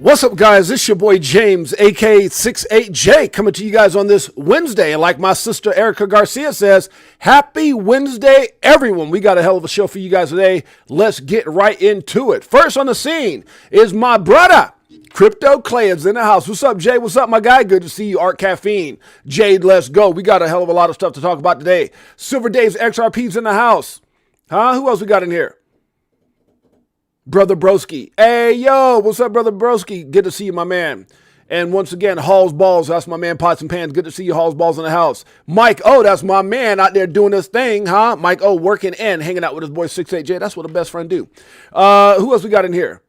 What's up, guys? It's your boy James, aka Six8Jay, coming to you guys on this Wednesday. And like my sister Erica Garcia says, happy Wednesday, everyone. We got a hell of a show for you guys today. Let's get right into it. First on the scene is my brother, Crypto Clay is in the house. What's up, Jay? What's up, my guy? Good to see you, Art Caffeine. Jade, let's go. We got a hell of a lot of stuff to talk about today. Silver Dave's XRP's in the house. Who else we got in here? Brother Broski. Hey, yo, what's up, Brother Broski? Good to see you, my man. And once again, Halls Balls, that's my man, Pots and Pans. Good to see you, Halls Balls in the house. Mike O, that's my man out there doing this thing, Mike O working and hanging out with his boy Six8Jay. That's what a best friend do. Who else we got in here?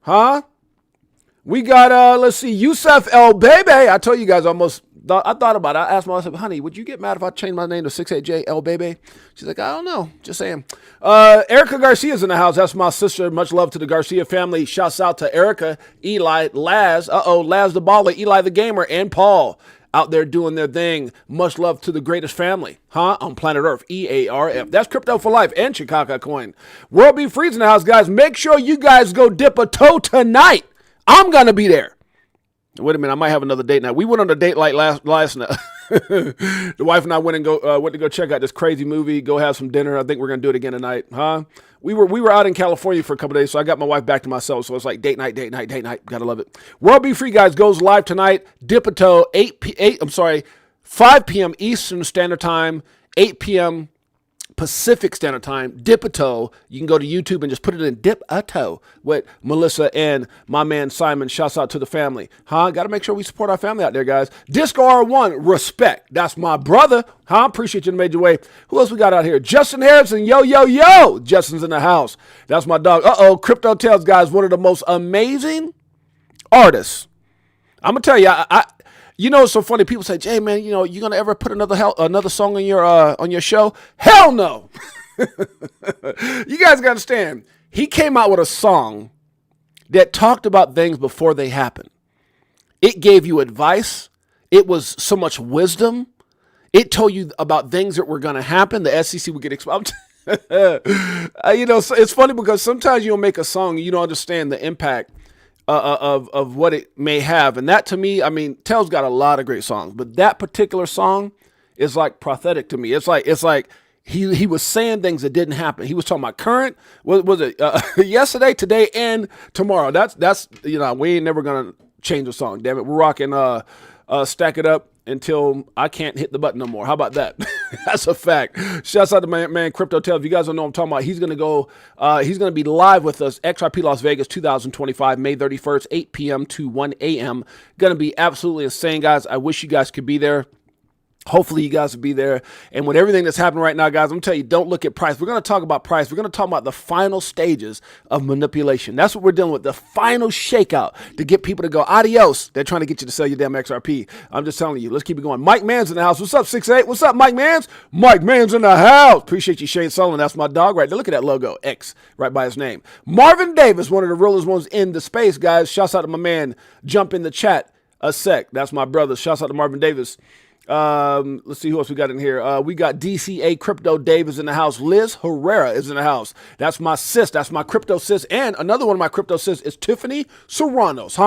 We got, let's see, Yusuf El Bebe. I told you guys I thought about it. I asked myself, honey, would you get mad if I changed my name to Six8Jay El Bebe? She's like, I don't know. Just saying. Erica Garcia's in the house. That's my sister. Much love to the Garcia family. Shouts out to Erica, Eli, Laz, Laz the Baller, Eli the Gamer, and Paul out there doing their thing. Much love to the greatest family, on planet Earth, EARF. That's Crypto for Life and Chicago Coin. World Be Freeze in the house, guys. Make sure you guys go dip a toe tonight. I'm going to be there. Wait a minute, I might have another date night. We went on a date like last night. The wife and I went to go check out this crazy movie, go have some dinner. I think we're going to do it again tonight, We were out in California for a couple days, so I got my wife back to myself. So it's like date night. Gotta love it. World Be Free, guys, goes live tonight. Dip a toe, 5 p.m. Eastern Standard Time, 8 p.m. Pacific Standard Time, Dip a Toe. You can go to YouTube and just put it in Dip a Toe with Melissa and my man Simon. Shouts out to the family. Got to make sure we support our family out there, guys. Disco R1, respect. That's my brother. Appreciate you in a major way. Who else we got out here? Justin Harrison, yo. Justin's in the house. That's my dog. Crypto Tales, guys, one of the most amazing artists. I'm going to tell you, you know, it's so funny. People say, Jay, man, you gonna ever put another song on your show? Hell no. You guys gotta understand. He came out with a song that talked about things before they happened. It gave you advice. It was so much wisdom. It told you about things that were gonna happen. The SEC would get exposed. So it's funny because sometimes you'll make a song and you don't understand the impact of what it may have. And that, to me, I mean, Tell's got a lot of great songs, but that particular song is like prophetic to me. It's like he was saying things that didn't happen. He was talking about current, what was it, yesterday, today, and tomorrow. That's we ain't never gonna change the song. Damn it, we're rocking Stack It Up until I can't hit the button no more. How about that? That's a fact. Shouts out to my man Crypto Tell. If you guys don't know what I'm talking about, he's going to be live with us, XRP Las Vegas 2025, May 31st, 8 p.m. to 1 a.m. Going to be absolutely insane, guys. I wish you guys could be there. Hopefully you guys will be there. And with everything that's happening right now, guys, I'm going to tell you, don't look at price. We're going to talk about price. We're going to talk about the final stages of manipulation. That's what we're dealing with, the final shakeout to get people to go adios. They're trying to get you to sell your damn XRP. I'm just telling you, let's keep it going. Mike Mann's in the house. What's up, 6'8"? What's up, Mike Mann's? Mike Mann's in the house. Appreciate you, Shane Sullivan. That's my dog right there. Look at that logo, X, right by his name. Marvin Davis, one of the realest ones in the space, guys. Shouts out to my man. Jump in the chat a sec. That's my brother. Shouts out to Marvin Davis. Let's see who else we got in here. We got DCA Crypto Dave is in the house. Liz Herrera is in the house. That's my sis. That's my crypto sis. And another one of my crypto sis is Tiffany Serranos,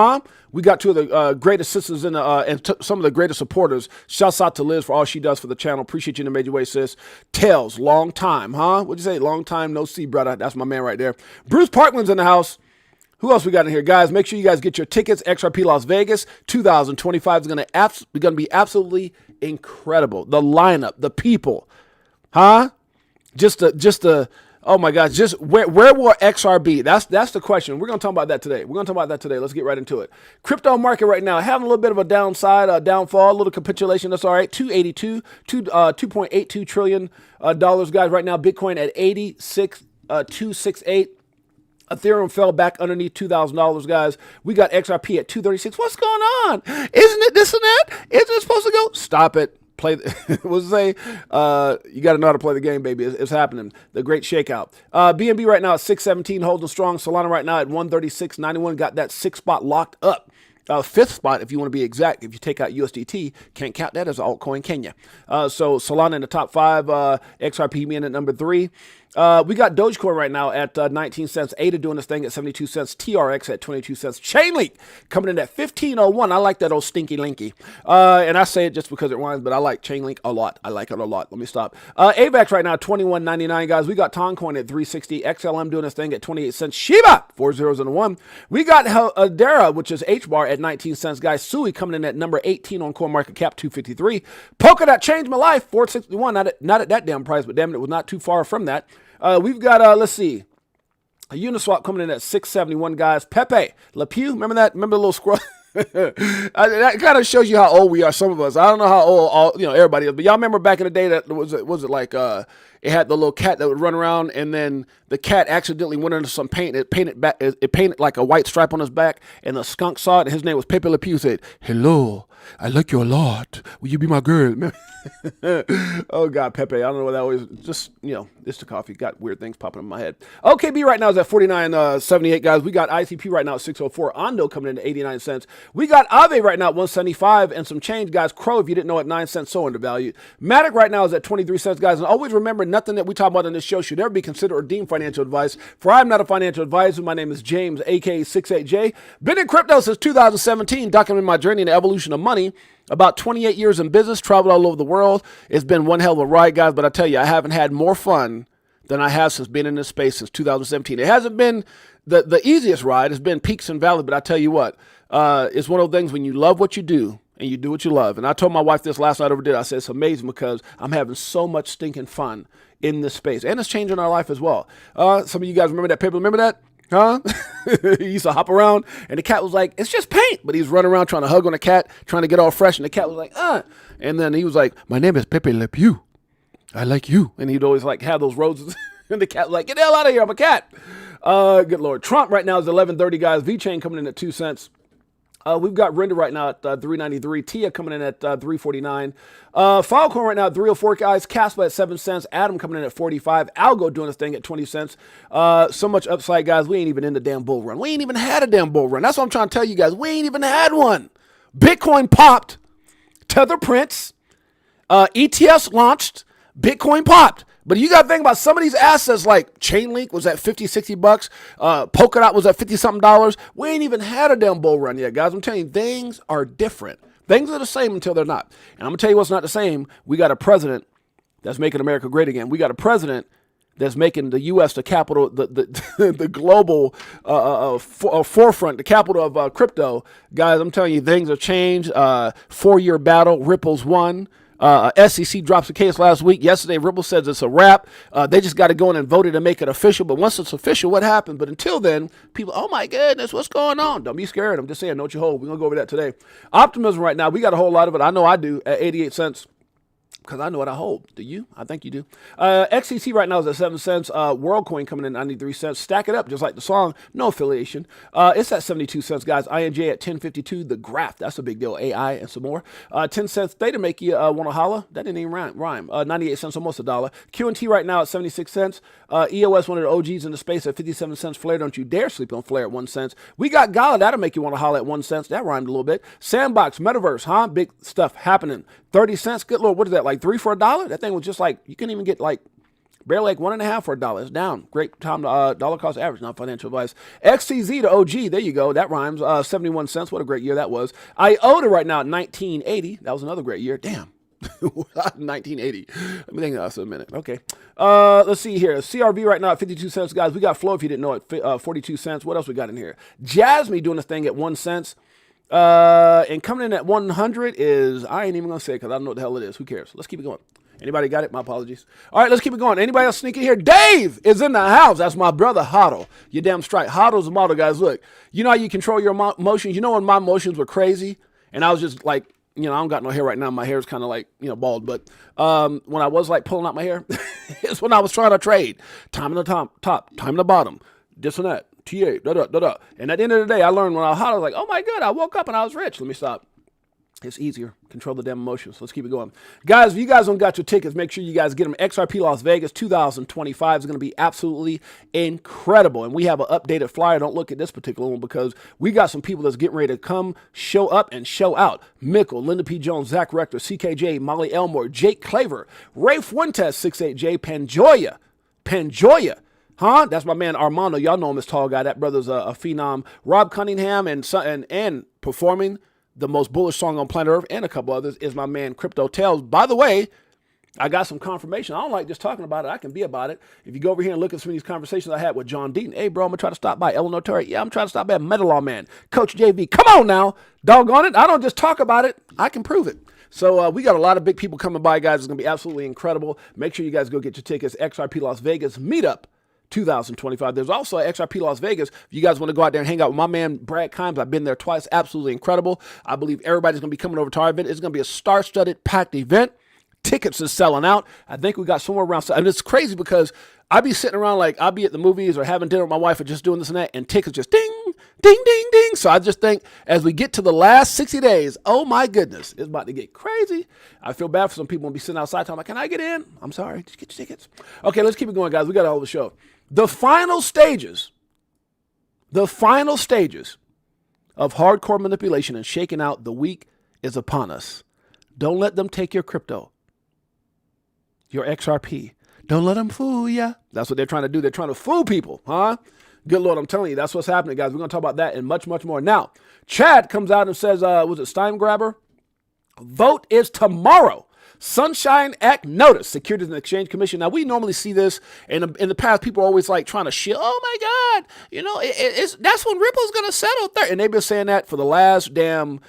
We got two of the greatest sisters in the, some of the greatest supporters. Shouts out to Liz for all she does for the channel. Appreciate you in a major way, sis. Tails, long time, What'd you say? Long time no see, brother. That's my man right there. Bruce Parkland's in the house. Who else we got in here, guys? Make sure you guys get your tickets. XRP Las Vegas 2025 is going to be absolutely incredible. The lineup, the people, Just the. Oh my gosh! Just where will XR be? That's the question. We're going to talk about that today. Let's get right into it. Crypto market right now having a little bit of a downfall, a little capitulation. That's all right. 2.82 trillion dollars, guys. Right now, Bitcoin at 86,268. Ethereum fell back underneath $2,000, guys. We got XRP at 236. What's going on? Isn't it this and that? Isn't it supposed to go? Stop it. Play. What's it say? You got to know how to play the game, baby. It's happening. The great shakeout. BNB right now at 617, holding strong. Solana right now at 136.91. Got that 6th spot locked up. 5th spot, if you want to be exact. If you take out USDT, can't count that as an altcoin, can you? So Solana in the top 5, XRP being at number 3. We got Dogecoin right now at 19 cents. ADA doing this thing at 72 cents. TRX at 22 cents. Chainlink coming in at 15.01. I like that old stinky linky. And I say it just because it rhymes, but I like Chainlink a lot. I like it a lot. Let me stop. AVAX right now, 21.99, guys. We got Toncoin at 360. XLM doing this thing at 28 cents. Shiba, 4 zeros and a 1. We got Hedera, which is HBAR at 19 cents, guys. Sui coming in at number 18 on CoinMarketCap, 253. Polkadot changed my life, 461. Not at that damn price, but damn it, was not too far from that. We've got, let's see, a Uniswap coming in at 671, guys. Pepe Le Pew, remember that? Remember the little squirrel? That kind of shows you how old we are, some of us. I don't know how old everybody is, but y'all remember back in the day that was it like it had the little cat that would run around, and then the cat accidentally went into some paint. It painted like a white stripe on his back, and the skunk saw it, and his name was Pepe Le Pew. Said, "Hello, I like you a lot. Will you be my girl?" Oh God, Pepe. I don't know what that was. Just, it's the coffee. Got weird things popping in my head. OKB right now is at 49.78, guys. We got ICP right now at 604. Ondo coming in at 89 cents. We got Aave right now at 175 and some change, guys. Crow, if you didn't know, at 9 cents, so undervalued. Matic right now is at 23 cents, guys. And always remember, nothing that we talk about on this show should ever be considered or deemed financial advice. For I'm not a financial advisor. My name is James, aka Six8Jay. Been in crypto since 2017, documenting my journey in the evolution of money. About 28 years in business, traveled all over the world. It's been one hell of a ride, guys, but I tell you, I haven't had more fun than I have since being in this space since 2017. It hasn't been the easiest ride. It's been peaks and valleys, but I tell you what, it's one of those things when you love what you do and you do what you love. And I told my wife this last night over dinner. I said, it's amazing because I'm having so much stinking fun in this space. And it's changing our life as well. Some of you guys remember that paper? Remember that? Huh? He used to hop around, and the cat was like, it's just paint. But he's running around trying to hug on the cat, trying to get all fresh. And the cat was like, And then he was like, my name is Pepe Le Pew. I like you. And he'd always like have those roses. And the cat was like, get the hell out of here. I'm a cat. Good Lord. Trump right now is 11.30, guys. VChain coming in at 2 cents. We've got Render right now at 3.93. Tia coming in at 3.49. Filecoin right now at 3.04, guys. Caspa at 7 cents. Atom coming in at 45. Algo doing his thing at 20 cents. So much upside, guys. We ain't even in the damn bull run. We ain't even had a damn bull run. That's what I'm trying to tell you guys. We ain't even had one. Bitcoin popped. Tether prints. ETFs launched. Bitcoin popped. But you got to think about some of these assets like Chainlink was at 50, 60 bucks. Polkadot was at 50 something dollars. We ain't even had a damn bull run yet, guys. I'm telling you, things are different. Things are the same until they're not. And I'm going to tell you what's not the same. We got a president that's making America great again. We got a president that's making the U.S. the capital, the global forefront, the capital of crypto. Guys, I'm telling you, things have changed. 4-year battle. Ripple's won. SEC drops a case last week. Yesterday, Ripple says it's a wrap. They just got to go in and vote it and make it official. But once it's official, what happens? But until then, people, oh my goodness, what's going on? Don't be scared. I'm just saying, know what you hold. We're going to go over that today. Optimism right now, we got a whole lot of it. I know I do at 88 cents. Because I know what I hold. Do you? I think you do. XCC right now is at 7 cents. WorldCoin coming in at 93 cents. Stack it up, just like the song. No affiliation. It's at 72 cents, guys. INJ at 10.52. The Graph, that's a big deal. AI and some more. 10 cents. Theta make you want to holla. That didn't even rhyme. 98 cents, almost a dollar. QNT right now at 76 cents. EOS, one of the OGs in the space at 57 cents. Flare, don't you dare sleep on Flare at 1 cent. We got Gala. That'll make you want to holla at 1 cent. That rhymed a little bit. Sandbox, Metaverse, huh? Big stuff happening. 30 cents. Good Lord, what is that? Like 3 for $1? That thing was just like, you couldn't even get like barely like 1.5 for $1. It's down. Great time to dollar cost average, not financial advice. XCZ to OG, there you go. That rhymes. 71 cents. What a great year that was. IOTA right now at 1980. That was another great year. Damn. 1980. Let me think about this a minute. Okay. Let's see here. CRV right now at 52 cents, guys. We got Flow, if you didn't know it, 42 cents. What else we got in here? Jasmine doing this thing at 1 cent. And coming in at 100 is, I ain't even going to say it because I don't know what the hell it is. Who cares? Let's keep it going. Anybody got it? My apologies. All right, let's keep it going. Anybody else sneaking here? Dave is in the house. That's my brother, Huddle. You damn straight. Huddle's the model, guys. Look, you know how you control your emotions? You know when my emotions were crazy and I was just like, I don't got no hair right now. My hair is kind of like, bald. But when I was like pulling out my hair, it's when I was trying to trade. Time in the top, time in the bottom, this and that. TA, da-da. And at the end of the day, I learned when I was hot, I was like, oh my God, I woke up and I was rich. Let me stop. It's easier. Control the damn emotions. Let's keep it going. Guys, if you guys don't got your tickets, make sure you guys get them. XRP Las Vegas 2025 is going to be absolutely incredible. And we have an updated flyer. Don't look at this particular one because we got some people that's getting ready to come show up and show out. Mickle, Linda P. Jones, Zach Rector, CKJ, Molly Elmore, Jake Claver, Ray Fuentes, Six8Jay, Panjoya, Panjoya. Huh? That's my man Armando. Y'all know him as tall guy. That brother's a phenom. Rob Cunningham and performing the most bullish song on planet Earth and a couple others is my man Crypto Tales. By the way, I got some confirmation. I don't like just talking about it. I can be about it. If you go over here and look at some of these conversations I had with John Deaton. Hey, bro, I'm going to try to stop by Eleanor Torrey. Yeah, I'm trying to stop by Metal Law Man. Coach JV. Come on now. Doggone it. I don't just talk about it. I can prove it. So we got a lot of big people coming by, guys. It's going to be absolutely incredible. Make sure you guys go get your tickets. XRP Las Vegas Meetup 2025. There's also XRP Las Vegas. If you guys want to go out there and hang out with my man Brad Kimes, I've been there twice. Absolutely incredible. I believe everybody's going to be coming over to our event. It's going to be a star-studded, packed event. Tickets are selling out. I think we got somewhere around, and it's crazy because I be sitting around like I'll be at the movies or having dinner with my wife or just doing this and that, and tickets just ding, ding, ding, ding. So I just think as we get to the last 60 days, oh my goodness, it's about to get crazy. I feel bad for some people and be sitting outside talking like, can I get in? I'm sorry, just get your tickets. Okay, let's keep it going, guys. We got all the show. The final stages of hardcore manipulation and shaking out the weak is upon us. Don't let them take your crypto. Your XRP. Don't let them fool ya. That's what they're trying to do. They're trying to fool people, huh? Good Lord, I'm telling you, that's what's happening, guys. We're going to talk about that and much, much more. Now, Chad comes out and says, was it Steingraber? Vote is tomorrow. Sunshine Act notice, Securities and Exchange Commission. Now, we normally see this, and in the past, people are always like trying to shield. Oh, my God. You know, that's when Ripple's going to settle. And they've been saying that for the last damn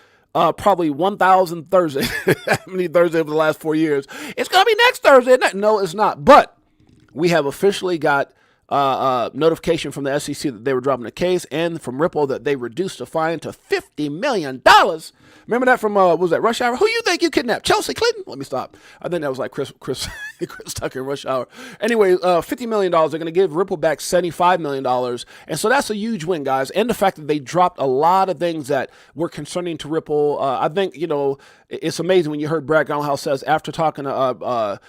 probably 1,000 Thursdays. How many Thursdays over the last 4 years? It's going to be next Thursday. No, it's not. But we have officially got notification from the SEC that they were dropping the case, and from Ripple that they reduced the fine to $50 million. Remember that from, was that Rush Hour? Who you think you kidnapped? Chelsea Clinton? Let me stop. I think that was like Chris Tucker in Rush Hour. Anyway, $50 million. They're going to give Ripple back $75 million. And so that's a huge win, guys. And the fact that they dropped a lot of things that were concerning to Ripple. I think, you know, it's amazing when you heard Brad Garlinghouse says after talking to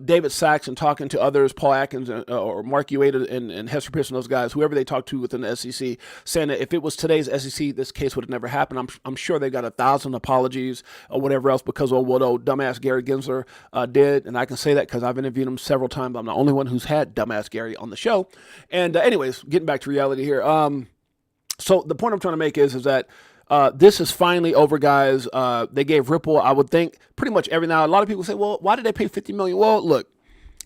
David Sachs and talking to others, Paul Atkins or Mark Ueda and Hester Pearson, those guys, whoever they talked to within the SEC, saying that if it was today's SEC, this case would have never happened. I'm sure they got 1,000 apologies or whatever else because of what old dumbass Gary Gensler did. And I can say that because I've interviewed him several times. I'm the only one who's had dumbass Gary on the show. And anyways, getting back to reality here. So the point I'm trying to make is that this is finally over, guys. They gave Ripple, I would think, pretty much every now. A lot of people say, well, why did they pay $50 million? Well, look,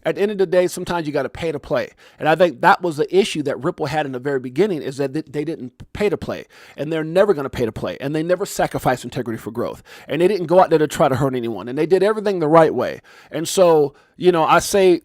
at the end of the day, sometimes you got to pay to play. And I think that was the issue that Ripple had in the very beginning is that they didn't pay to play. And they're never going to pay to play. And they never sacrificed integrity for growth. And they didn't go out there to try to hurt anyone. And they did everything the right way. And so, you know, I say,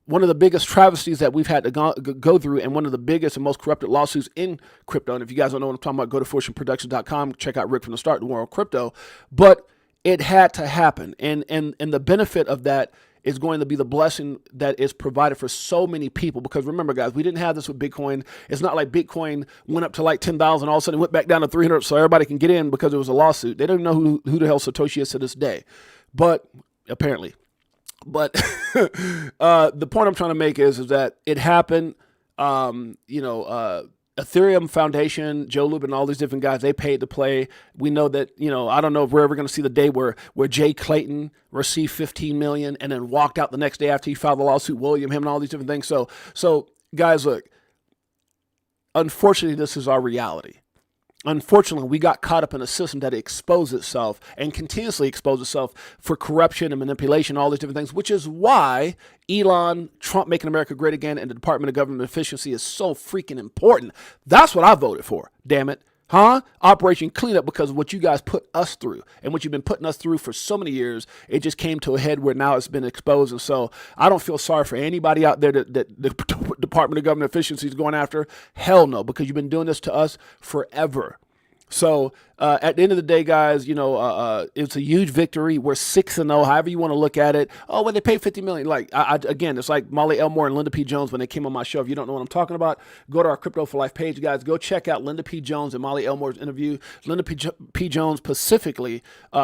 one of the biggest travesties that we've had to go through and one of the biggest and most corrupted lawsuits in crypto. And if you guys don't know what I'm talking about, go to fortuneproductions.com, check out Rick from the Start, The World of Crypto. But it had to happen. And the benefit of that is going to be the blessing that is provided for so many people. Because remember, guys, we didn't have this with Bitcoin. It's not like Bitcoin went up to like 10,000, all of a sudden it went back down to 300 so everybody can get in because it was a lawsuit. They don't even know who the hell Satoshi is to this day. But apparently. But the point I'm trying to make is that it happened. Ethereum Foundation, Joe Lubin, all these different guys, they paid to play. We know that, you know, I don't know if we're ever going to see the day where Jay Clayton received $15 million and then walked out the next day after he filed the lawsuit, William, him, and all these different things. So guys, look, unfortunately, this is our reality. Unfortunately, we got caught up in a system that exposed itself and continuously exposed itself for corruption and manipulation, all these different things, which is why Elon, Trump making America great again, and the Department of Government Efficiency is so freaking important. That's what I voted for, damn it. Huh? Operation Cleanup, because of what you guys put us through and what you've been putting us through for so many years. It just came to a head where now it's been exposed. And so I don't feel sorry for anybody out there that the Department of Government Efficiency is going after. Hell no, because you've been doing this to us forever. So at the end of the day, guys, you know, it's a huge victory. We're 6-0, however you want to look at it. Oh, well, they paid $50 million. Like, again, it's like Molly Elmore and Linda P. Jones when they came on my show. If you don't know what I'm talking about, go to our Crypto for Life page, guys. Go check out Linda P. Jones and Molly Elmore's interview. Linda P. Jones specifically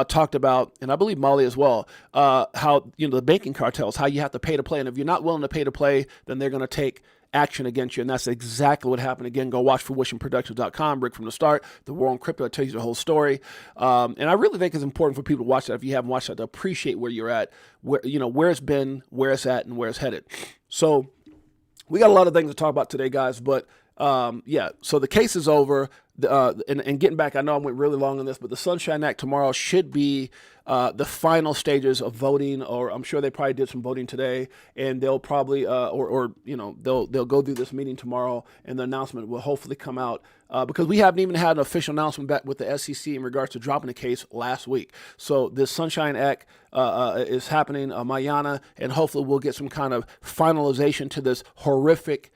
talked about, and I believe Molly as well, how, you know, the banking cartels, how you have to pay to play. And if you're not willing to pay to play, then they're going to take action against you. And that's exactly what happened. Again, go watch fruitionproductions.com, Rick from the Start, The World in Crypto. I tell you the whole story. And I really think it's important for people to watch that. If you haven't watched that, to appreciate where you're at, where, you know, where it's been, where it's at, and where it's headed. So we got a lot of things to talk about today, guys, but yeah, so the case is over. And getting back, I know I went really long on this, but the Sunshine Act tomorrow should be the final stages of voting, or I'm sure they probably did some voting today, and they'll probably, or you know, they'll go through this meeting tomorrow, and the announcement will hopefully come out because we haven't even had an official announcement back with the SEC in regards to dropping the case last week. So this Sunshine Act is happening mañana, and hopefully we'll get some kind of finalization to this horrific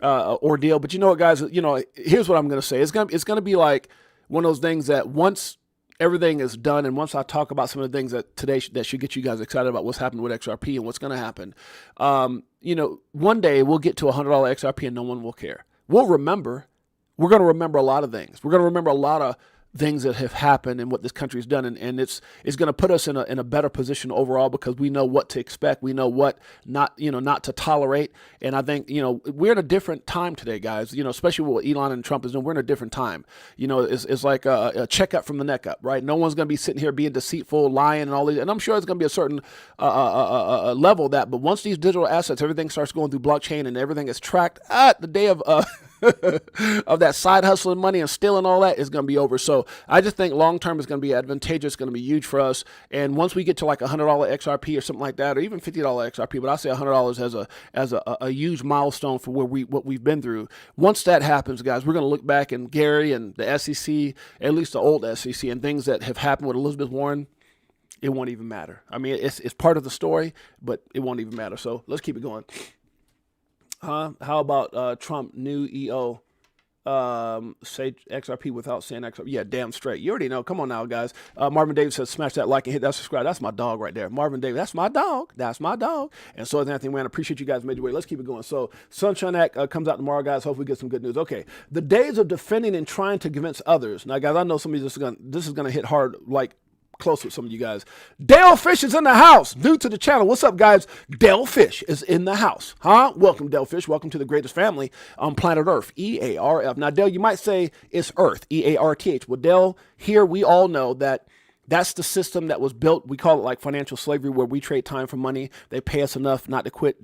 ordeal. But you know what, guys, you know, here's what I'm going to say. It's going to be like one of those things that once everything is done, and once I talk about some of the things that today that should get you guys excited about what's happening with XRP and what's going to happen, you know, one day we'll get to $100 XRP and no one will care. We'll remember. We're going to remember a lot of things. We're going to remember a lot of things that have happened and what this country's done, and it's going to put us in a better position overall because we know what to expect, we know what not to tolerate, and I think we're in a different time today, guys. Especially what Elon and Trump is doing, we're in a different time. It's like a checkup from the neck up, right? No one's going to be sitting here being deceitful, lying, and all these, and I'm sure it's going to be a certain level of that. But once these digital assets, everything starts going through blockchain and everything is tracked, the day of of that side hustling money and stealing all that is going to be over. So I just think long term is going to be advantageous, going to be huge for us. And once we get to like $100 XRP or something like that, or even $50 XRP, but I say $100 as a huge milestone for what we've been through. Once that happens, guys, we're going to look back, and Gary and the SEC, at least the old SEC, and things that have happened with Elizabeth Warren, it won't even matter. I mean, it's part of the story, but it won't even matter. So let's keep it going. How about Trump new EO say XRP without saying XRP? Yeah, damn straight. You already know. Come on now, guys. Marvin Davis says smash that like and hit that subscribe. That's my dog right there. Marvin Davis, that's my dog. That's my dog. And so is Anthony Wayne. I appreciate you guys made your way. Let's keep it going. So Sunshine Act comes out tomorrow, guys. Hopefully we get some good news. Okay, the days of defending and trying to convince others. Now, guys, I know some of you this is gonna hit hard, like close with some of you guys. Dale Fish is in the house. New to the channel. What's up, guys? Dale Fish is in the house. Welcome, Dale Fish. Welcome to the greatest family on planet Earth. EARF. Now, Dale, you might say it's Earth. EARTH. Well, Dale, here we all know that that's the system that was built. We call it like financial slavery, where we trade time for money. They pay us enough not to quit.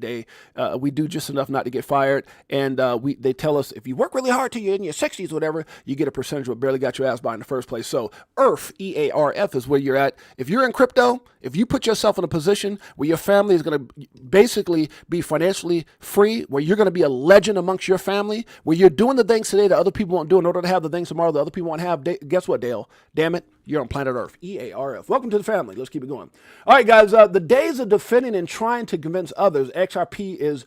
We do just enough not to get fired. And they tell us if you work really hard till you're in your 60s or whatever, you get a percentage of what barely got your ass by in the first place. So EARF, EARF, is where you're at. If you're in crypto, if you put yourself in a position where your family is going to basically be financially free, where you're going to be a legend amongst your family, where you're doing the things today that other people won't do in order to have the things tomorrow that other people won't have, guess what, Dale? Damn it, you're on planet Earth. EARF. Welcome to the family. Let's keep it going. All right, guys, the days of defending and trying to convince others XRP is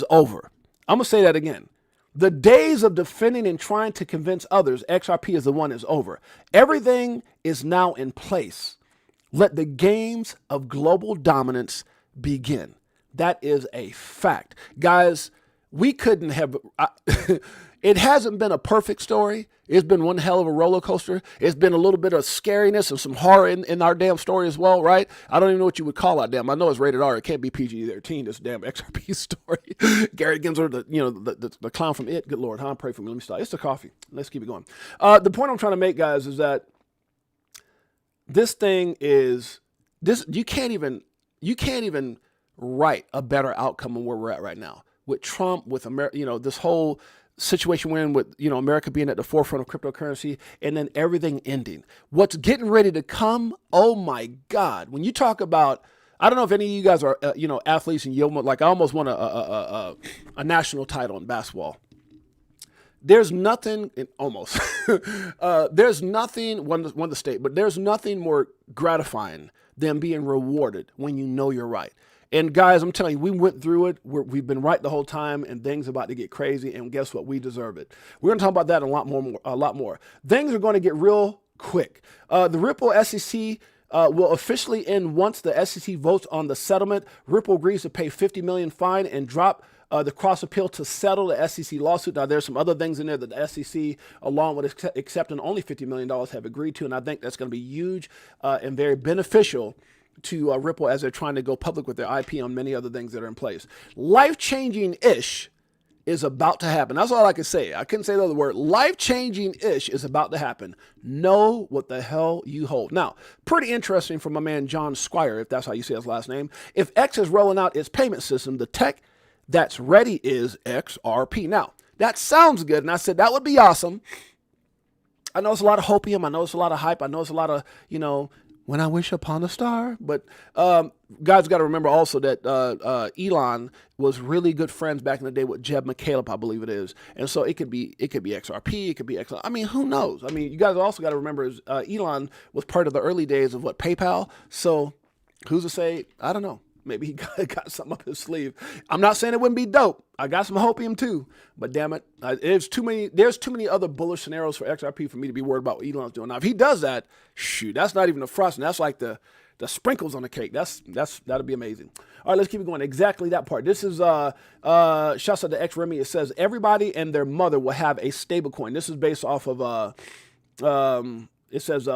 over. I'm going to say that again. The days of defending and trying to convince others XRP is over. Everything is now in place. Let the games of global dominance begin. That is a fact. Guys, we couldn't have... It hasn't been a perfect story. It's been one hell of a roller coaster. It's been a little bit of scariness and some horror in our damn story as well, right? I don't even know what you would call that damn. I know it's rated R. It can't be PG-13, this damn XRP story. Gary Gensler, the clown from It. Good Lord, pray for me. Let me stop. It's the coffee. Let's keep it going. The point I'm trying to make, guys, is that this thing is... You can't even write a better outcome than where we're at right now. With Trump, with America, this whole situation we're in with, America being at the forefront of cryptocurrency, and then everything ending. What's getting ready to come? Oh my God! When you talk about, I don't know if any of you guys are, athletes, and I almost won a national title in basketball. There's nothing, almost. There's nothing, won the state, but there's nothing more gratifying than being rewarded when you know you're right. And guys, I'm telling you, we went through it. We've been right the whole time, and things are about to get crazy. And guess what? We deserve it. We're going to talk about that a lot more. Things are going to get real quick. The Ripple SEC will officially end once the SEC votes on the settlement. Ripple agrees to pay $50 million fine and drop the cross appeal to settle the SEC lawsuit. Now, there's some other things in there that the SEC, along with accepting only $50 million, have agreed to, and I think that's going to be huge and very beneficial to Ripple as they're trying to go public with their IP on many other things that are in place. Life-changing-ish is about to happen. That's all I can say. I couldn't say the other word. Life-changing-ish is about to happen. Know what the hell you hold. Now, pretty interesting from my man John Squire, if that's how you say his last name. If X is rolling out its payment system, the tech that's ready is XRP. Now, that sounds good, and I said that would be awesome. I know it's a lot of hopium. I know it's a lot of hype. I know it's a lot of, when I wish upon a star. But guys got to remember also that Elon was really good friends back in the day with Jeb McCaleb, I believe it is. And so it could be XRP, it could be XRP. I mean, who knows? I mean, you guys also got to remember Elon was part of the early days of PayPal. So who's to say? I don't know. Maybe he got something up his sleeve. I'm not saying it wouldn't be dope. I got some hopium too, but damn it, there's too many other bullish scenarios for XRP for me to be worried about what Elon's doing. Now, if he does that, shoot, that's not even the frosting. That's like the sprinkles on the cake. That'll be amazing. All right, let's keep it going. Exactly that part. This is shouts out to X Remy. It says everybody and their mother will have a stable coin. This is based off of it says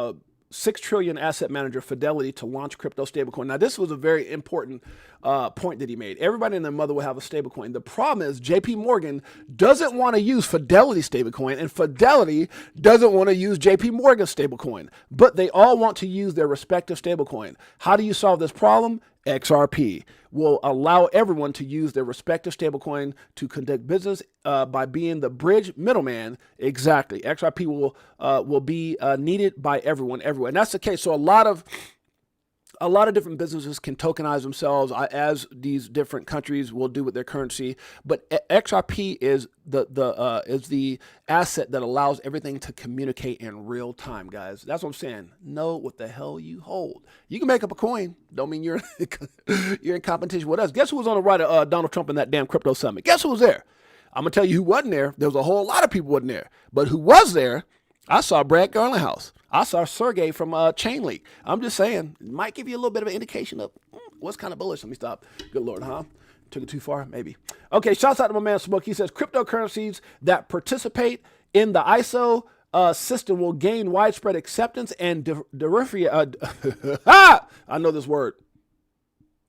6 trillion asset manager Fidelity to launch crypto stablecoin. Now, this was a very important point that he made. Everybody and their mother will have a stablecoin. The problem is JP Morgan doesn't want to use Fidelity stablecoin, and Fidelity doesn't want to use JP Morgan stablecoin, but they all want to use their respective stablecoin. How do you solve this problem? XRP will allow everyone to use their respective stablecoin to conduct business by being the bridge middleman. Exactly. XRP will be needed by everyone everywhere. And that's the case. So a lot of different businesses can tokenize themselves as these different countries will do with their currency. But XRP is the asset that allows everything to communicate in real time, guys. That's what I'm saying. Know what the hell you hold. You can make up a coin. Don't mean you're in competition with us. Guess who was on the right of Donald Trump in that damn crypto summit? Guess who was there? I'm going to tell you who wasn't there. There was a whole lot of people wasn't there. But who was there? I saw Brad Garlinghouse. I saw Sergey from Chainlink. I'm just saying, it might give you a little bit of an indication of what's kind of bullish. Let me stop. Good Lord, huh? Took it too far? Maybe. Okay, shouts out to my man Smoke. He says, cryptocurrencies that participate in the ISO system will gain widespread acceptance and I know this word.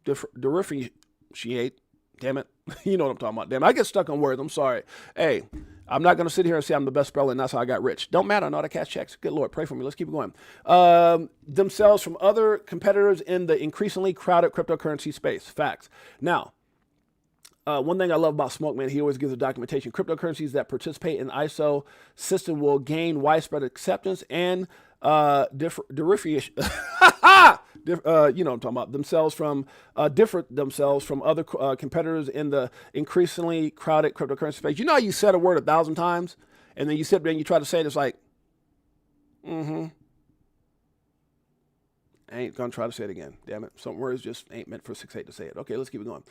Differentiate. Damn it. You know what I'm talking about. Damn it. I get stuck on words. I'm sorry. Hey, I'm not going to sit here and say I'm the best speller and that's how I got rich. Don't matter. I know how to cash checks. Good Lord. Pray for me. Let's keep it going. Themselves from other competitors in the increasingly crowded cryptocurrency space. Facts. Now, one thing I love about Smoke, man, he always gives a documentation. Cryptocurrencies that participate in ISO system will gain widespread acceptance and differentiation. You know what I'm talking about. Themselves from other competitors in the increasingly crowded cryptocurrency space. You know how you said a word 1,000 times, and then you sit there and you try to say it. It's like, I ain't gonna try to say it again. Damn it. Some words just ain't meant for 6-8 to say it. Okay, let's keep it going.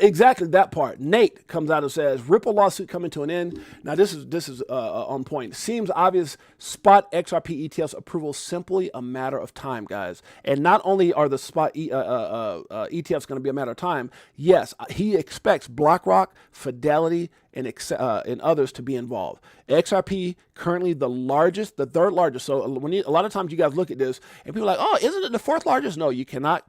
Exactly that part. Nate comes out and says, Ripple lawsuit coming to an end. Now this is on point. Seems obvious. Spot XRP ETFs approval simply a matter of time, guys. And not only are the spot ETFs going to be a matter of time. Yes, he expects BlackRock, Fidelity, and others to be involved. XRP currently the third largest. So a lot of times you guys look at this and people are like, oh, isn't it the fourth largest? No, you cannot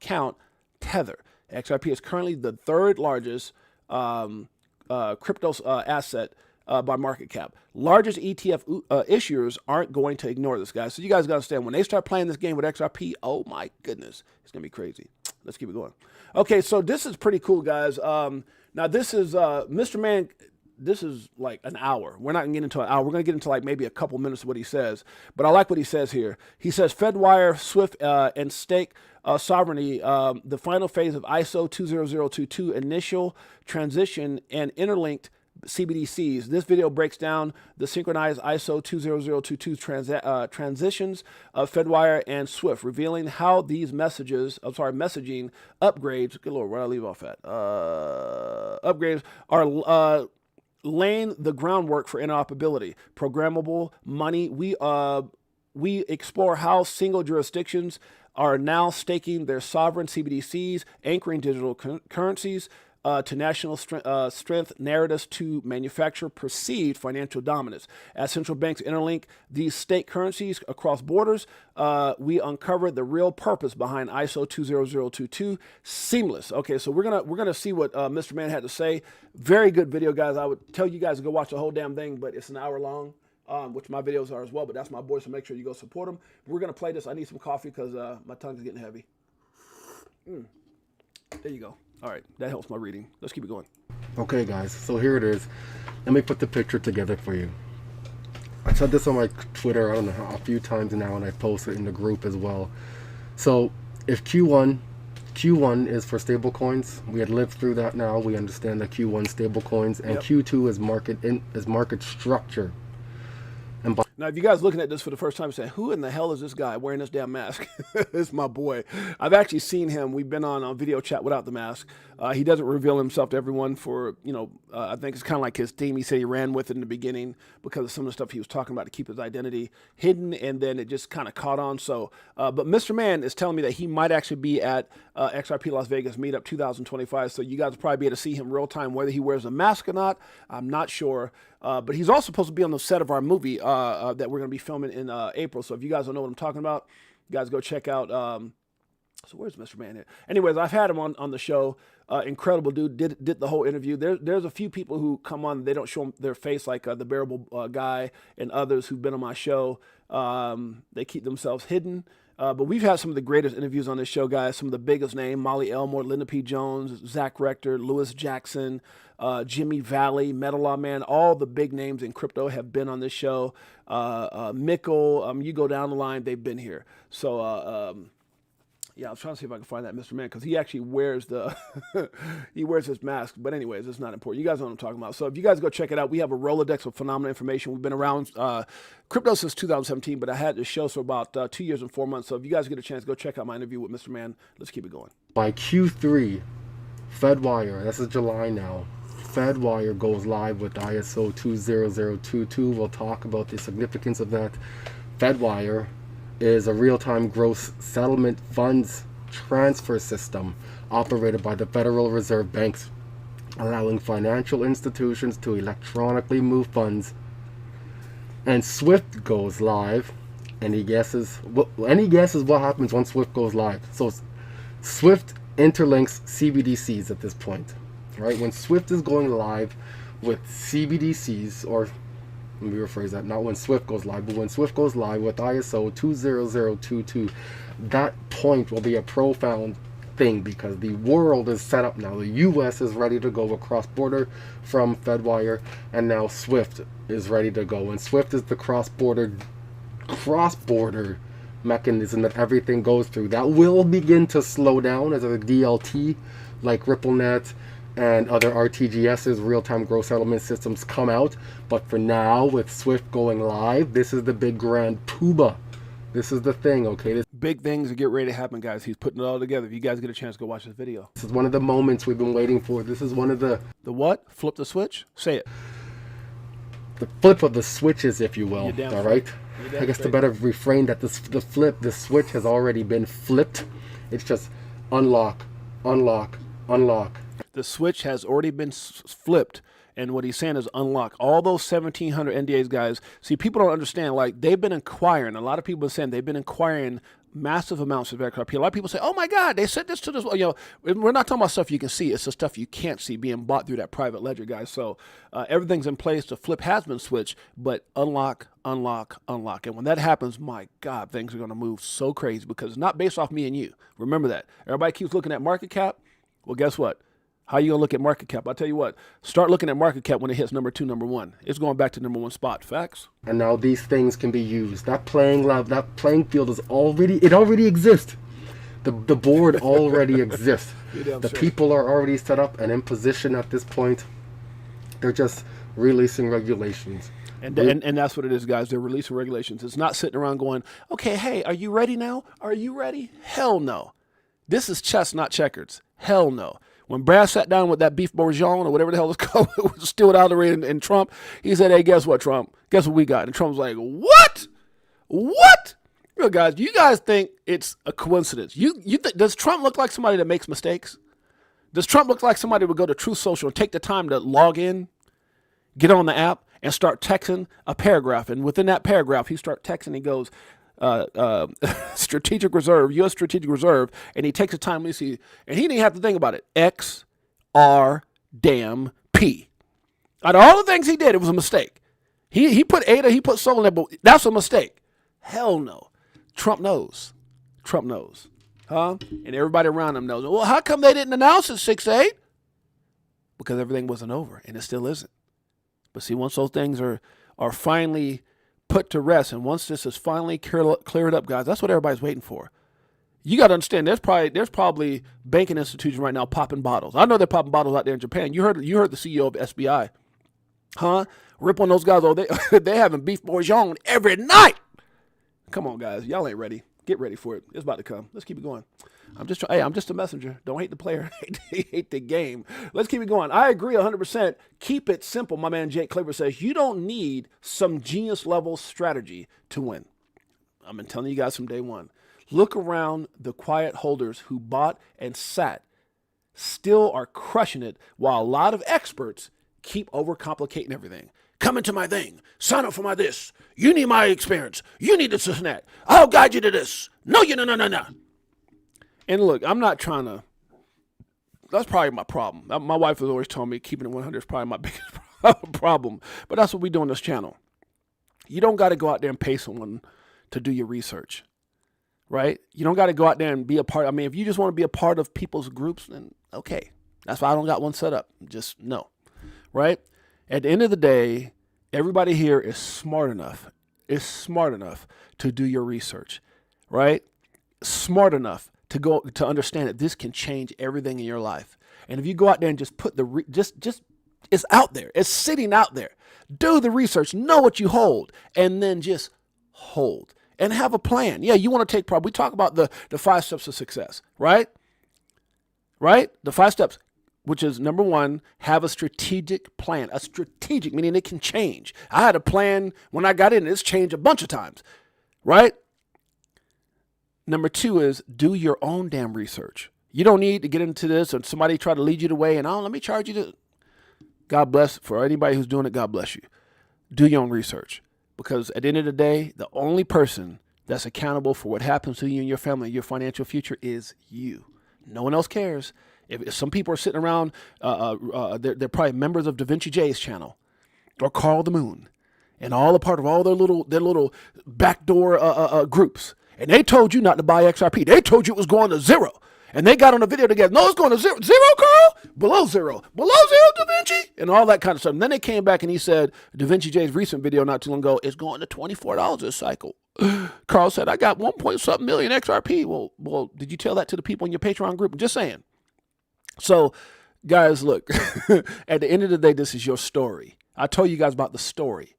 count Tether. XRP is currently the third largest crypto asset by market cap. Largest ETF issuers aren't going to ignore this, guys. So you guys got to understand, when they start playing this game with XRP, oh my goodness, it's going to be crazy. Let's keep it going. Okay, so this is pretty cool, guys. Now this is Mr. Man. This is like an hour. We're not going to get into an hour. We're going to get into like maybe a couple minutes of what he says. But I like what he says here. He says FedWire, SWIFT, and stake sovereignty, the final phase of ISO 20022 initial transition and interlinked CBDCs. This video breaks down the synchronized ISO 20022 transitions of FedWire and SWIFT, revealing how these messaging upgrades, good Lord, where did I leave off at? Upgrades are laying the groundwork for interoperability, programmable money. We explore how single jurisdictions are now staking their sovereign CBDCs, anchoring digital currencies, to national strength narratives to manufacture perceived financial dominance. As central banks interlink these state currencies across borders, we uncovered the real purpose behind ISO 20022 seamless. Okay, so we're gonna see what Mr. Man had to say. Very good video, guys. I would tell you guys to go watch the whole damn thing, but it's an hour long. Which my videos are as well, but that's my boy, so make sure you go support him. We're going to play this. I need some coffee because my tongue's getting heavy. There you go. All right, that helps my reading. Let's keep it going. Okay, guys, so here it is. Let me put the picture together for you. I said this on my Twitter, I don't know, a few times now, and I posted in the group as well. So if Q1 is for stable coins, we had lived through that now. We understand that Q1 stable coins, and Q2 is market structure. Now, if you guys looking at this for the first time saying, who in the hell is this guy wearing this damn mask? It's my boy. I've actually seen him. We've been on a video chat without the mask. He doesn't reveal himself to everyone for, I think it's kind of like his theme. He said he ran with it in the beginning because of some of the stuff he was talking about to keep his identity hidden, and then it just kind of caught on. So, but Mr. Man is telling me that he might actually be at XRP Las Vegas Meetup 2025. So you guys will probably be able to see him real time, whether he wears a mask or not. I'm not sure. But he's also supposed to be on the set of our movie that we're going to be filming in April. So if you guys don't know what I'm talking about, you guys go check out. So where's Mr. Man here? Anyways, I've had him on the show. Incredible dude. Did the whole interview. There's a few people who come on. They don't show their face, like the Bearable guy and others who've been on my show. They keep themselves hidden. But we've had some of the greatest interviews on this show, guys. Some of the biggest names: Molly Elmore, Linda P. Jones, Zach Rector, Lewis Jackson, Jimmy Valley, Metal Law Man. All the big names in crypto have been on this show. Mikkel, you go down the line, they've been here. So yeah, I was trying to see if I can find that Mr. Man, because he actually wears the he wears his mask. But anyways, it's not important. You guys know what I'm talking about. So if you guys go check it out, we have a Rolodex of phenomenal information. We've been around crypto since 2017, but I had this show for about 2 years and 4 months. So if you guys get a chance, go check out my interview with Mr. Man. Let's keep it going. By Q3, FedWire, this is July now, FedWire goes live with ISO 20022. We'll talk about the significance of that. FedWire is a real-time gross settlement funds transfer system operated by the Federal Reserve Banks, allowing financial institutions to electronically move funds. And SWIFT goes live. Any guesses what happens when SWIFT goes live? So SWIFT interlinks CBDCs at this point, right? When SWIFT is going live with CBDCs, or let me rephrase that, not when SWIFT goes live, but when SWIFT goes live with ISO 20022, that point will be a profound thing, because the world is set up now. The US is ready to go across border from FedWire, and now SWIFT is ready to go. And SWIFT is the cross-border mechanism that everything goes through. That will begin to slow down as a DLT like RippleNet and other RTGS's, real-time gross settlement systems, come out. But for now, with SWIFT going live, this is the big grand poobah. This is the thing, okay? Big things are getting ready to happen, guys. He's putting it all together. If you guys get a chance, go watch this video. This is one of the moments we've been waiting for. This is one of the... The what? Flip the switch? Say it. The flip of the switches, if you will. All right? I guess the better refrain that the switch has already been flipped. It's just unlock, unlock, unlock. The switch has already been flipped, and what he's saying is unlock. All those 1,700 NDAs, guys. See, people don't understand. Like, they've been inquiring. A lot of people are saying they've been inquiring massive amounts of XRP. A lot of people say, oh my God, they said this to this. We're not talking about stuff you can see. It's the stuff you can't see being bought through that private ledger, guys. So everything's in place. The flip has been switched, but unlock, unlock, unlock. And when that happens, my God, things are going to move so crazy, because it's not based off me and you. Remember that. Everybody keeps looking at market cap. Well, guess what? How you gonna look at market cap? I'll tell you what, start looking at market cap when it hits number 2, number 1. It's going back to number 1 spot. Facts? And now these things can be used. That playing field is already exists. The board already exists. The people are already set up and in position at this point. They're just releasing regulations. And that's what it is, guys. They're releasing regulations. It's not sitting around going, okay, hey, are you ready now? Are you ready? Hell no. This is chess, not checkers. Hell no. When Brad sat down with that beef bourguignon or whatever the hell it's called, Stuart Aldery and Trump, he said, hey, guess what, Trump? Guess what we got? And Trump's like, what? What? Real guys, you guys think it's a coincidence. You does Trump look like somebody that makes mistakes? Does Trump look like somebody would go to Truth Social and take the time to log in, get on the app, and start texting a paragraph? And within that paragraph, he start texting. He goes, strategic reserve, U.S. strategic reserve, and he takes the time. Let me see, and he didn't have to think about it. XRP. Out of all the things he did, it was a mistake. He put ADA, he put Sol in there, but that's a mistake. Hell no. Trump knows. Trump knows. Huh? And everybody around him knows. Well, how come they didn't announce it, 6-8? Because everything wasn't over, and it still isn't. But see, once those things are finally put to rest, and once this is finally cleared up, guys, that's what everybody's waiting for. You got to understand, there's probably banking institutions right now popping bottles. I know they're popping bottles out there in Japan. You heard the CEO of SBI. Huh? Rip on those guys. Oh, they having beef bourguignon every night. Come on, guys. Y'all ain't ready. Get ready for it. It's about to come. Let's keep it going. I'm just a messenger. Don't hate the player. Hate the game. Let's keep it going. I agree 100%. Keep it simple. My man Jake Claver says you don't need some genius level strategy to win. I've been telling you guys from day one. Look around the quiet holders who bought and sat, still are crushing it, while a lot of experts keep overcomplicating everything. Come into my thing. Sign up for my this. You need my experience. You need this and that. I'll guide you to this. No. And look, I'm not trying to. That's probably my problem. My wife has always told me keeping it 100 is probably my biggest problem. But that's what we do on this channel. You don't got to go out there and pay someone to do your research, right? You don't got to go out there and be a part. I mean, if you just want to be a part of people's groups, then okay. That's why I don't got one set up. Just no, right? At the end of the day, everybody here is smart enough. Is smart enough to do your research, right? Smart enough to understand that this can change everything in your life. And if you go out there and just put it's out there. It's sitting out there. Do the research. Know what you hold, and then just hold and have a plan. Yeah, you want to take profit. We talk about the 5 steps of success, right? Right? The 5 steps. Which is number 1, have a strategic plan. A strategic, meaning it can change. I had a plan when I got in. It's changed a bunch of times, right? Number 2 is do your own damn research. You don't need to get into this and somebody try to lead you the way and, oh, let me charge you to. God bless. For anybody who's doing it, God bless you. Do your own research. Because at the end of the day, the only person that's accountable for what happens to you and your family, your financial future, is you. No one else cares. If some people are sitting around, they're probably members of XRP's channel or Carl the Moon and all a part of all their little backdoor groups. And they told you not to buy XRP. They told you it was going to zero. And they got on a video together. No, it's going to zero. Zero, Carl? Below zero. Below zero, Da Vinci? And all that kind of stuff. And then they came back and he said, XRP's recent video not too long ago is going to $24 this cycle. Carl said, I got 1.something million XRP. Well, did you tell that to the people in your Patreon group? I'm just saying. So, guys, look, at the end of the day, this is your story. I told you guys about the story.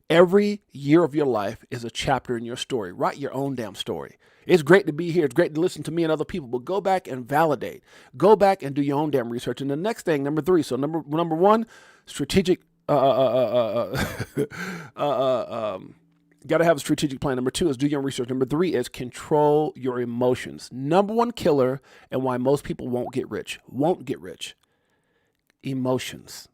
Every year of your life is a chapter in your story. Write your own damn story. It's great to be here. It's great to listen to me and other people, but go back and validate. Go back and do your own damn research. And the next thing, number 3. So number 1, strategic, got to have a strategic plan. Number 2 is do your own research. Number 3 is control your emotions. Number 1 killer and why most people won't get rich. Emotions.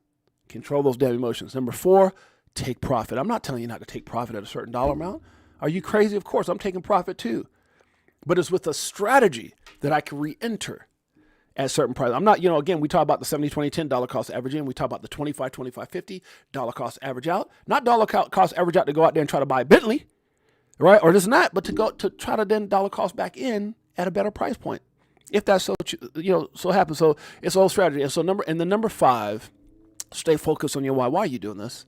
Control those damn emotions. Number 4, take profit. I'm not telling you not to take profit at a certain dollar amount. Are you crazy? Of course, I'm taking profit too. But it's with a strategy that I can re-enter at certain price. I'm not, again, we talk about the 70, 20, $10 cost average in. We talk about the 25, 25, $50 cost average out. Not dollar cost average out to go out there and try to buy a Bentley, right? Or this and that, but to try to then dollar cost back in at a better price point. If that's so happens. So it's all strategy. And so number 5, stay focused on your why. Why are you doing this?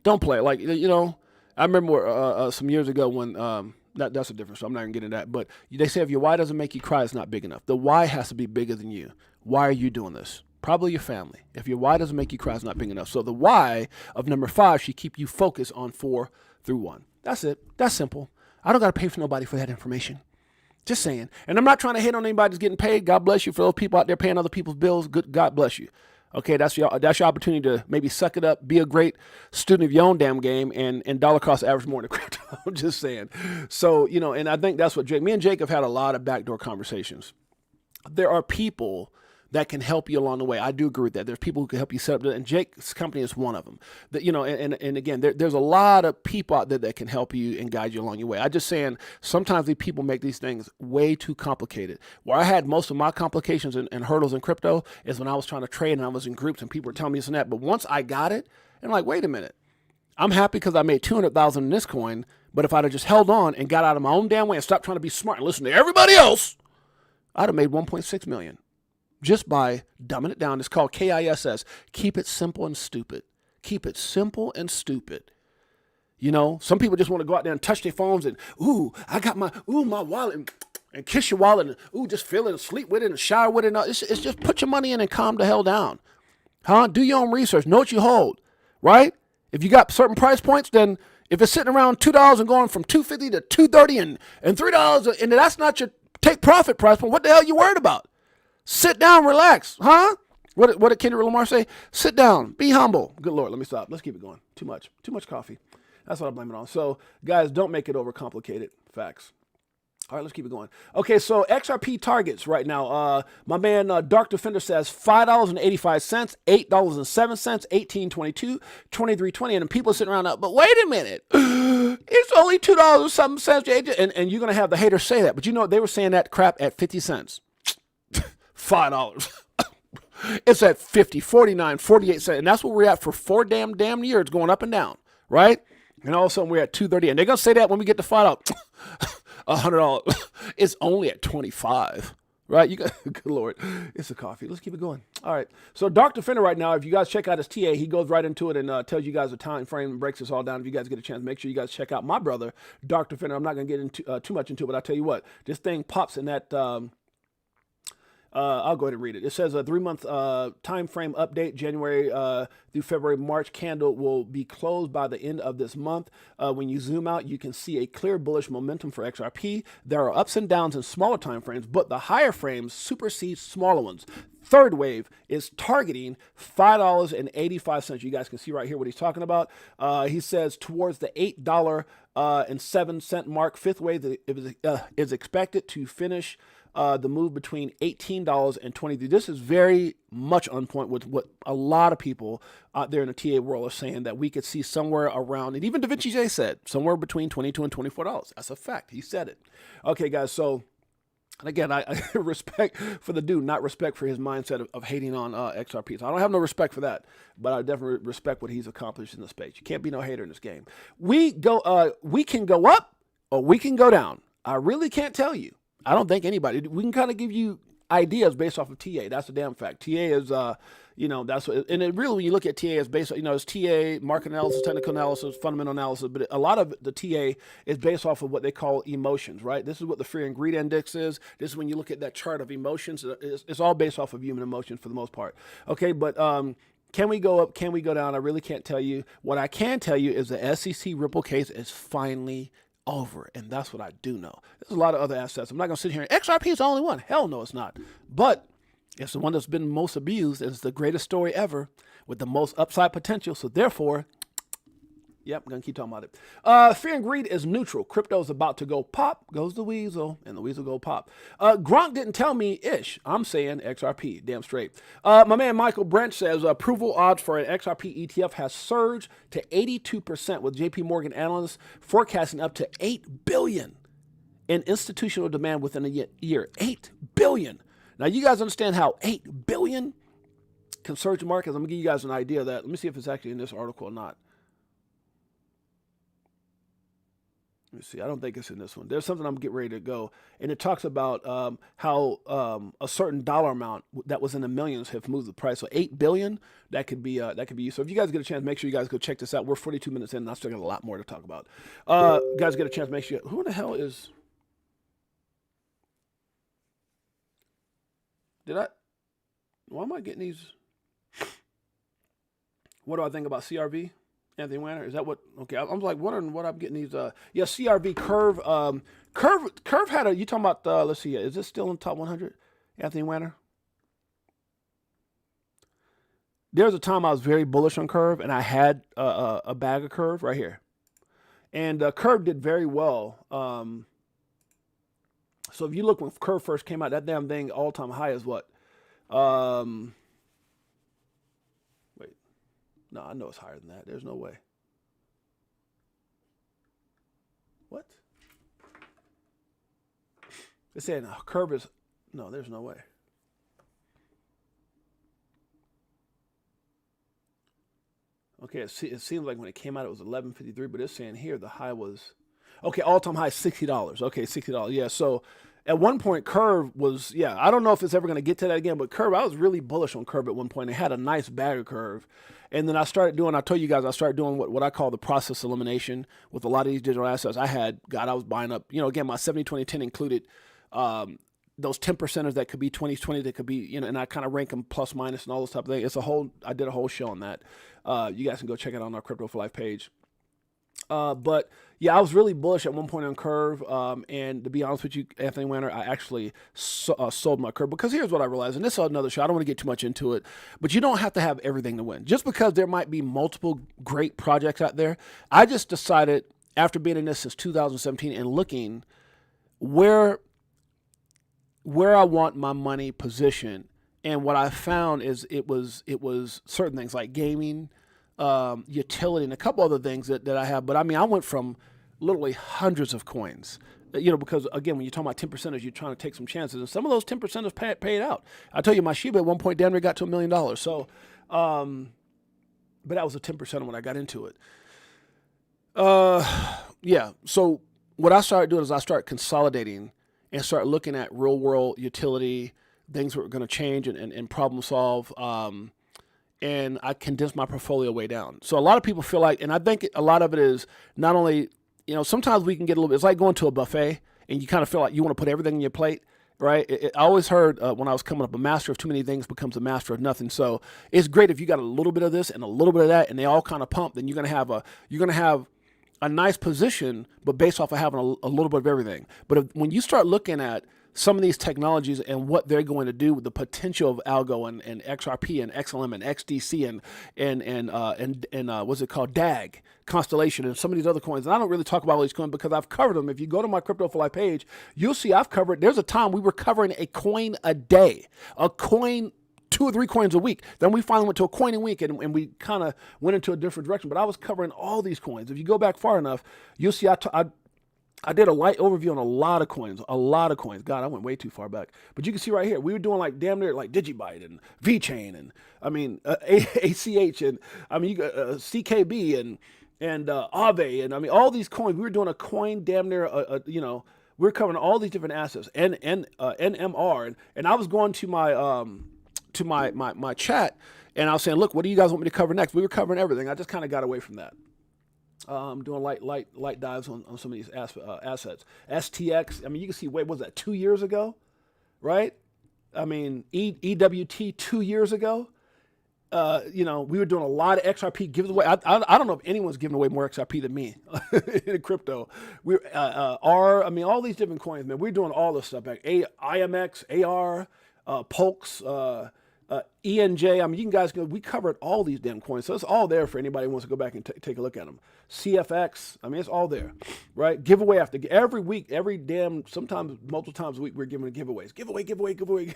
Don't play. Like, I remember some years ago when, that's a difference. So I'm not going to get into that. But they say if your why doesn't make you cry, it's not big enough. The why has to be bigger than you. Why are you doing this? Probably your family. If your why doesn't make you cry, it's not big enough. So the why of number 5 should keep you focused on 4 through 1. That's it. That's simple. I don't got to pay for nobody for that information. Just saying. And I'm not trying to hate on anybody that's getting paid. God bless you. For those people out there paying other people's bills, good. God bless you. Okay, that's your opportunity to maybe suck it up, be a great student of your own damn game, and dollar cost average more than crypto. I'm just saying. So, and I think that's what me and Jake have had a lot of backdoor conversations. There are people that can help you along the way. I do agree with that. There's people who can help you set up, and Jake's company is one of them. That, you know, and again, there's a lot of people out there that can help you and guide you along your way. I'm just saying sometimes these people make these things way too complicated. Where I had most of my complications and hurdles in crypto is when I was trying to trade and I was in groups and people were telling me this and that. But once I got it, and I'm like, wait a minute, I'm happy because I made 200,000 in this coin. But if I'd have just held on and got out of my own damn way and stopped trying to be smart and listen to everybody else, I'd have made 1.6 million just by dumbing it down. It's called KISS. Keep it simple and stupid. Keep it simple and stupid. You know, some people just want to go out there and touch their phones and, I got my wallet and kiss your wallet and, just feel it and sleep with it and shower with it. No, it's just put your money in and calm the hell down. Do your own research. Know what you hold, right? If you got certain price points, then if it's sitting around $2 and going from $2.50 to $2.30 and $3, and that's not your take profit price point, what the hell are you worried about? Sit down, relax, huh? What did Kendrick Lamar say? Sit down, be humble. Good Lord, let me stop. Let's keep it going. Too much coffee. That's what I blame it on. So, guys, don't make it overcomplicated. Facts. All right, let's keep it going. Okay, so XRP targets right now. My man Dark Defender says $5.85, $8.07, $18.22, $23.20, and people are sitting around now. But wait a minute, it's only $2 or something cents, and you're gonna have the haters say that. But you know they were saying that crap at 50 cents, $5. It's at 50, 49, 48 cents, and that's where we're at for four damn years, going up and down, right? And all of a sudden we're at 230, and they're gonna say that when we get to $5. $100. It's only at 25, right? You got, good Lord, it's a coffee. Let's keep it going. All right. So Dark Defender right now, if you guys check out his TA, he goes right into it and tells you guys the time frame and breaks this all down. If you guys get a chance, make sure you guys check out my brother, Dark Defender. I'm not going to get into too much into it, but I'll tell you what, this thing pops in that, I'll go ahead and read it. It says a 3-month time frame update, January through February, March candle will be closed by the end of this month. When you zoom out, you can see a clear bullish momentum for XRP. There are ups and downs in smaller time frames, but the higher frames supersede smaller ones. Third wave is targeting $5.85. You guys can see right here what he's talking about. He says towards the $8.07 mark. Fifth wave is expected to finish the move between $18 and $23. This is very much on point with what a lot of people out there in the TA world are saying, that we could see somewhere around, and even VTHO said, somewhere between $22 and $24. That's a fact. He said it. Okay, guys, so and again, I respect for the dude, not respect for his mindset of hating on XRP. So I don't have no respect for that, but I definitely respect what he's accomplished in the space. You can't be no hater in this game. We can go up or we can go down. I really can't tell you. I don't think anybody. We can kind of give you ideas based off of TA. That's a damn fact. TA is, that's what, and it really, when you look at TA, it's based on, it's TA, market analysis, technical analysis, fundamental analysis, but a lot of the TA is based off of what they call emotions, right? This is what the fear and greed index is. This is when you look at that chart of emotions. It's all based off of human emotion for the most part. Okay, but can we go up? Can we go down? I really can't tell you. What I can tell you is the SEC Ripple case is finally over, and that's what I do know. There's a lot of other assets. I'm not going to sit here and XRP is the only one. Hell no, it's not. But it's the one that's been most abused, and it's the greatest story ever with the most upside potential. So therefore, yep, I'm going to keep talking about it. Fear and greed is neutral. Crypto is about to go pop, goes the weasel, and the weasel go pop. Gronk didn't tell me ish. I'm saying XRP, damn straight. My man Michael Brent says approval odds for an XRP ETF has surged to 82%, with JP Morgan analysts forecasting up to $8 billion in institutional demand within a year. $8 billion. Now, you guys understand how $8 billion can surge the markets? I'm going to give you guys an idea of that. Let me see if it's actually in this article or not. Let me see. I don't think it's in this one. There's something I'm getting ready to go, and it talks about how a certain dollar amount that was in the millions have moved the price. So $8 billion, that could be used. So if you guys get a chance, make sure you guys go check this out. We're 42 minutes in, and I still got a lot more to talk about. Guys, get a chance, make sure. Who the hell is? Why am I getting these? What do I think about CRV? Anthony Wanner, is that what? Okay, I'm like wondering what I'm getting these. Yeah, CRV Curve. Curve had a. You talking about? Let's see. Is this still in top 100? Anthony Wanner. There was a time I was very bullish on Curve, and I had a bag of Curve right here, and Curve did very well. So if you look when Curve first came out, that damn thing all-time high is what? Wait, no, I know it's higher than that. There's no way. What? It's saying curve is, no, there's no way. Okay, it seems like when it came out it was 11.53, but it's saying here the high was, okay, all-time high $60. Okay, $60. Yeah, so at one point Curve was, yeah, I don't know if it's ever going to get to that again, but Curve, I was really bullish on Curve at one point. It had a nice bag of Curve. And then I told you guys, I started doing what I call the process elimination with a lot of these digital assets. I was buying up, again, my 70-20-10 included those 10%ers that could be 20-20, that could be, and I kind of rank them plus minus and all this type of thing. I did a whole show on that. You guys can go check it out on our Crypto for Life page. But yeah, I was really bullish at one point on Curve. And to be honest with you, Anthony Weiner, I actually sold my Curve, because here's what I realized, and this is another show. I don't want to get too much into it, but you don't have to have everything to win. Just because there might be multiple great projects out there, I just decided after being in this since 2017 and looking where I want my money positioned. And what I found is it was certain things like gaming, utility, and a couple other things that I have. But I mean, I went from literally hundreds of coins, because again, when you're talking about 10%ers, you're trying to take some chances, and some of those 10%ers paid out. I tell you, my Shiba at one point damn near got to $1 million. So, but that was a 10% when I got into it. Yeah. So what I started doing is I started consolidating and start looking at real world utility, things that were going to change and problem solve. And I condensed my portfolio way down. So a lot of people feel like, and I think a lot of it is not only, sometimes we can get a little bit, it's like going to a buffet and you kind of feel like you want to put everything in your plate, right? I always heard when I was coming up, a master of too many things becomes a master of nothing. So it's great if you got a little bit of this and a little bit of that and they all kind of pump, then you're going to have a nice position, but based off of having a little bit of everything. But when you start looking at some of these technologies and what they're going to do with the potential of algo and XRP and XLM and XDC and what's it called, DAG, Constellation, and some of these other coins. And I don't really talk about all these coins because I've covered them. If you go to my Crypto for Life page, you'll see I've covered. There's a time we were covering a coin a day, a coin 2 or 3 coins a week. Then we finally went to a coin a week and we kind of went into a different direction. But I was covering all these coins. If you go back far enough, you'll see I did a light overview on a lot of coins. God, I went way too far back. But you can see right here, we were doing like damn near like Digibyte and VChain and ACH and you got CKB and Aave and all these coins. We were doing a coin damn near we're covering all these different assets and NMR and I was going to my chat and I was saying, look, what do you guys want me to cover next? We were covering everything. I just kind of got away from that. Doing light dives on some of these assets. STX, you can see, what was that, 2 years ago, right? EWT 2 years ago. We were doing a lot of XRP giveaway. I don't know if anyone's giving away more XRP than me in crypto. We're all these different coins, man. We're doing all this stuff back. IMX, AR, Pulse, ENJ. You guys we covered all these damn coins, so it's all there for anybody who wants to go back and take a look at them. CFX, it's all there, right? Giveaway after every week, sometimes multiple times a week, we're giving giveaways. Giveaway.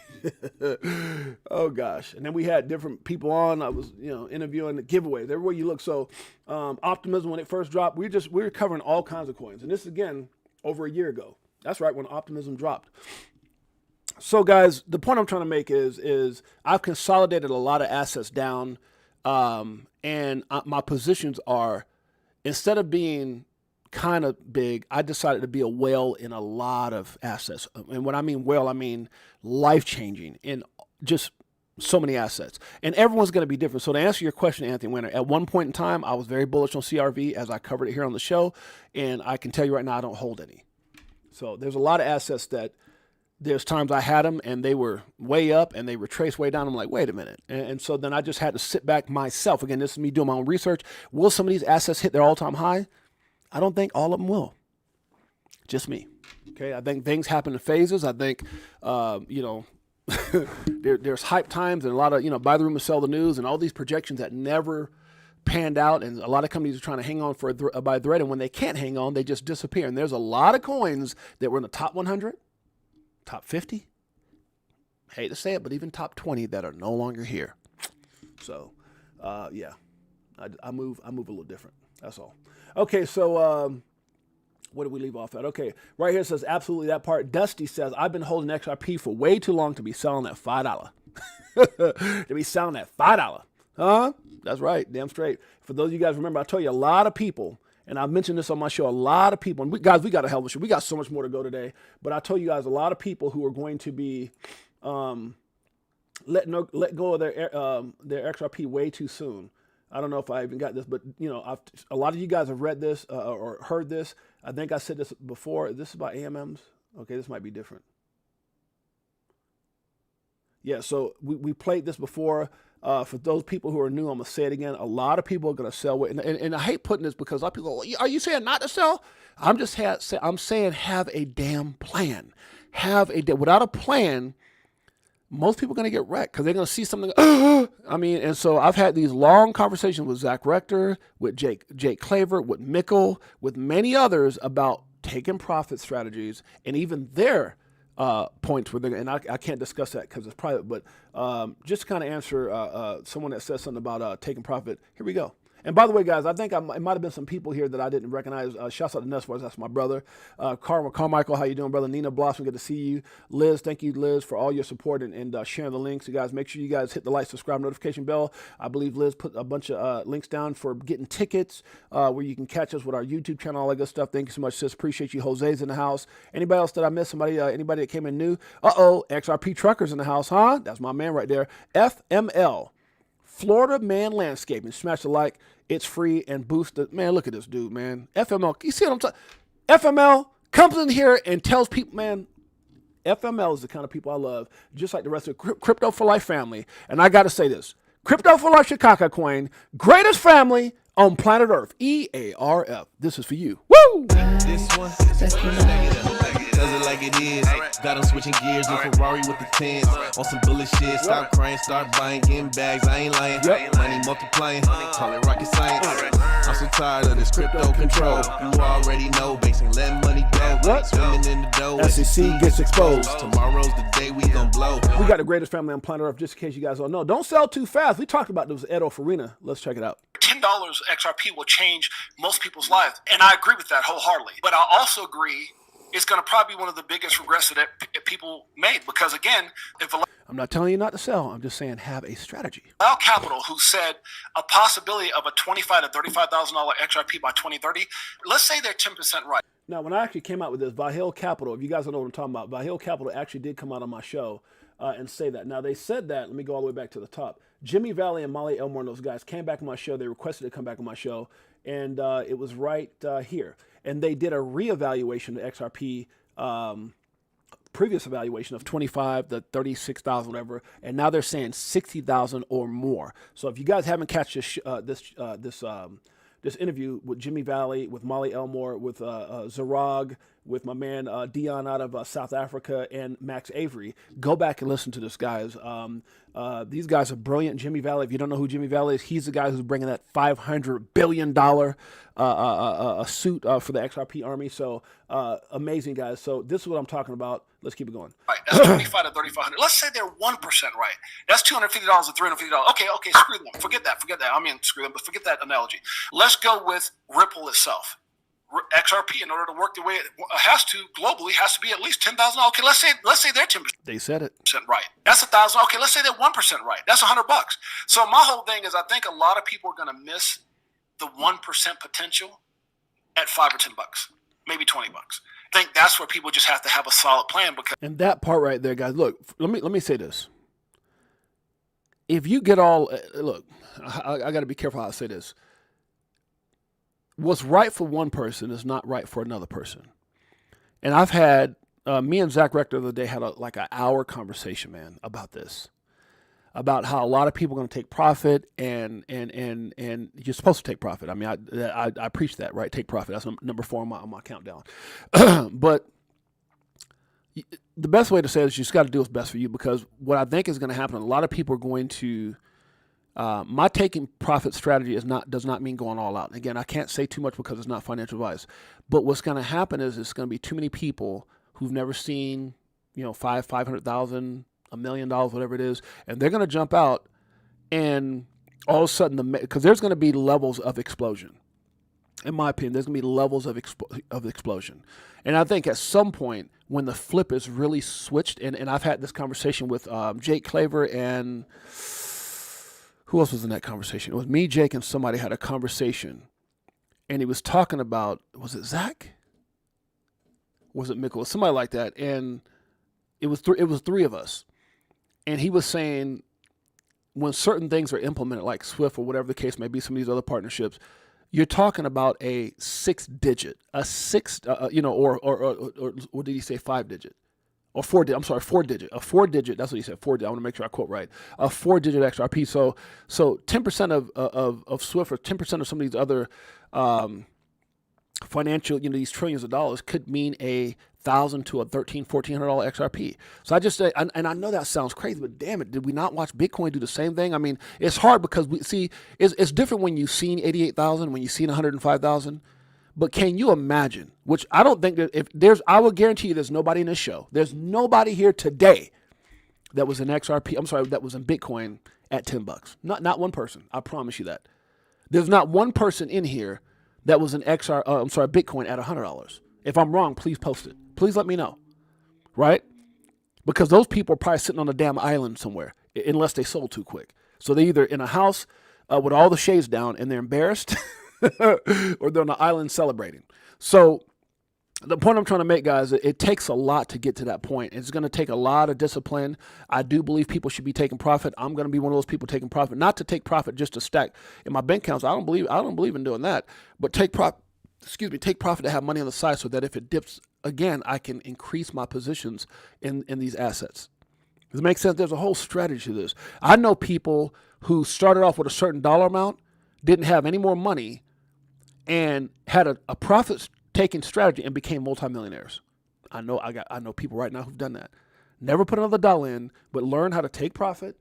Oh gosh, and then we had different people on. I was interviewing the giveaways everywhere you look. So Optimism, when it first dropped, we were covering all kinds of coins, and this again over a year ago. That's right, when Optimism dropped. So guys, the point I'm trying to make is I've consolidated a lot of assets down, and my positions are, instead of being kind of big, I decided to be a whale in a lot of assets. And when I mean whale, I mean life-changing in just so many assets. And everyone's going to be different. So to answer your question, Anthony Weiner, at one point in time, I was very bullish on CRV as I covered it here on the show. And I can tell you right now, I don't hold any. So there's a lot of assets that there's times I had them and they were way up and they retraced way down. I'm like, wait a minute. And so then I just had to sit back myself. Again, this is me doing my own research. Will some of these assets hit their all-time high? I don't think all of them will. Just me. Okay. I think things happen in phases. I think, there's hype times and a lot of, buy the rumor, sell the news and all these projections that never panned out. And a lot of companies are trying to hang on by a thread. And when they can't hang on, they just disappear. And there's a lot of coins that were in the top 100. Top 50, hate to say it, but even top 20 that are no longer here. So, yeah, I move a little different. That's all. Okay, so where did we leave off at? Okay, right here it says absolutely that part. Dusty says, I've been holding XRP for way too long to be selling at $5. To be selling at $5. Huh? That's right. Damn straight. For those of you guys remember, I told you a lot of people, and I mentioned this on my show, a lot of people, and we got a hell of a show. We got so much more to go today, but I told you guys a lot of people who are going to be let go of their XRP way too soon. I don't know if I even got this, but you know, a lot of you guys have read this or heard this. I think I said this before. This is about AMMs. Okay, this might be different. Yeah, so we played this before. For those people who are new, I'm going to say it again. A lot of people are going to sell. And I hate putting this because a lot of people go, are you saying not to sell? I'm saying have a damn plan. Without a plan, most people are going to get wrecked because they're going to see something. I mean, and so I've had these long conversations with Zach Rector, with Jake Claver, with Mikkel, with many others about taking profit strategies and even their points where they're, and I can't discuss that because it's private, but just to kind of answer someone that says something about taking profit. Here we go. And by the way, guys, I think it might have been some people here that I didn't recognize. Shouts out to Nesfors, that's my brother. Carmichael, how you doing, brother? Nina Blossom, good to see you. Liz, thank you, Liz, for all your support and sharing the links. You guys, make sure you guys hit the like, subscribe, notification bell. I believe Liz put a bunch of links down for getting tickets where you can catch us with our YouTube channel, all that good stuff. Thank you so much, sis. Appreciate you. Jose's in the house. Anybody else that I missed? Anybody that came in new? XRP Truckers in the house, huh? That's my man right there. FML. Florida Man Landscaping. Smash the like. It's free and boost the man. Look at this dude, man. FML. You see what I'm talking? FML comes in here and tells people, man. FML is the kind of people I love, just like the rest of the Crypto for Life family. And I got to say this: Crypto for Life Chicago coin, greatest family on planet Earth. EARF. This is for you. Woo! This one, does it like it is. Got them switching gears in Ferrari with the tens. On some bullet shit, stop crying, start buying, getting bags. I ain't lying. Money multiplying, call it rocket science. I'm so tired of this crypto control. You already know, basing let money go. Swimming in the dough. SEC gets exposed. Tomorrow's the day we gon' blow. We got the greatest family on planet Earth, just in case you guys don't know. Don't sell too fast. We talked about this Edo Farina. Let's check it out. $10 XRP will change most people's lives. And I agree with that wholeheartedly. But I also agree it's going to probably be one of the biggest regrets that people made. Because again, if I'm not telling you not to sell. I'm just saying have a strategy. Allow Capital, who said a possibility of a $25,000 to $35,000 XRP by 2030, let's say they're 10% right. Now, when I actually came out with this, Vahil Capital, if you guys don't know what I'm talking about, Vahil Capital actually did come out on my show and say that. Now, they said that. Let me go all the way back to the top. Jimmy Valley and Molly Elmore and those guys came back on my show. They requested to come back on my show, and it was right here. And they did a reevaluation of XRP, previous evaluation of 25 to 36,000, whatever, and now they're saying 60,000 or more. So if you guys haven't catch this interview with Jimmy Valley, with Molly Elmore, with Zarag, with my man Dion out of South Africa, and Max Avery, go back and listen to this, guys. These guys are brilliant. Jimmy Valley, if you don't know who Jimmy Valley is, he's the guy who's bringing that $500 billion suit for the XRP army. So amazing, guys. So this is what I'm talking about. Let's keep it going. Right, that's 25 to 3,500. Let's say they're 1% right. That's $250 to $350. Okay, screw them. Forget that. I mean, screw them, but forget that analogy. Let's go with Ripple itself. XRP, in order to work the way it has to globally, has to be at least $10,000. Okay, let's say they're 10%. They said it. Right. That's $1,000. Okay, let's say they're 1% right. That's $100. So my whole thing is, I think a lot of people are going to miss the 1% potential at $5 or $10, maybe $20. I think that's where people just have to have a solid plan. Because and that part right there, guys. Look, let me say this. If you get all look, I got to be careful how I say this. What's right for one person is not right for another person. And I've had me and Zach Rector the other day had like an hour conversation, man, about this, about how a lot of people are going to take profit and you're supposed to take profit. I mean, I preach that, right? Take profit. That's number 4 on my countdown. But the best way to say it is you just got to do what's best for you, because what I think is going to happen, a lot of people are going to. My taking profit strategy does not mean going all out. Again, I can't say too much because it's not financial advice. But what's going to happen is it's going to be too many people who've never seen, 500,000, $1 million, whatever it is, and they're going to jump out, and all of a sudden, because there's going to be levels of explosion. In my opinion, there's going to be levels of explosion. And I think at some point, when the flip is really switched, and I've had this conversation with Jake Claver, and who else was in that conversation? It was me, Jake, and somebody had a conversation. And he was talking about, was it Zach? Was it Mikkel? Somebody like that. And it was three of us. And he was saying, when certain things are implemented, like Swift or whatever the case may be, some of these other partnerships, you're talking about a four-digit, what did he say, 5-digit? Or 4-digit, I'm sorry, 4-digit. A 4-digit, that's what he said, 4-digit. I want to make sure I quote right. A 4-digit XRP. So 10% of Swift, or 10% of some of these other financial, these trillions of dollars could mean a $1,000 to a $1,300, $1,400 XRP. So I just say, and I know that sounds crazy, but damn it, did we not watch Bitcoin do the same thing? I mean, it's hard because we see it's different when you've seen 88,000, when you've seen 105,000. But can you imagine? Which I don't think that I will guarantee you, there's nobody in this show. There's nobody here today that was in XRP. I'm sorry, that was in Bitcoin at $10. Not one person. I promise you that. There's not one person in here that was in Bitcoin at $100. If I'm wrong, please post it. Please let me know, right? Because those people are probably sitting on a damn island somewhere, unless they sold too quick. So they're either in a house with all the shades down and they're embarrassed, or they're on an island celebrating. So the point I'm trying to make, guys, it takes a lot to get to that point. It's going to take a lot of discipline. I do believe people should be taking profit. I'm going to be one of those people taking profit, not to take profit just to stack in my bank accounts. I don't believe in doing that, but take profit to have money on the side so that if it dips again, I can increase my positions in these assets. Does it make sense? There's a whole strategy to this. I know people who started off with a certain dollar amount, didn't have any more money, and had a profit-taking strategy and became multimillionaires. I know people right now who've done that. Never put another dollar in, but learn how to take profit.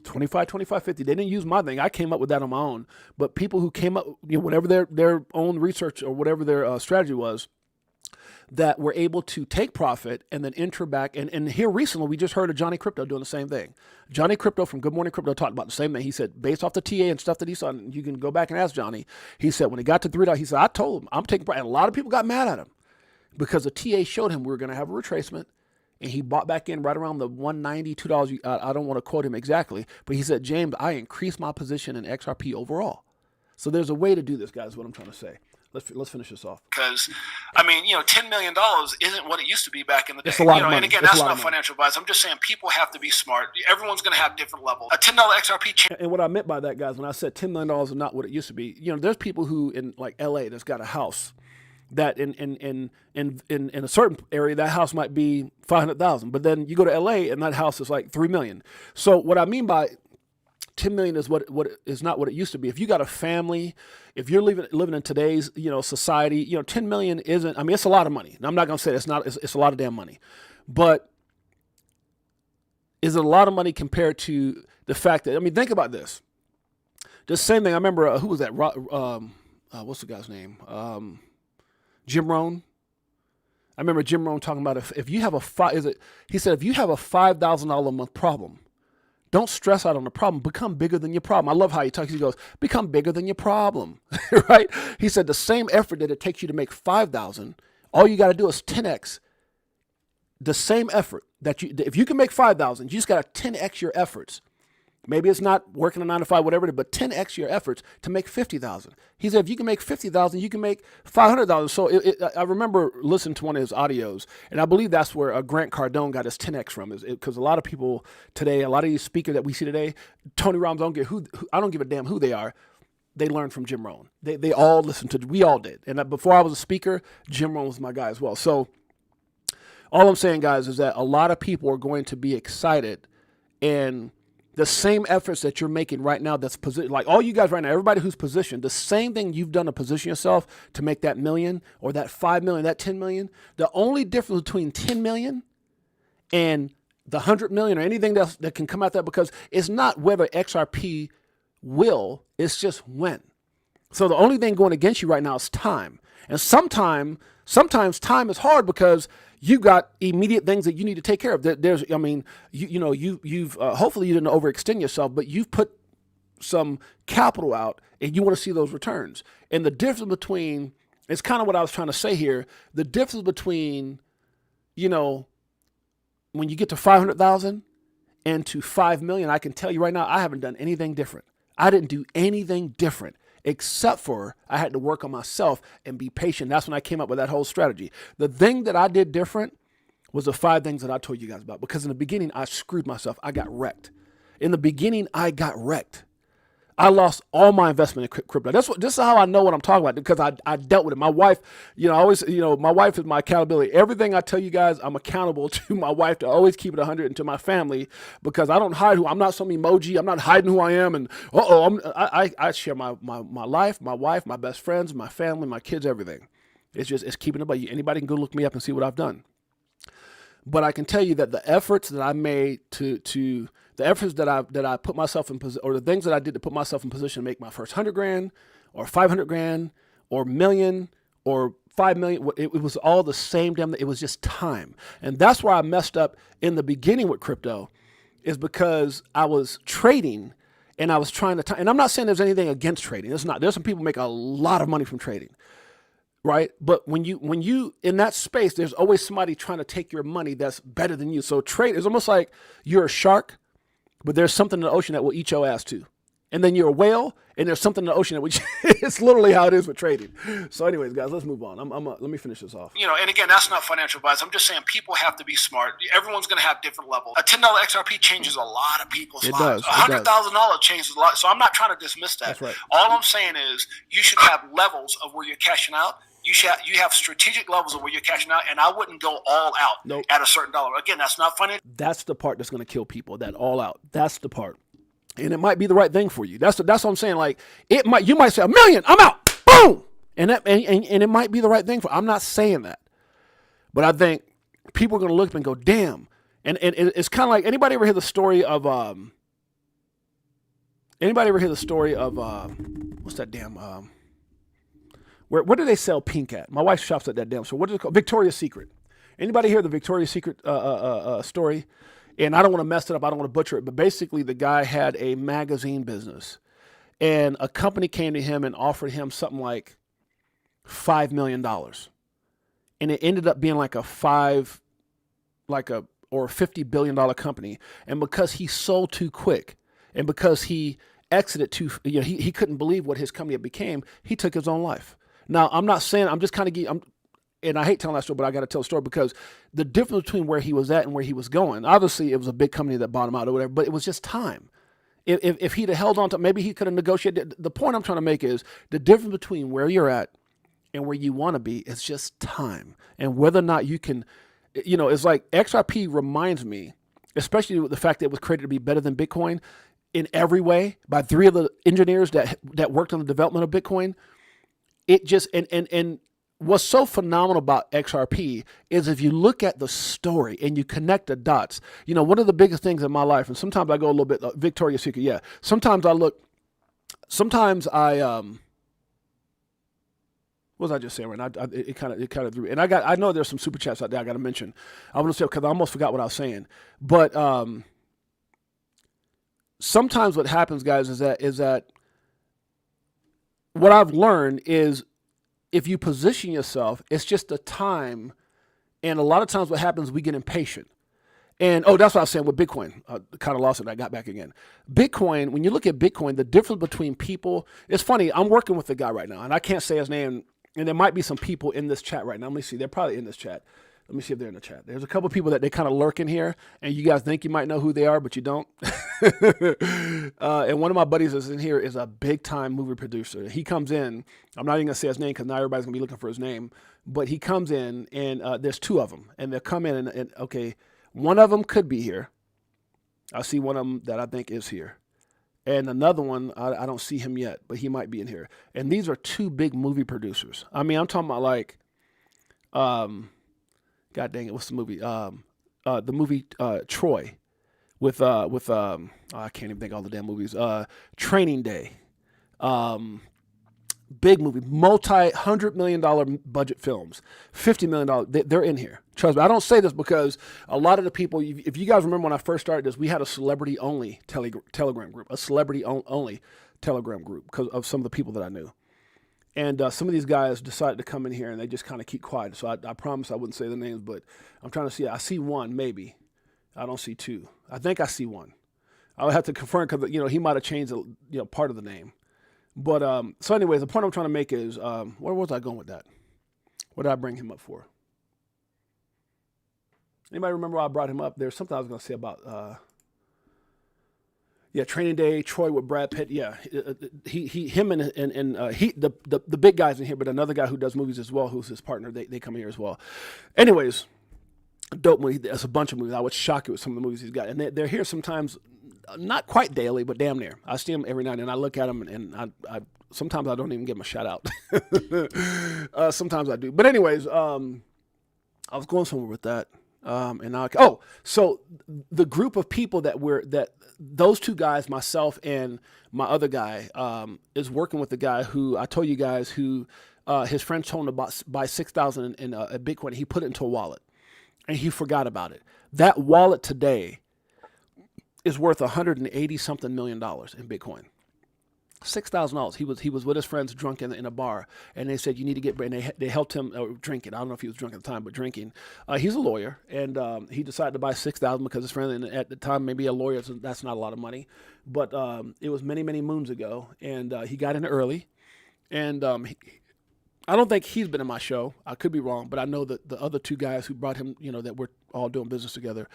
25, 25, 50. They didn't use my thing. I came up with that on my own. But people who came up, whatever their own research or whatever their strategy was, that were able to take profit and then enter back. And here recently, we just heard of Johnny Crypto doing the same thing. Johnny Crypto from Good Morning Crypto talked about the same thing. He said, based off the TA and stuff that he saw, and you can go back and ask Johnny, he said, when he got to $3, he said, I told him, I'm taking profit. And a lot of people got mad at him because the TA showed him we were going to have a retracement. And he bought back in right around the $190, $2. I don't want to quote him exactly, but he said, James, I increased my position in XRP overall. So there's a way to do this, guys, is what I'm trying to say. Let's finish this off. Because, $10 million isn't what it used to be back in the day. It's a lot of money. And again, that's not financial advice. I'm just saying people have to be smart. Everyone's going to have different levels. A $10 XRP. And what I meant by that, guys, when I said $10 million is not what it used to be, there's people who in like LA that's got a house that in a certain area, that house might be $500,000, but then you go to LA and that house is like $3 million. So what I mean by 10 million is what is not what it used to be. If you got a family, if you're living in today's, society, 10 million isn't, it's a lot of money. And I'm not going to say it's not, it's a lot of damn money, but is it a lot of money compared to the fact that, think about this. The same thing. I remember, who was that? What's the guy's name? Jim Rohn. I remember Jim Rohn talking about if you have he said, if you have a $5,000 a month problem, don't stress out on the problem. Become bigger than your problem. I love how he talks. He goes, become bigger than your problem, right? He said the same effort that it takes you to make 5,000, all you got to do is 10x the same effort if you can make 5,000, you just got to 10x your efforts. Maybe it's not working a 9 to 5, whatever it is, but 10x your efforts to make 50,000. He said, if you can make 50,000, you can make 500,000. So I remember listening to one of his audios, and I believe that's where Grant Cardone got his 10x from, because a lot of people today, a lot of these speakers that we see today, Tony Robbins, I don't give a damn who they are. They learned from Jim Rohn. They all listened to, we all did. And before I was a speaker, Jim Rohn was my guy as well. So all I'm saying, guys, is that a lot of people are going to be excited, and the same efforts that you're making right now, that's like all you guys right now, everybody who's positioned, the same thing you've done to position yourself to make that million or that 5 million, that 10 million. The only difference between 10 million and the 100 million or anything else that can come out there, because it's not whether XRP will, it's just when. So the only thing going against you right now is time. And sometimes time is hard because you got immediate things that you need to take care of. There's, I mean, you've hopefully you didn't overextend yourself, but you've put some capital out and you want to see those returns. And the difference between, it's kind of what I was trying to say here. The difference between, when you get to 500,000 and to 5 million, I can tell you right now, I haven't done anything different. I didn't do anything different except for I had to work on myself and be patient. That's when I came up with that whole strategy. The thing that I did different was the 5 things that I told you guys about, because in the beginning, I screwed myself. I got wrecked. In the beginning, I got wrecked. I lost all my investment in crypto. This is how I know what I'm talking about, because I dealt with it. My wife, my wife is my accountability. Everything I tell you guys, I'm accountable to my wife to always keep it 100, and to my family, because I don't hide I'm not some emoji. I'm not hiding who I am. And I share my life, my wife, my best friends, my family, my kids, everything. It's keeping it by you. Anybody can go look me up and see what I've done. But I can tell you that the efforts that I made the efforts that I put myself in position, or the things that I did to put myself in position to make my first 100 grand or 500 grand or million or 5 million, it was all the same damn, it was just time. And that's where I messed up in the beginning with crypto, is because I was trading and I was trying to, and I'm not saying there's anything against trading. There's some people make a lot of money from trading. Right. But when you in that space, there's always somebody trying to take your money that's better than you. So trade is almost like you're a shark, but there's something in the ocean that will eat your ass too. And then you're a whale, and there's something in the ocean that will it's literally how it is with trading. So anyways, guys, let's move on. Let me finish this off. And again, that's not financial advice. I'm just saying people have to be smart. Everyone's going to have different levels. A $10 XRP changes a lot of people's lives. $100,000 changes a lot. So I'm not trying to dismiss that. That's right. All I'm saying is you should have levels of where you're cashing out. You have strategic levels of where you're cashing out, and I wouldn't go all out at a certain dollar. Again, that's not financial. That's the part that's going to kill people, that all out. That's the part. And it might be the right thing for you. That's what I'm saying. Like, you might say $1 million, I'm out, boom. And it might be the right thing for you. I'm not saying that. But I think people are going to look up and go, damn. And it's kind of like, anybody ever hear the story of, what's that damn, where do they sell pink at? My wife shops at that damn store. What is it called? Victoria's Secret. Anybody hear the Victoria's Secret story? And I don't want to mess it up. I don't want to butcher it. But basically, the guy had a magazine business. And a company came to him and offered him something like $5 million. And it ended up being like a $50 billion company. And because he sold too quick, and because he exited he couldn't believe what his company had became, he took his own life. Now, I'm not saying, I'm just kind of, and I hate telling that story, but I got to tell the story, because the difference between where he was at and where he was going, obviously it was a big company that bought him out or whatever, but it was just time. If he'd have held on to, maybe he could have negotiated. The point I'm trying to make is the difference between where you're at and where you want to be is just time. And whether or not you can, it's like XRP reminds me, especially with the fact that it was created to be better than Bitcoin in every way by 3 of the engineers that worked on the development of Bitcoin. It just, and what's so phenomenal about XRP is if you look at the story and you connect the dots, one of the biggest things in my life, and sometimes I go a little bit, Victoria's Secret, yeah. Sometimes I, what was I just saying right now? It kind of threw, and I know there's some super chats out there I got to mention. I want to say, because I almost forgot what I was saying, but sometimes what happens, guys, is that what I've learned is if you position yourself, it's just a time. And a lot of times what happens, we get impatient. And, that's what I was saying with Bitcoin. I kind of lost it. I got back again. Bitcoin, when you look at Bitcoin, the difference between people, it's funny. I'm working with a guy right now, and I can't say his name. And there might be some people in this chat right now. Let me see. They're probably in this chat. Let me see if they're in the chat. There's a couple of people that they kind of lurk in here, and you guys think you might know who they are, but you don't. And one of my buddies that's in here is a big-time movie producer. He comes in. I'm not even going to say his name because now everybody's going to be looking for his name. But he comes in, and there's 2 of them. And they'll come in, and okay, one of them could be here. I see one of them that I think is here. And another one, I don't see him yet, but he might be in here. And these are 2 big movie producers. I mean, I'm talking about like, God dang it, what's the movie? The movie Troy with I can't even think of all the damn movies. Training Day. Big movie, $100 million budget films, $50 million. They're in here. Trust me. I don't say this because a lot of the people, if you guys remember when I first started this, we had a celebrity-only Telegram group, a celebrity-only Telegram group because of some of the people that I knew. And some of these guys decided to come in here and they just kind of keep quiet. So I promise I wouldn't say the names, but I'm trying to see. I see one, maybe. I don't see two. I think I see one. I would have to confirm because, he might have changed, part of the name. But so anyways, the point I'm trying to make is, where was I going with that? What did I bring him up for? Anybody remember why I brought him up? There's something I was going to say about, Training Day, Troy with Brad Pitt. Yeah, him and the big guys in here, but another guy who does movies as well, who's his partner. They come here as well. Anyways, dope movie. There's a bunch of movies. I was shocked with some of the movies he's got, and they're here sometimes, not quite daily, but damn near. I see them every night, and I look at them, and I sometimes I don't even give them a shout out. Sometimes I do, but anyways, I was going somewhere with that. And now, so the group of people that those two guys, myself and my other guy, is working with the guy who I told you guys who, his friend told him to buy 6,000 in a Bitcoin. He put it into a wallet and he forgot about it. That wallet today is worth $180 something million in Bitcoin. $6,000. He was with his friends drunk in a bar, and they said you need to get. And they helped him drinking. I don't know if he was drunk at the time, but drinking. He's a lawyer, and he decided to buy 6,000 because his friend, and at the time, maybe a lawyer, so that's not a lot of money, but it was many moons ago, and he got in early, and I don't think he's been in my show. I could be wrong, but I know that the other two guys who brought him, that we're all doing business together,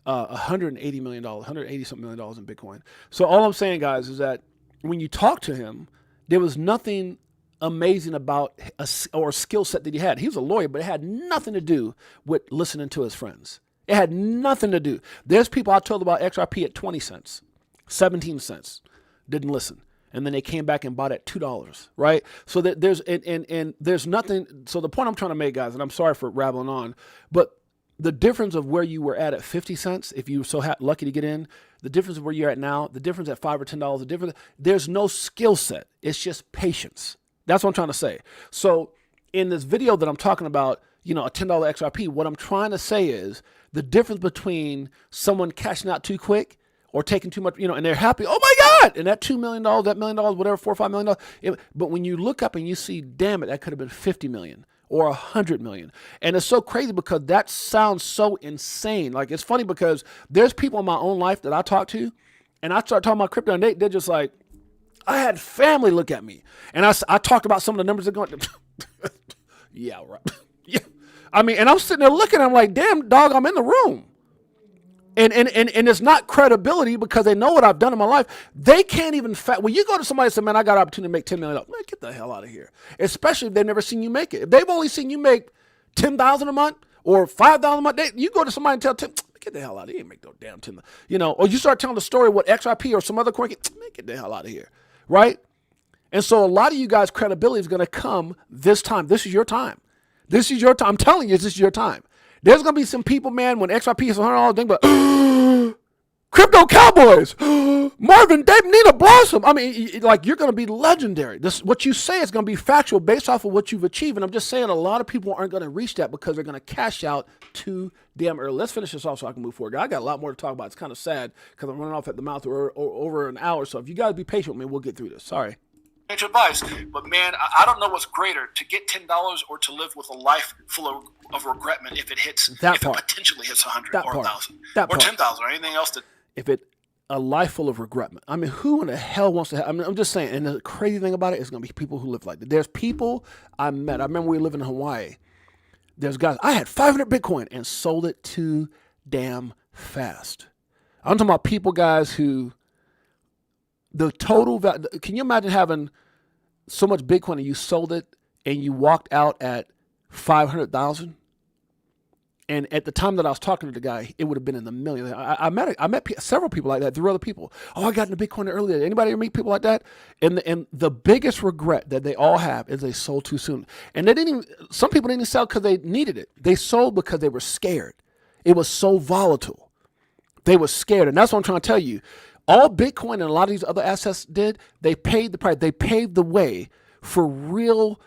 $180 million, $180 something million in Bitcoin. So all I'm saying, guys, is that when you talk to him, there was nothing amazing about a skill set that he had. He was a lawyer, but it had nothing to do with listening to his friends. It had nothing to do. There's people I told about XRP at 20 cents, 17 cents, didn't listen. And then they came back and bought at $2, right? So that there's nothing. So the point I'm trying to make, guys, and I'm sorry for rambling on, but the difference of where you were at 50 cents, if you were so lucky to get in, the difference of where you're at now, the difference at $5 or $10, the difference, there's no skill set. It's just patience. That's what I'm trying to say. So in this video that I'm talking about, a $10 XRP, what I'm trying to say is the difference between someone cashing out too quick or taking too much, and they're happy, oh my God, and that $2 million, that $1 million, whatever, $4 or $5 million. But when you look up and you see, damn it, that could have been 50 million. Or 100 million. And it's so crazy because that sounds so insane. Like, it's funny because there's people in my own life that I talk to, and I start talking about crypto, and they're just like, I had family look at me. And I talked about some of the numbers that are going, yeah, right. Yeah. I mean, and I'm sitting there looking, I'm like, damn, dog, I'm in the room. And it's not credibility because they know what I've done in my life. They can't even when you go to somebody and say, man, I got an opportunity to make $10 million. Man, get the hell out of here. Especially if they've never seen you make it. If they've only seen you make $10,000 a month or $5,000 a month, you go to somebody and tell Tim, get the hell out of here. You ain't make no damn $10. Or you start telling the story what XRP or some other coin, get the hell out of here. Right? And so a lot of you guys' credibility is going to come this time. This is your time. This is your time. I'm telling you, this is your time. There's going to be some people, man, when XRP is $100, think about, crypto cowboys, Marvin, Dave, Nina Blossom. I mean, like, you're going to be legendary. What you say is going to be factual based off of what you've achieved. And I'm just saying a lot of people aren't going to reach that because they're going to cash out too damn early. Let's finish this off so I can move forward. I got a lot more to talk about. It's kind of sad because I'm running off at the mouth or over an hour. So if you guys be patient with me, we'll get through this. Sorry. Advice, but man, I don't know what's greater, to get $10 or to live with a life full of regretment if it potentially hits 100 or 1,000 or 10,000 or anything else. A life full of regretment. I mean, who in the hell wants to have? I mean, I'm just saying. And the crazy thing about it is going to be people who live like that. There's people I met. I remember we lived in Hawaii. There's guys. I had 500 Bitcoin and sold it too damn fast. I'm talking about people, guys, who. The total value, can you imagine having so much Bitcoin and you sold it and you walked out at 500,000? And at the time that I was talking to the guy, it would have been in the millions. I met several people like that through other people. Oh, I got into Bitcoin earlier. Anybody ever meet people like that? And the biggest regret that they all have is they sold too soon. And some people didn't sell because they needed it. They sold because they were scared. It was so volatile. They were scared. And that's what I'm trying to tell you. All Bitcoin and a lot of these other assets did, they paid the price. They paved the way for real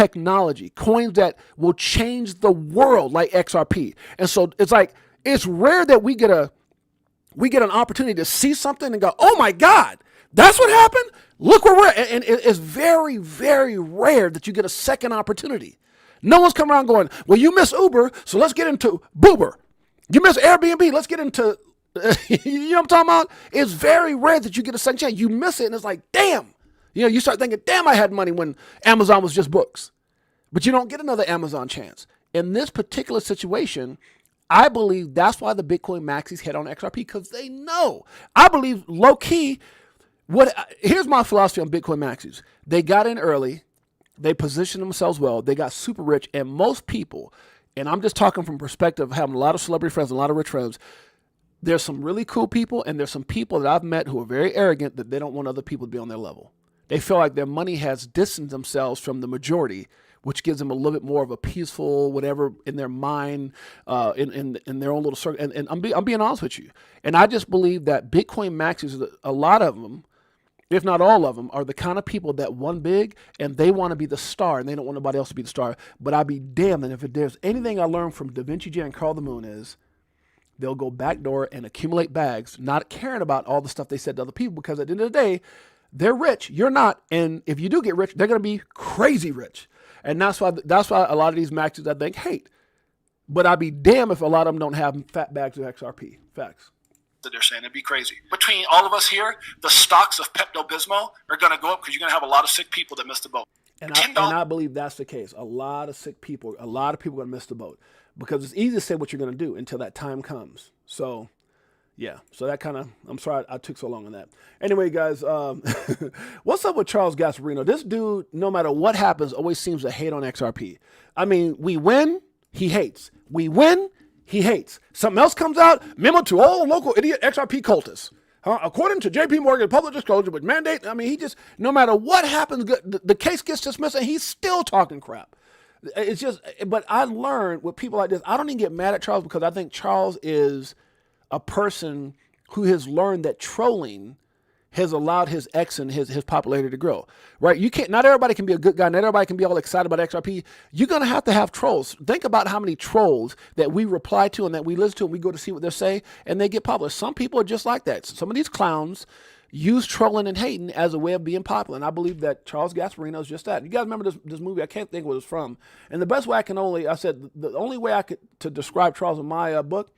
technology, coins that will change the world like XRP. And so it's like, it's rare that we get an opportunity to see something and go, oh my God, that's what happened? Look where we're at. And it's very, very rare that you get a second opportunity. No one's come around going, well, you miss Uber, so let's get into Boober. You miss Airbnb, let's get into, you know what I'm talking about? It's very rare that you get a second chance. You miss it and it's like, damn. You know, you start thinking, damn, I had money when Amazon was just books. But you don't get another Amazon chance. In this particular situation, I believe that's why the Bitcoin maxis hit on XRP, because they know. I believe low key, here's my philosophy on Bitcoin maxis. They got in early, they positioned themselves well, they got super rich, and most people, and I'm just talking from perspective of having a lot of celebrity friends, a lot of rich friends, there's some really cool people, and there's some people that I've met who are very arrogant that they don't want other people to be on their level. They feel like their money has distanced themselves from the majority, which gives them a little bit more of a peaceful whatever in their mind, in their own little circle. And I'm being honest with you. And I just believe that Bitcoin maxis, a lot of them, if not all of them, are the kind of people that won big and they want to be the star and they don't want nobody else to be the star. But I'd be damned, and if there's anything I learned from Da Vinci Jay and Carl the Moon is they'll go backdoor and accumulate bags, not caring about all the stuff they said to other people, because at the end of the day, they're rich. You're not. And if you do get rich, they're going to be crazy rich. And that's why a lot of these maxis I think hate. But I'd be damned if a lot of them don't have fat bags of XRP. Facts. That they're saying it'd be crazy. Between all of us here, the stocks of Pepto-Bismol are going to go up because you're going to have a lot of sick people that missed the boat. And I believe that's the case. A lot of sick people, a lot of people are going to miss the boat because it's easy to say what you're going to do until that time comes. So, yeah. So that kind of, I'm sorry I took so long on that. Anyway, guys, what's up with Charles Gasparino? This dude, no matter what happens, always seems to hate on XRP. I mean, we win, he hates. We win, he hates. Something else comes out, memo to all local idiot XRP cultists. According to JP Morgan, public disclosure would mandate, I mean, he just, no matter what happens, the case gets dismissed and he's still talking crap. It's just, but I learned with people like this, I don't even get mad at Charles because I think Charles is a person who has learned that trolling has allowed his X and his popularity to grow, right? You can't, not everybody can be a good guy. Not everybody can be all excited about XRP. You're going to have trolls. Think about how many trolls that we reply to and that we listen to and we go to see what they say and they get published. Some people are just like that. So some of these clowns use trolling and hating as a way of being popular. And I believe that Charles Gasparino is just that. You guys remember this movie? I can't think what it's from. And the best way the only way I could to describe Charles in my book,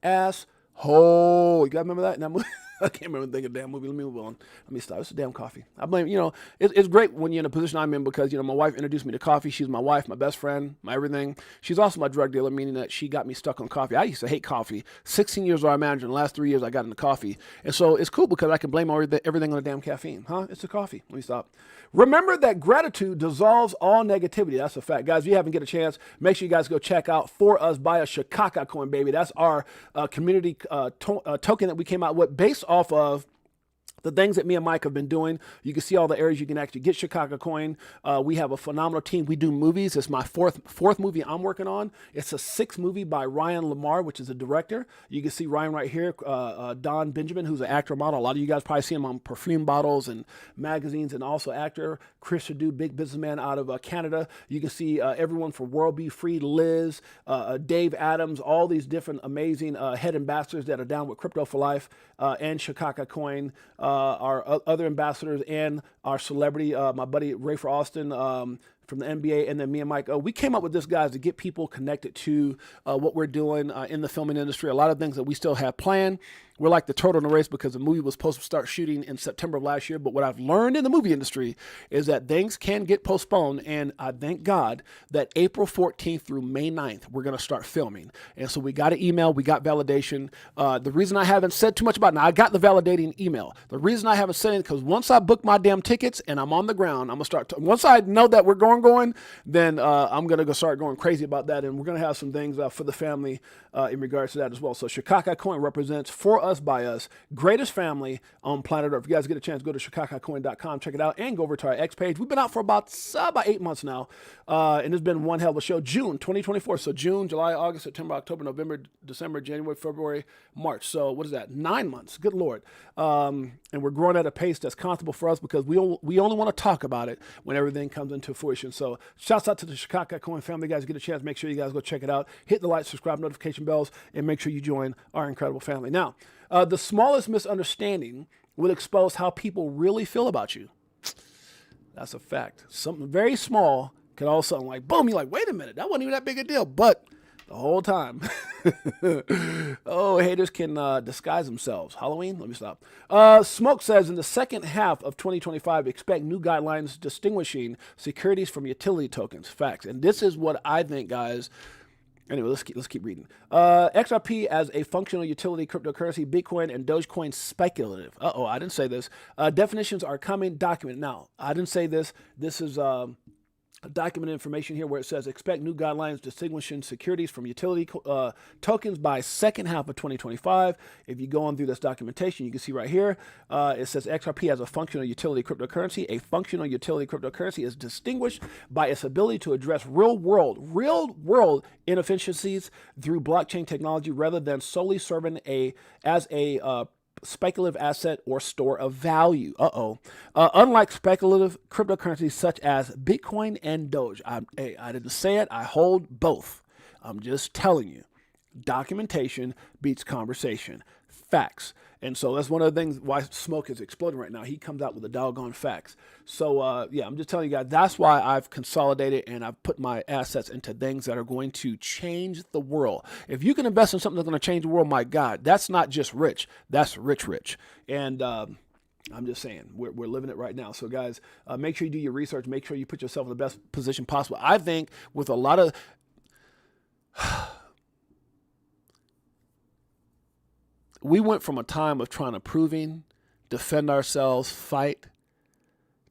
asshole. You guys remember that in that movie? I can't remember thinking of the damn movie. Let me move on. Let me stop. It's a damn coffee. I blame, it's great when you're in a position I'm in because, my wife introduced me to coffee. She's my wife, my best friend, my everything. She's also my drug dealer, meaning that she got me stuck on coffee. I used to hate coffee. 16 years ago, I manager. In the last 3 years, I got into coffee. And so it's cool because I can blame everything on the damn caffeine. It's the coffee. Let me stop. Remember that gratitude dissolves all negativity. That's a fact. Guys, if you haven't get a chance, make sure you guys go check out For Us by a Shikaka coin, baby. That's our community token that we came out with based off of the things that me and Mike have been doing. You can see all the areas you can actually get Chicago coin. We have a phenomenal team. We do movies. It's my fourth movie I'm working on. It's a sixth movie by Ryan Lamar, which is a director. You can see Ryan right here, Don Benjamin, who's an actor model. A lot of you guys probably see him on perfume bottles and magazines, and also actor. Chris Shadu, big businessman out of Canada. You can see everyone from World Be Free, Liz, Dave Adams, all these different amazing head ambassadors that are down with Crypto for Life and Chicago coin. Our other ambassadors and our celebrity, my buddy Rafer Austin from the NBA, and then me and Mike. We came up with this, guys, to get people connected to what we're doing in the filming industry. A lot of things that we still have planned. We're like the turtle in the race because the movie was supposed to start shooting in September of last year. But what I've learned in the movie industry is that things can get postponed. And I thank God that April 14th through May 9th, we're going to start filming. And so we got an email. We got validation. The reason I haven't said too much about it, now I got the validating email. The reason I haven't said it is because once I book my damn tickets and I'm on the ground, I'm going to start. Once I know that we're going, then I'm going to start going crazy about that. And we're going to have some things for the family in regards to that as well. So Chicago Coin represents For Us by Us, greatest family on planet Earth. If you guys get a chance, go to chicagocoin.com, check it out, and go over to our X page. We've been out for about 8 months now, and it's been one hell of a show. June 2024. So June, July, August, September, October, November, December, January, February, March. So what is that? 9 months. Good Lord. And we're growing at a pace that's comfortable for us because we only want to talk about it when everything comes into fruition. position. So shouts out to the Chicago Coin family, guys. Get a chance, make sure you guys go check it out. Hit the like, subscribe, notification bells, and make sure you join our incredible family. Now, the smallest misunderstanding will expose how people really feel about you. That's a fact. Something very small can all of a sudden like, boom, you're like, wait a minute, that wasn't even that big a deal. But the whole time, oh, haters can disguise themselves. Halloween? Let me stop. Smoke says, in the second half of 2025, expect new guidelines distinguishing securities from utility tokens. Facts. And this is what I think, guys. Anyway, let's keep reading. XRP as a functional utility cryptocurrency, Bitcoin and Dogecoin speculative. I didn't say this. Definitions are coming, documented. Now, I didn't say this. This is documented information here where it says expect new guidelines distinguishing securities from utility tokens by second half of 2025. If you go on through this documentation, you can see right here, it says XRP as a functional utility cryptocurrency. A functional utility cryptocurrency is distinguished by its ability to address real world inefficiencies through blockchain technology rather than solely serving as a speculative asset or store of value. Unlike speculative cryptocurrencies such as Bitcoin and Doge. I didn't say it. I hold both. I'm just telling you. Documentation beats conversation. Facts. And so that's one of the things why Smoke is exploding right now. He comes out with the doggone facts. So, yeah, I'm just telling you guys, that's why I've consolidated and I've put my assets into things that are going to change the world. If you can invest in something that's going to change the world, my God, that's not just rich. That's rich. And I'm just saying, we're living it right now. So, guys, make sure you do your research. Make sure you put yourself in the best position possible. I think with a lot of... we went from a time of trying to proving, defend ourselves, fight,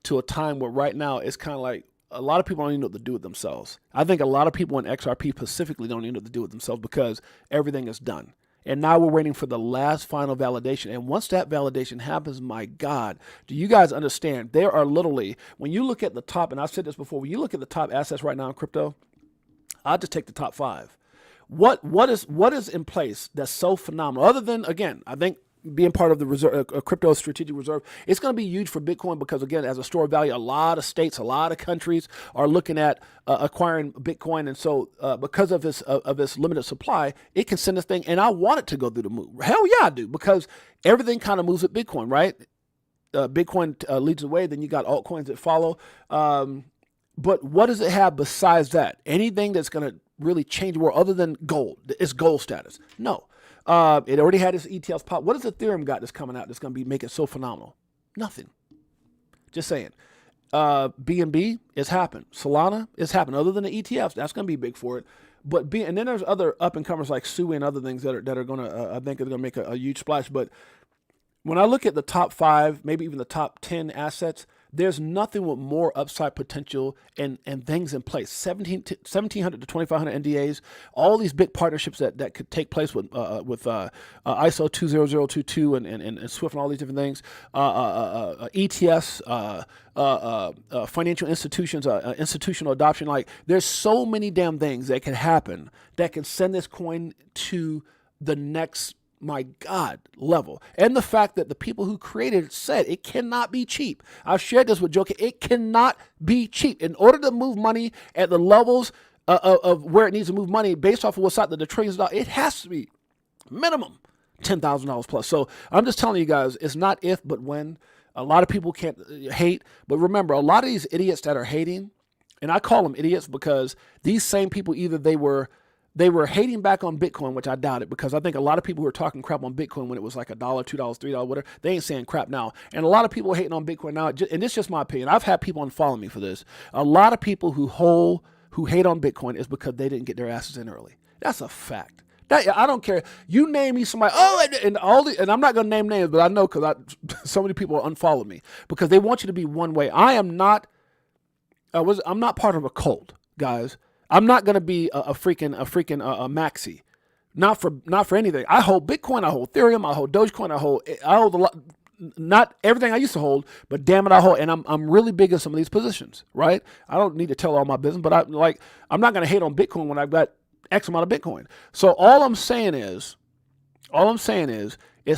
to a time where right now it's kind of like a lot of people don't even know what to do with themselves. I think a lot of people in XRP specifically don't even know what to do with themselves because everything is done. And now we're waiting for the last final validation. And once that validation happens, my God, do you guys understand? There are literally, when you look at the top, and I've said this before, when you look at the top assets right now in crypto, I'll just take the top 5. What is in place that's so phenomenal? Other than, again, I think being part of the reserve, crypto strategic reserve, it's going to be huge for Bitcoin because, again, as a store of value, a lot of states, a lot of countries are looking at acquiring Bitcoin. And so because of this limited supply, it can send this thing. And I want it to go through the moon. Hell yeah, I do, because everything kind of moves with Bitcoin, right? Bitcoin leads the way. Then you got altcoins that follow. But what does it have besides that? Anything that's going to really change the world other than gold? It's gold status. No. It already had its ETFs pop. What has Ethereum got that's coming out that's going to be make it so phenomenal? Nothing. Just saying. BNB is happening. Solana is happening. Other than the ETFs, that's going to be big for it. But and then there's other up and comers like Sui and other things that are going to I think are going to make a huge splash. But when I look at the top 5, maybe even the top 10 assets, there's nothing with more upside potential and things in place. 1,700 to 2,500 NDAs, all these big partnerships that could take place with ISO 20022 and SWIFT and all these different things, ETFs, financial institutions, institutional adoption. Like, there's so many damn things that can happen that can send this coin to the next, my God, level. And the fact that the people who created it said it cannot be cheap. I've shared this with Joker. It cannot be cheap. In order to move money at the levels of where it needs to move money based off of what's out there, the trillions of dollars, it has to be minimum $10,000 plus. So I'm just telling you guys, it's not if, but when. A lot of people can't hate. But remember, a lot of these idiots that are hating, and I call them idiots because these same people, either they were hating back on Bitcoin, which I doubt it, because I think a lot of people who were talking crap on Bitcoin when it was like $1, $2, $3, whatever, they ain't saying crap now. And a lot of people are hating on Bitcoin now, and it's just my opinion. I've had people unfollow me for this. A lot of people who hate on Bitcoin is because they didn't get their asses in early. That's a fact. I don't care. You name me somebody. And I'm not going to name names, but I know because so many people unfollow me because they want you to be one way. I'm not part of a cult, guys. I'm not going to be a freaking maxi. Not for anything. I hold Bitcoin, I hold Ethereum, I hold Dogecoin, I hold a lot, not everything I used to hold, but damn it, I hold. And I'm really big in some of these positions, right? I don't need to tell all my business, but I'm not going to hate on Bitcoin when I've got X amount of Bitcoin. So all I'm saying is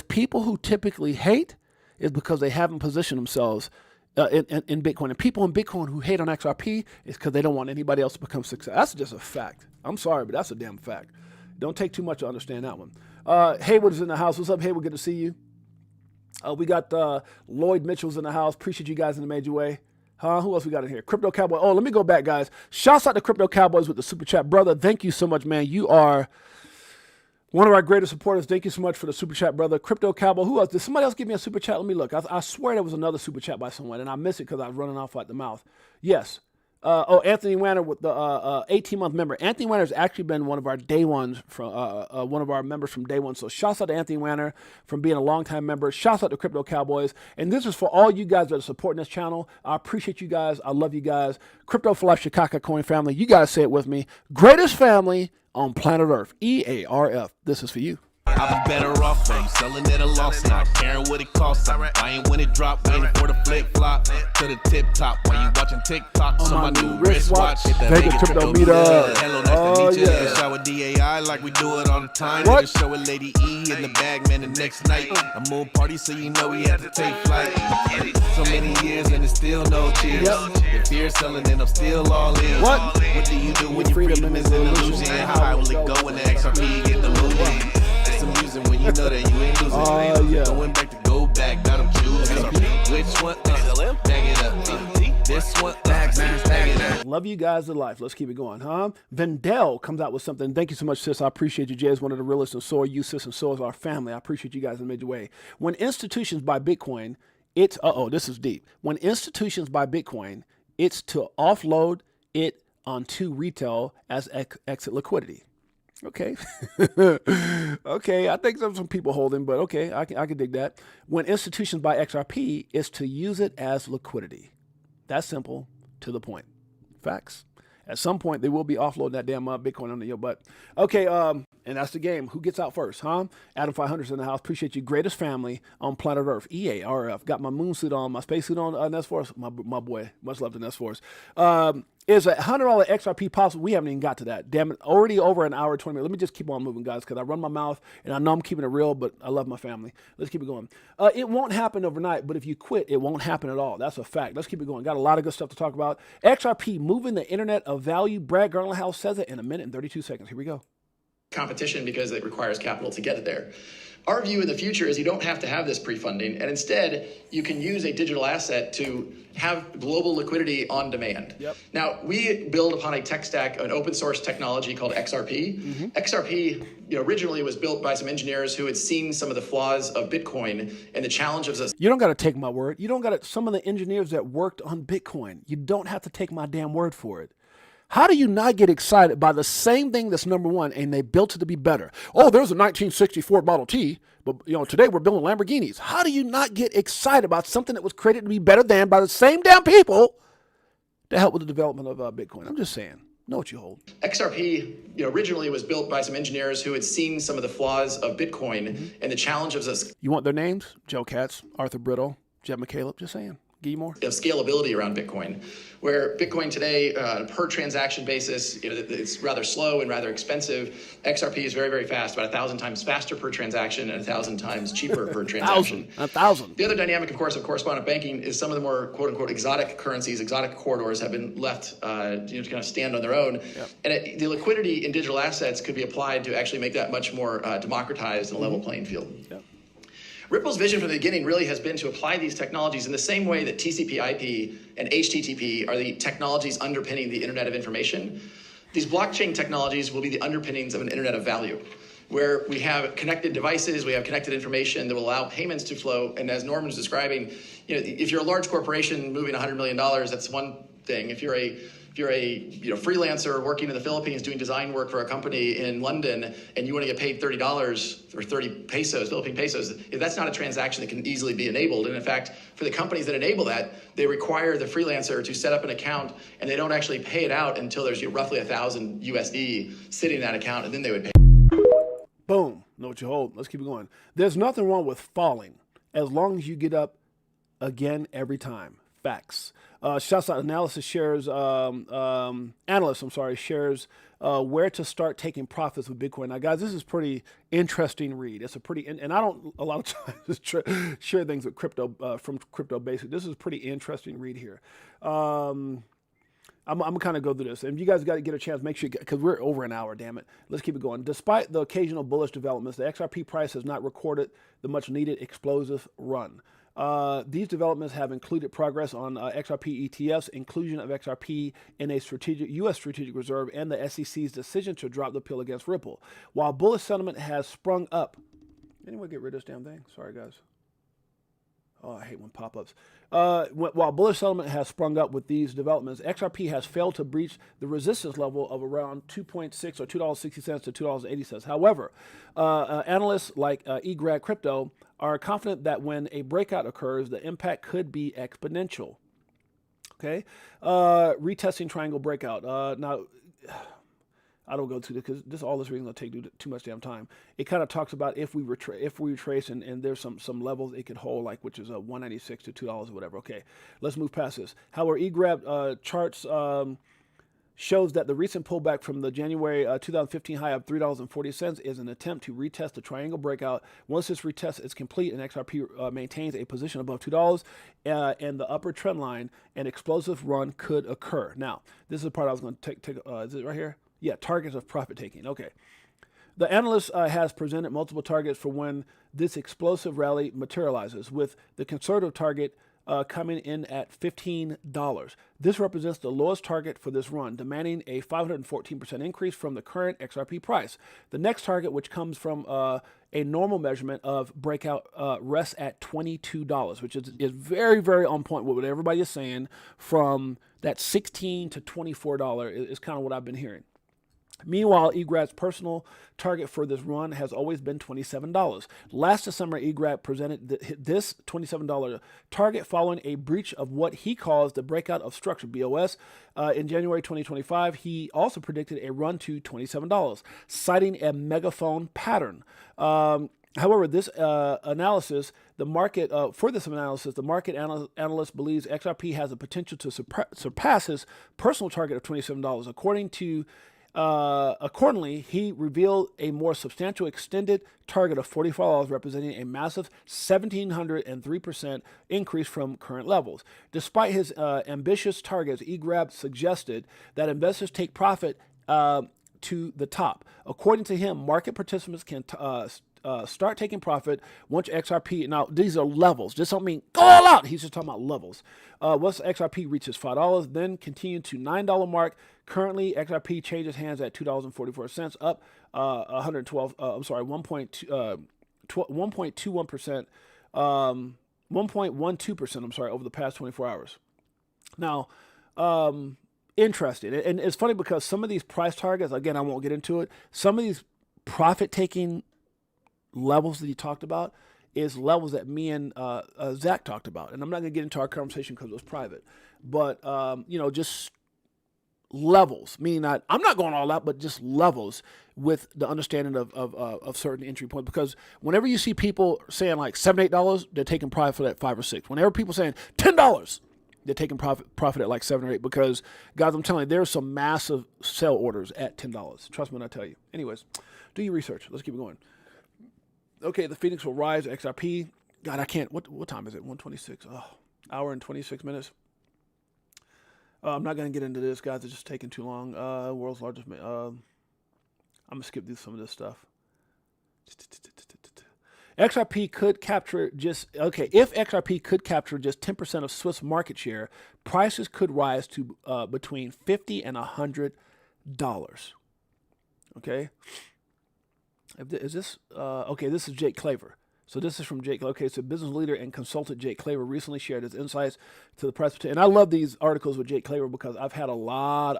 people who typically hate is because they haven't positioned themselves in Bitcoin. And people in Bitcoin who hate on XRP is because they don't want anybody else to become successful. That's just a fact. I'm sorry, but that's a damn fact. Don't take too much to understand that one. Haywood is in the house. What's up, Haywood? Good to see you. We got Lloyd Mitchell's in the house. Appreciate you guys in a major way. Who else we got in here? Crypto Cowboy. Oh, let me go back, guys. Shouts out to Crypto Cowboys with the super chat. Brother, thank you so much, man. You are one of our greatest supporters. Thank you so much for the super chat, brother. Crypto Cowboy. Who else? Did somebody else give me a super chat? Let me look. I swear there was another super chat by someone, and I missed it because I was running off at the mouth. Yes. Anthony Wanner with the 18-month member. Anthony Wanner has actually been one of our day ones from one of our members from day one. So shouts out to Anthony Wanner from being a longtime member. Shouts out to Crypto Cowboys. And this is for all you guys that are supporting this channel. I appreciate you guys. I love you guys. Crypto for Life Chicago Coin family. You guys say it with me. Greatest family on planet Earth. EARF. This is for you. I'll be better off when you selling at a loss, not caring what it costs. I ain't when it drop, waiting for the flip flop to the tip top. While you watching TikTok on my new wristwatch. Hit that Vegas Crypto Meetup. Hello, nice to meet you. Yeah. Shower DAI like we do it all the time. What? Show a lady E in the bag, man, the next night. A moon party, so you know we had to take flight. So many years and it's still no cheers. If you're selling and I'm still all in. What? What do you do when your freedom is in illusion? How high will it go when the XRP get diluted? It's amusing when you know that you ain't losing. Yeah. Going back to go back, got them choosing. Which one? Bag it up. This one, bag it up. Love you guys to life. Let's keep it going, huh? Vendel comes out with something. Thank you so much, sis. I appreciate you. Jay is one of the realest, and so are you, sis, and so is our family. I appreciate you guys in a major way. When institutions buy Bitcoin, it's, this is deep. When institutions buy Bitcoin, it's to offload it onto retail as exit liquidity. Okay. Okay. I think there's some people holding, but okay. I can dig that. When institutions buy XRP, it's to use it as liquidity. That's simple, to the point. Facts. At some point, they will be offloading that damn Bitcoin under your butt. Okay, and that's the game. Who gets out first, huh? Adam 500's in the house. Appreciate you. Greatest family on planet Earth. EARF. Got my moon suit on, my space suit on. Ness Force. My boy. Much love to Ness Force. Is a $100 XRP possible? We haven't even got to that. Damn it. Already over an hour, 20 minutes. Let me just keep on moving, guys, because I run my mouth, and I know I'm keeping it real, but I love my family. Let's keep it going. It won't happen overnight, but if you quit, it won't happen at all. That's a fact. Let's keep it going. Got a lot of good stuff to talk about. XRP moving the internet of value. Brad Garlinghouse says it in a minute and 32 seconds. Here we go. Competition because it requires capital to get it there. Our view in the future is you don't have to have this pre-funding, and instead you can use a digital asset to have global liquidity on demand. Yep. Now, we build upon a tech stack, an open source technology called XRP. Mm-hmm. XRP originally was built by some engineers who had seen some of the flaws of Bitcoin and the challenges of... You don't got to take my word. You don't got to... Some of the engineers that worked on Bitcoin, you don't have to take my damn word for it. How do you not get excited by the same thing that's number one and they built it to be better? Oh, there's a 1964 Model T, but today we're building Lamborghinis. How do you not get excited about something that was created to be better than by the same damn people to help with the development of Bitcoin? I'm just saying, know what you hold. XRP originally was built by some engineers who had seen some of the flaws of Bitcoin and the challenges of... You want their names? Joe Katz, Arthur Brittle, Jeb McCaleb, just saying. More. Of scalability around Bitcoin, where Bitcoin today, on a per transaction basis, it's rather slow and rather expensive. XRP is very, very fast, about 1,000 times faster per transaction and 1,000 times cheaper per transaction. 1,000. The other dynamic, of course, of correspondent banking is some of the more quote unquote exotic currencies, exotic corridors have been left to kind of stand on their own. Yep. And the liquidity in digital assets could be applied to actually make that much more democratized and a level playing field. Yep. Ripple's vision from the beginning really has been to apply these technologies in the same way that TCP/IP and HTTP are the technologies underpinning the Internet of Information. These blockchain technologies will be the underpinnings of an Internet of Value, where we have connected devices, we have connected information that will allow payments to flow. And as Norman was describing, if you're a large corporation moving $100 million, that's one thing. If you're a freelancer working in the Philippines doing design work for a company in London and you want to get paid $30 or 30 pesos, Philippine pesos, that's not a transaction that can easily be enabled. And in fact, for the companies that enable that, they require the freelancer to set up an account and they don't actually pay it out until there's roughly 1,000 USD sitting in that account, and then they would pay. Boom. Know what you hold. Let's keep it going. There's nothing wrong with falling as long as you get up again every time. SPACs. Shouts out analysis shares, analysts, shares where to start taking profits with Bitcoin. Now, guys, this is pretty interesting read. It's a pretty, and I don't a lot of times share things with crypto from Crypto Basic. This is a pretty interesting read here. I'm gonna kind of go through this, and you guys got to get a chance. Make sure, because we're over an hour. Damn it, let's keep it going. Despite the occasional bullish developments, the XRP price has not recorded the much needed explosive run. These developments have included progress on XRP ETFs, inclusion of XRP in a U.S. strategic reserve, and the SEC's decision to drop the pill against Ripple. While bullish sentiment has sprung up, anyone get rid of this damn thing? Sorry, guys. Oh, I hate when pop-ups. While bullish sentiment has sprung up with these developments, XRP has failed to breach the resistance level of around 2.6 or $2.60 to $2.80. However, analysts like eGrad Crypto are confident that when a breakout occurs, the impact could be exponential. Okay, retesting triangle breakout. Now, I don't go to this because all this reading will take too much damn time. It kind of talks about if we retrace and there's some levels it could hold, like, which is a 196 to $2 or whatever. Okay, let's move past this. However, eGrab charts shows that the recent pullback from the January 2015 high of $3.40 is an attempt to retest the triangle breakout. Once this retest is complete and XRP maintains a position above $2 and the upper trend line, an explosive run could occur. Now, this is the part I was going to take. Is it right here? Yeah, targets of profit taking. Okay. The analyst has presented multiple targets for when this explosive rally materializes, with the conservative target coming in at $15. This represents the lowest target for this run, demanding a 514% increase from the current XRP price. The next target, which comes from a normal measurement of breakout, rests at $22, which is very, very on point with what everybody is saying. From that $16 to $24 is kind of what I've been hearing. Meanwhile, eGrad's personal target for this run has always been $27. Last December, eGrad presented this $27 target following a breach of what he calls the breakout of structure, BOS. In January 2025, he also predicted a run to $27, citing a megaphone pattern. However, this analysis, the market analyst believes XRP has the potential to surpass his personal target of $27. Accordingly, he revealed a more substantial extended target of $45, representing a massive 1,703% increase from current levels. Despite his ambitious targets, eGrab suggested that investors take profit to the top. According to him, market participants can start taking profit once XRP, now these are levels, this don't mean go all out, he's just talking about levels. Once XRP reaches $5, then continue to $9 mark. Currently, XRP changes hands at $2.44, up 1.21%, 1.12%, over the past 24 hours. Now, interesting, and it's funny because some of these price targets, again, I won't get into it, some of these profit-taking levels that he talked about is levels that me and Zach talked about. And I'm not going to get into our conversation because it was private. But, just levels, meaning that I'm not going all out, but just levels with the understanding of certain entry points. Because whenever you see people saying like $7, $8, they're taking profit at $5 or $6. Whenever people saying $10, they're taking profit at like $7 or $8. Because, guys, I'm telling you, there's some massive sell orders at $10. Trust me when I tell you. Anyways, do your research. Let's keep it going. Okay, the Phoenix will rise. XRP. God, I can't. What time is it? 1:26. Oh, hour and 26 minutes. I'm not going to get into this, guys. It's just taking too long. World's largest. I'm going to skip through some of this stuff. XRP could capture just, if XRP could capture just 10% of Swiss market share, prices could rise to between $50 and $100. Okay. Is this, this is Jake Claver. So this is from Jake. Okay, so business leader and consultant Jake Claver recently shared his insights to the press. And I love these articles with Jake Claver because I've had a lot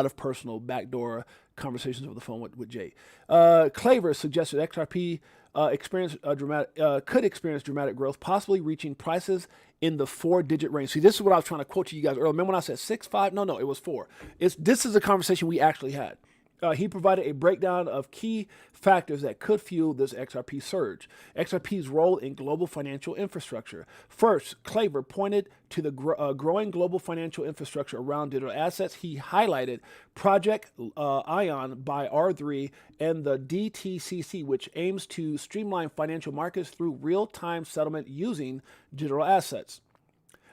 of personal backdoor conversations over the phone with Jake. Claver suggested XRP could experience dramatic growth, possibly reaching prices in the 4-digit range. See, this is what I was trying to quote to you guys earlier. Remember when I said 6, 5? No, it was 4. This is a conversation we actually had. He provided a breakdown of key factors that could fuel this XRP surge. XRP's role in global financial infrastructure. First, Claver pointed to the growing global financial infrastructure around digital assets. He highlighted Project Ion by R3 and the DTCC, which aims to streamline financial markets through real-time settlement using digital assets.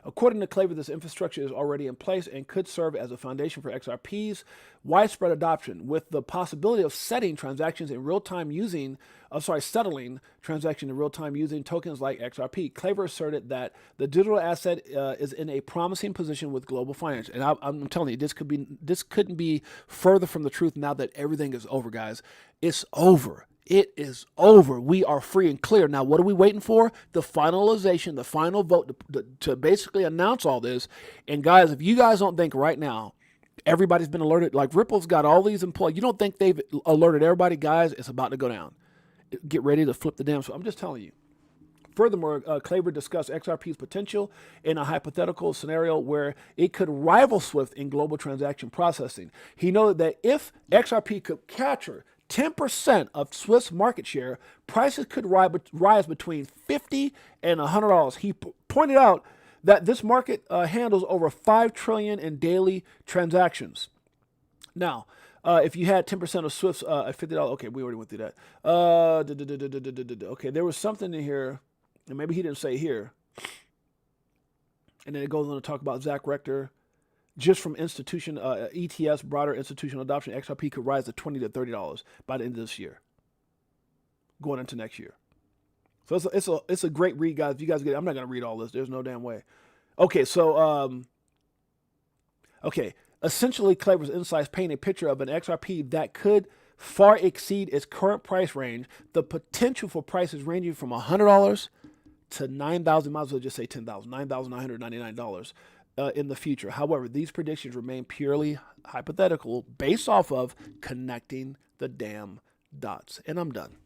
According to Claver, this infrastructure is already in place and could serve as a foundation for XRP's widespread adoption, with the possibility of settling transactions in real time using tokens like XRP. Claver asserted that the digital asset is in a promising position with global finance, and I'm telling you, this couldn't be further from the truth. Now that everything is over, guys, it's over. It is over. We are free and clear. Now, what are we waiting for? The finalization, the final vote to basically announce all this. And guys, if you guys don't think right now, everybody's been alerted, like Ripple's got all these employees, you don't think they've alerted everybody, guys, it's about to go down. Get ready to flip the damn. So I'm just telling you. Furthermore, Claver discussed XRP's potential in a hypothetical scenario where it could rival SWIFT in global transaction processing. He noted that if XRP could capture 10% of Swift's market share, prices could rise between $50 and $100. He pointed out that this market handles over $5 trillion in daily transactions. Now, if you had 10% of Swift's at $50, okay, we already went through that. Okay, there was something in here, and maybe he didn't say here. And then it goes on to talk about Zach Rector. Just from ETS, broader institutional adoption, XRP could rise to $20 to $30 by the end of this year, going into next year. So it's a great read, guys. If you guys get it, I'm not going to read all this. There's no damn way. Okay, so essentially, Claver's insights paint a picture of an XRP that could far exceed its current price range. The potential for prices ranging from $100 to $9,000, might as well just say $10,000, $9,999. In the future. However, these predictions remain purely hypothetical based off of connecting the damn dots. And I'm done.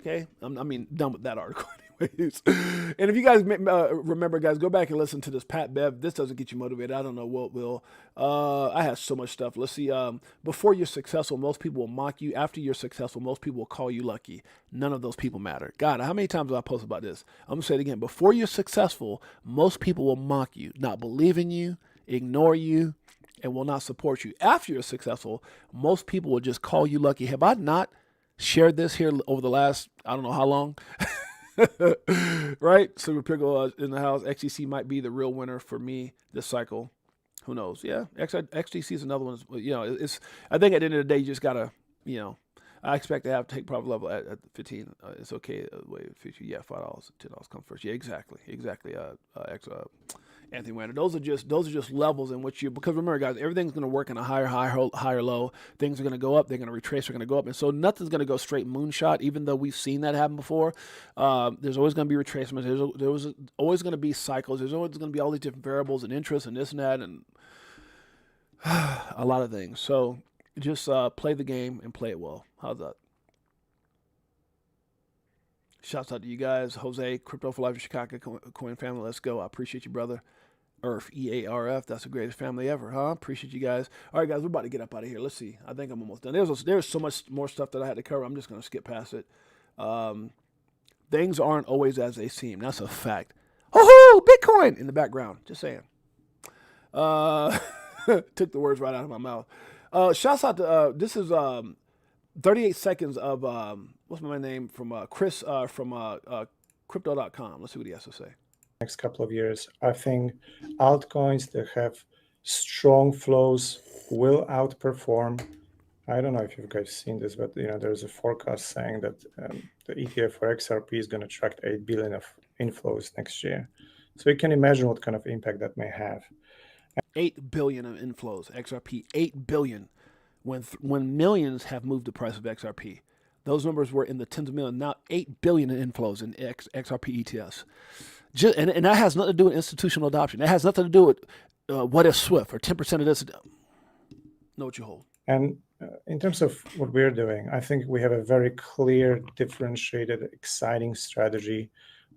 Okay? Done with that article anyways. And if you guys remember, guys, go back and listen to this Pat Bev. This doesn't get you motivated. I don't know what will. I have so much stuff. Let's see. Before you're successful, most people will mock you. After you're successful, most people will call you lucky. None of those people matter. God, how many times have I posted about this? I'm going to say it again. Before you're successful, most people will mock you, not believe in you, ignore you, and will not support you. After you're successful, most people will just call you lucky. Have I not shared this here over the last, I don't know how long? Right? Super Pickle in the house. XTC might be the real winner for me this cycle. Who knows? Yeah, XTC is another one. It's. I think at the end of the day, you just gotta, I expect to have take profit level at 15. It's okay. Wait, 50. Yeah, $5, $10 come first. Yeah, exactly. Anthony Wander. Those are just levels in which because remember, guys, everything's going to work in a higher low. Things are going to go up. They're going to retrace. They're going to go up, and so nothing's going to go straight moonshot. Even though we've seen that happen before, there's always going to be retracements. There's always going to be cycles. There's always going to be all these different variables and interest and this and that and a lot of things. So just play the game and play it well. How's that? Shouts out to you guys. Jose, Crypto for Life, Chicago Coin family. Let's go. I appreciate you, brother. EARF, EARF. That's the greatest family ever, huh? Appreciate you guys. All right, guys, we're about to get up out of here. Let's see. I think I'm almost done. There's so much more stuff that I had to cover. I'm just going to skip past it. Things aren't always as they seem. That's a fact. Oh, Bitcoin in the background. Just saying. Took the words right out of my mouth. Shouts out to, this is 38 seconds of, what's my name? From Chris from crypto.com. Let's see what he has to say. Next couple of years, I think altcoins that have strong flows will outperform. I don't know if you guys seen this, but there's a forecast saying that the ETF for XRP is going to attract 8 billion of inflows next year. So you can imagine what kind of impact that may have. 8 billion of inflows, XRP, 8 billion. When millions have moved the price of XRP, those numbers were in the tens of millions. Now 8 billion in inflows in XRP ETS. And that has nothing to do with institutional adoption. That has nothing to do with what is SWIFT or 10% of this. Know what you hold. And in terms of what we're doing, I think we have a very clear, differentiated, exciting strategy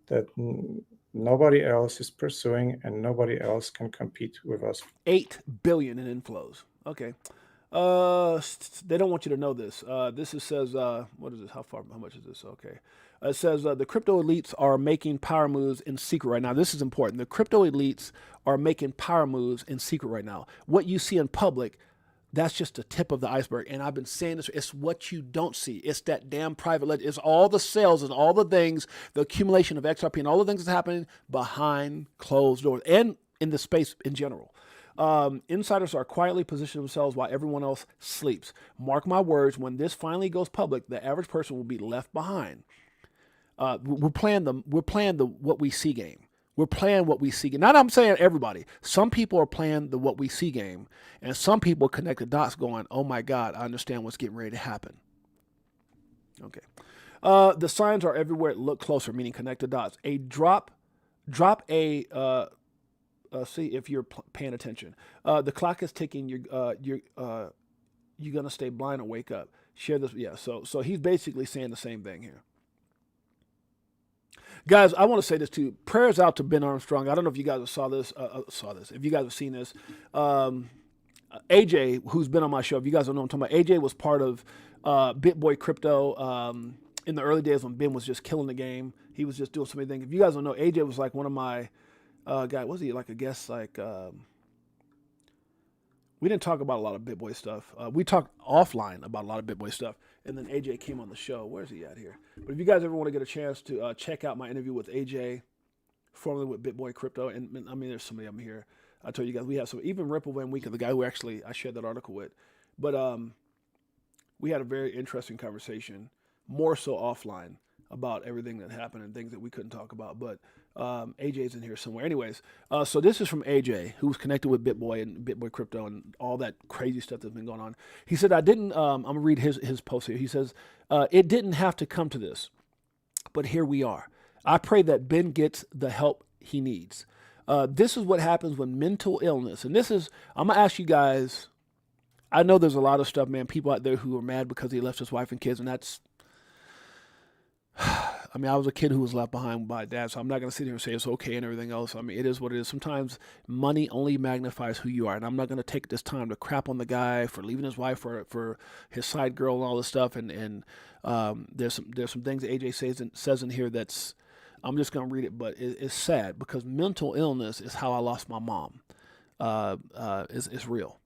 that nobody else is pursuing and nobody else can compete with us. 8 billion in inflows. Okay. They don't want you to know this. Says, what is this? How much is this? Okay. It says the crypto elites are making power moves in secret right now. This is important. The crypto elites are making power moves in secret right now. What you see in public, that's just the tip of the iceberg. And I've been saying this, it's what you don't see. It's that damn private ledger. It's all the sales and all the things, the accumulation of XRP and all the things that's happening behind closed doors and in the space in general. Insiders are quietly positioning themselves while everyone else sleeps. Mark my words, when this finally goes public, the average person will be left behind. We're playing the what we see game. We're playing what we see game. Not I'm saying everybody. Some people are playing the what we see game, and some people connect the dots going, oh my God, I understand what's getting ready to happen. Okay. The signs are everywhere. Look closer, meaning connect the dots. A drop a see if you're paying attention. The clock is ticking. You're gonna stay blind or wake up. Share this. Yeah. So he's basically saying the same thing here. Guys, I want to say this too. Prayers out to Ben Armstrong. I don't know if you guys saw this. If you guys have seen this, AJ, who's been on my show, if you guys don't know what I'm talking about, AJ was part of BitBoy Crypto in the early days when Ben was just killing the game. He was just doing so many things. If you guys don't know, AJ was like one of my guy. Was he like a guest? Like we didn't talk about a lot of BitBoy stuff. We talked offline about a lot of BitBoy stuff, and then AJ came on the show. Where's he at here? But if you guys ever want to get a chance to check out my interview with AJ, formerly with BitBoy Crypto, and I mean, there's so many of them here. I told you guys we have some. Even Ripple Van Winkle, the guy who actually I shared that article with, but we had a very interesting conversation, more so offline, about everything that happened and things that we couldn't talk about. But AJ's in here somewhere. Anyways, so this is from AJ, who's connected with BitBoy and BitBoy Crypto and all that crazy stuff that's been going on. He said, I'm going to read his post here. He says, it didn't have to come to this, but here we are. I pray that Ben gets the help he needs. This is what happens when mental illness, and this is, I'm going to ask you guys, I know there's a lot of stuff, man, people out there who are mad because he left his wife and kids, and that's, I mean, I was a kid who was left behind by dad, so I'm not going to sit here and say it's okay and everything else. I mean, it is what it is. Sometimes money only magnifies who you are, and I'm not going to take this time to crap on the guy for leaving his wife for his side girl and all this stuff. And there's some things that AJ says in here that's, I'm just going to read it, but it's sad because mental illness is how I lost my mom. It's real.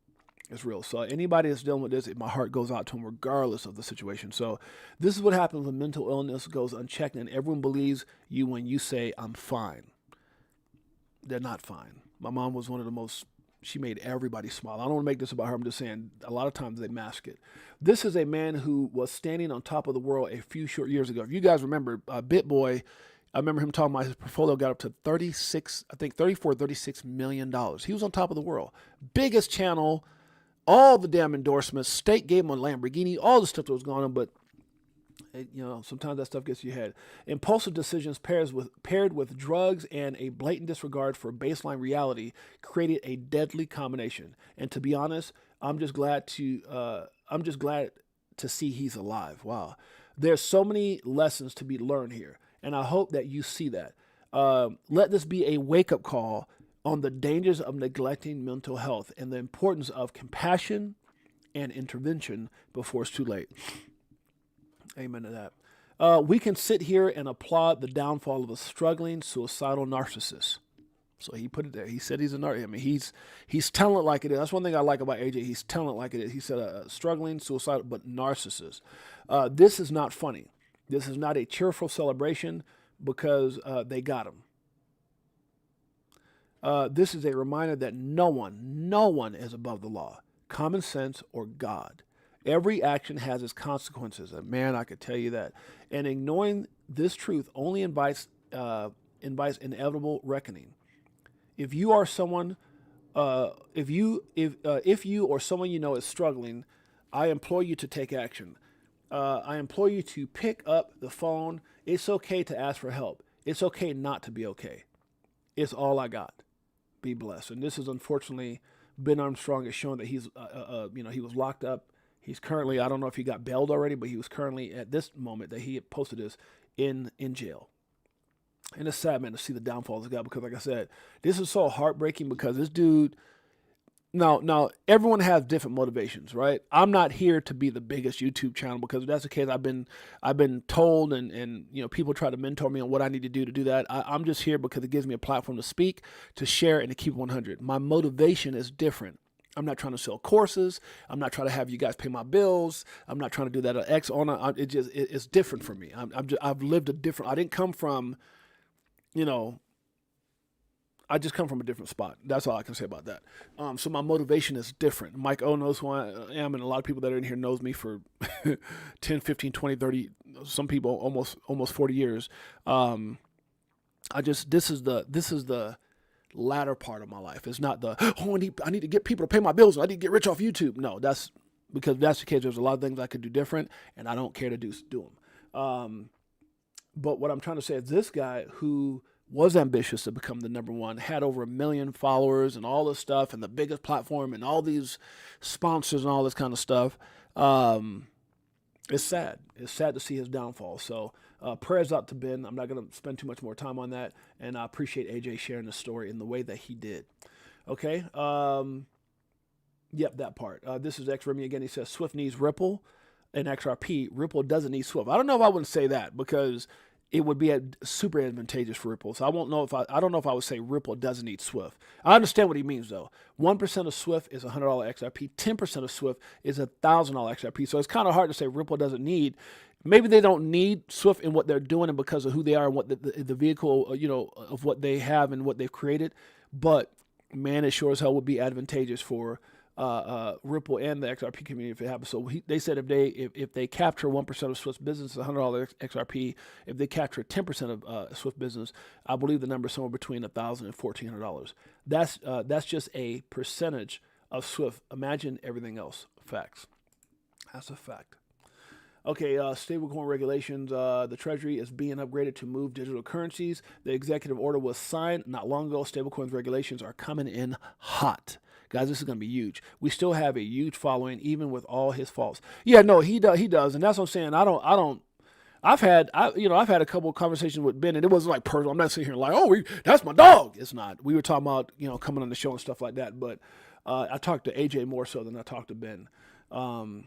It's real. So anybody that's dealing with this, my heart goes out to them regardless of the situation. So this is what happens when mental illness goes unchecked and everyone believes you when you say, I'm fine. They're not fine. My mom was one of the most, she made everybody smile. I don't want to make this about her. I'm just saying a lot of times they mask it. This is a man who was standing on top of the world a few short years ago. If you guys remember BitBoy, I remember him talking about his portfolio got up to 36 million dollars. He was on top of the world. Biggest channel, all the damn endorsements, state gave him a Lamborghini, all the stuff that was going on, but sometimes that stuff gets to your head. Impulsive decisions paired with drugs and a blatant disregard for baseline reality created a deadly combination. And to be honest, I'm just glad to see he's alive. Wow. There's so many lessons to be learned here, and I hope that you see that. Let this be a wake-up call on the dangers of neglecting mental health and the importance of compassion and intervention before it's too late. Amen to that. We can sit here and applaud the downfall of a struggling, suicidal narcissist. So he put it there. He said he's a narcissist. I mean, he's telling it like it is. That's one thing I like about AJ. He's telling it like it is. He said a struggling, suicidal, but narcissist. This is not funny. This is not a cheerful celebration because they got him. This is a reminder that no one is above the law, common sense, or God. Every action has its consequences, and man, I could tell you that. And ignoring this truth only invites inevitable reckoning. If you are someone, if you or someone you know is struggling, I implore you to take action. I implore you to pick up the phone. It's okay to ask for help. It's okay not to be okay. It's all I got. Be blessed. And this is unfortunately, Ben Armstrong is showing that he's, he was locked up. He's currently, I don't know if he got bailed already, but he was currently at this moment that he had posted this in jail. And it's sad, man, to see the downfall of this guy because, like I said, this is so heartbreaking because this dude, Now, everyone has different motivations, right? I'm not here to be the biggest YouTube channel, because if that's the case, I've been told, and people try to mentor me on what I need to do that. I'm just here because it gives me a platform to speak, to share, and to keep 100. My motivation is different. I'm not trying to sell courses. I'm not trying to have you guys pay my bills. I'm not trying to do that at X on. It's different for me. I've lived a different. I didn't come from, I just come from a different spot. That's all I can say about that. So my motivation is different. Mike O knows who I am, and a lot of people that are in here knows me for 10, 15, 20, 30, some people almost 40 years. This is the latter part of my life. It's not the, I need to get people to pay my bills. I need to get rich off YouTube. No, that's because if that's the case, there's a lot of things I could do different, and I don't care to do them. But what I'm trying to say is, this guy who was ambitious to become the number one, had over 1 million followers and all this stuff, and the biggest platform and all these sponsors and all this kind of stuff. It's sad. It's sad to see his downfall. So prayers out to Ben. I'm not going to spend too much more time on that. And I appreciate AJ sharing the story in the way that he did. Okay. Yep, that part. This is X Remy again. He says Swift needs Ripple and XRP. Ripple doesn't need Swift. I don't know if I wouldn't say that, because it would be super advantageous for Ripple. So I don't know if I would say Ripple doesn't need Swift. I understand what he means though. 1% of Swift is $100 XRP. 10% of Swift is $1,000 XRP. So it's kind of hard to say Ripple doesn't need. Maybe they don't need Swift in what they're doing and because of who they are and what the vehicle, of what they have and what they've created. But man, it sure as hell would be advantageous for Ripple and the XRP community if it happens. So they said if they capture 1% of Swift business, $100 XRP. If they capture 10% of Swift business, I believe the number is somewhere between $1,000 and $1,400. That's just a percentage of Swift. Imagine everything else. Facts. That's a fact. Okay, stablecoin regulations. The Treasury is being upgraded to move digital currencies. The executive order was signed not long ago. Stablecoins regulations are coming in hot. Guys, this is going to be huge. We still have a huge following, even with all his faults. Yeah, no, he does, and that's what I'm saying. I've had a couple of conversations with Ben, and it wasn't like personal. I'm not sitting here like, that's my dog. It's not. We were talking about coming on the show and stuff like that. But I talked to AJ more so than I talked to Ben. And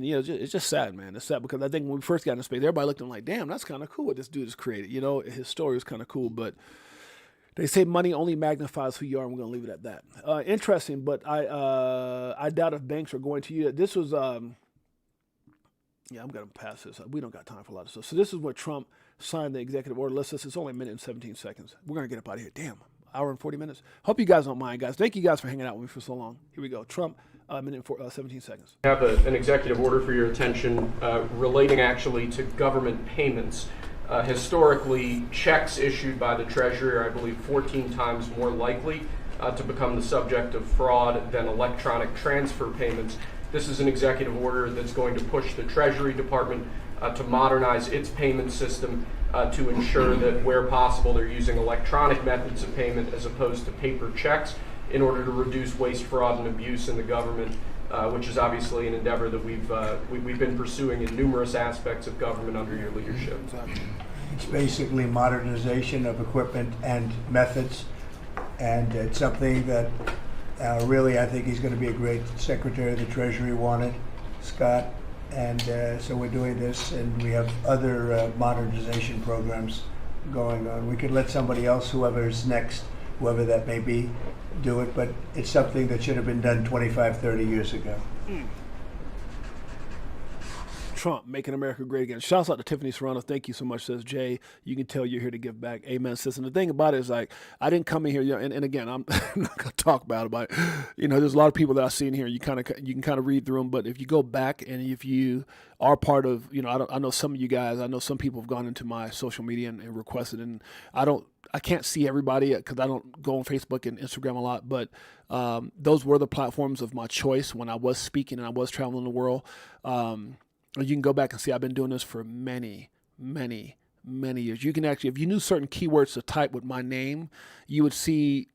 it's just sad, man. It's sad because I think when we first got in the space, everybody looked at him like, damn, that's kind of cool what this dude has created. His story is kind of cool, but they say money only magnifies who you are, and we're going to leave it at that. Interesting, but I doubt if banks are going to use it. This was, I'm going to pass this. We don't got time for a lot of stuff. So this is what Trump signed the executive order. It's only a minute and 17 seconds. We're going to get up out of here. Damn, hour and 40 minutes. Hope you guys don't mind, guys. Thank you guys for hanging out with me for so long. Here we go. Trump, minute and 17 seconds. I have an executive order for your attention relating actually to government payments. Historically, checks issued by the Treasury are, I believe, 14 times more likely to become the subject of fraud than electronic transfer payments. This is an executive order that's going to push the Treasury Department to modernize its payment system to ensure that where possible they're using electronic methods of payment as opposed to paper checks in order to reduce waste, fraud, and abuse in the government, which is obviously an endeavor that we've been pursuing in numerous aspects of government under your leadership. It's basically modernization of equipment and methods, and it's something that really I think he's going to be a great Secretary of the Treasury wanted, Scott, and so we're doing this, and we have other modernization programs going on. We could let somebody else, whoever's next, whoever that may be, do it, but it's something that should have been done 25, 30 years ago. Trump, making America great again. Shouts out to Tiffany Serrano. Thank you so much, says Jay. You can tell you're here to give back. Amen, sis. And the thing about it is, like, I didn't come in here, and again, I'm not going to talk about it, but, there's a lot of people that I see in here. You can kind of read through them, but if you go back and if you are part of, I know some of you guys, I know some people have gone into my social media and requested, and I can't see everybody because I don't go on Facebook and Instagram a lot, but those were the platforms of my choice when I was speaking and I was traveling the world. You can go back and see I've been doing this for many, many, many years. You can actually, if you knew certain keywords to type with my name, you would see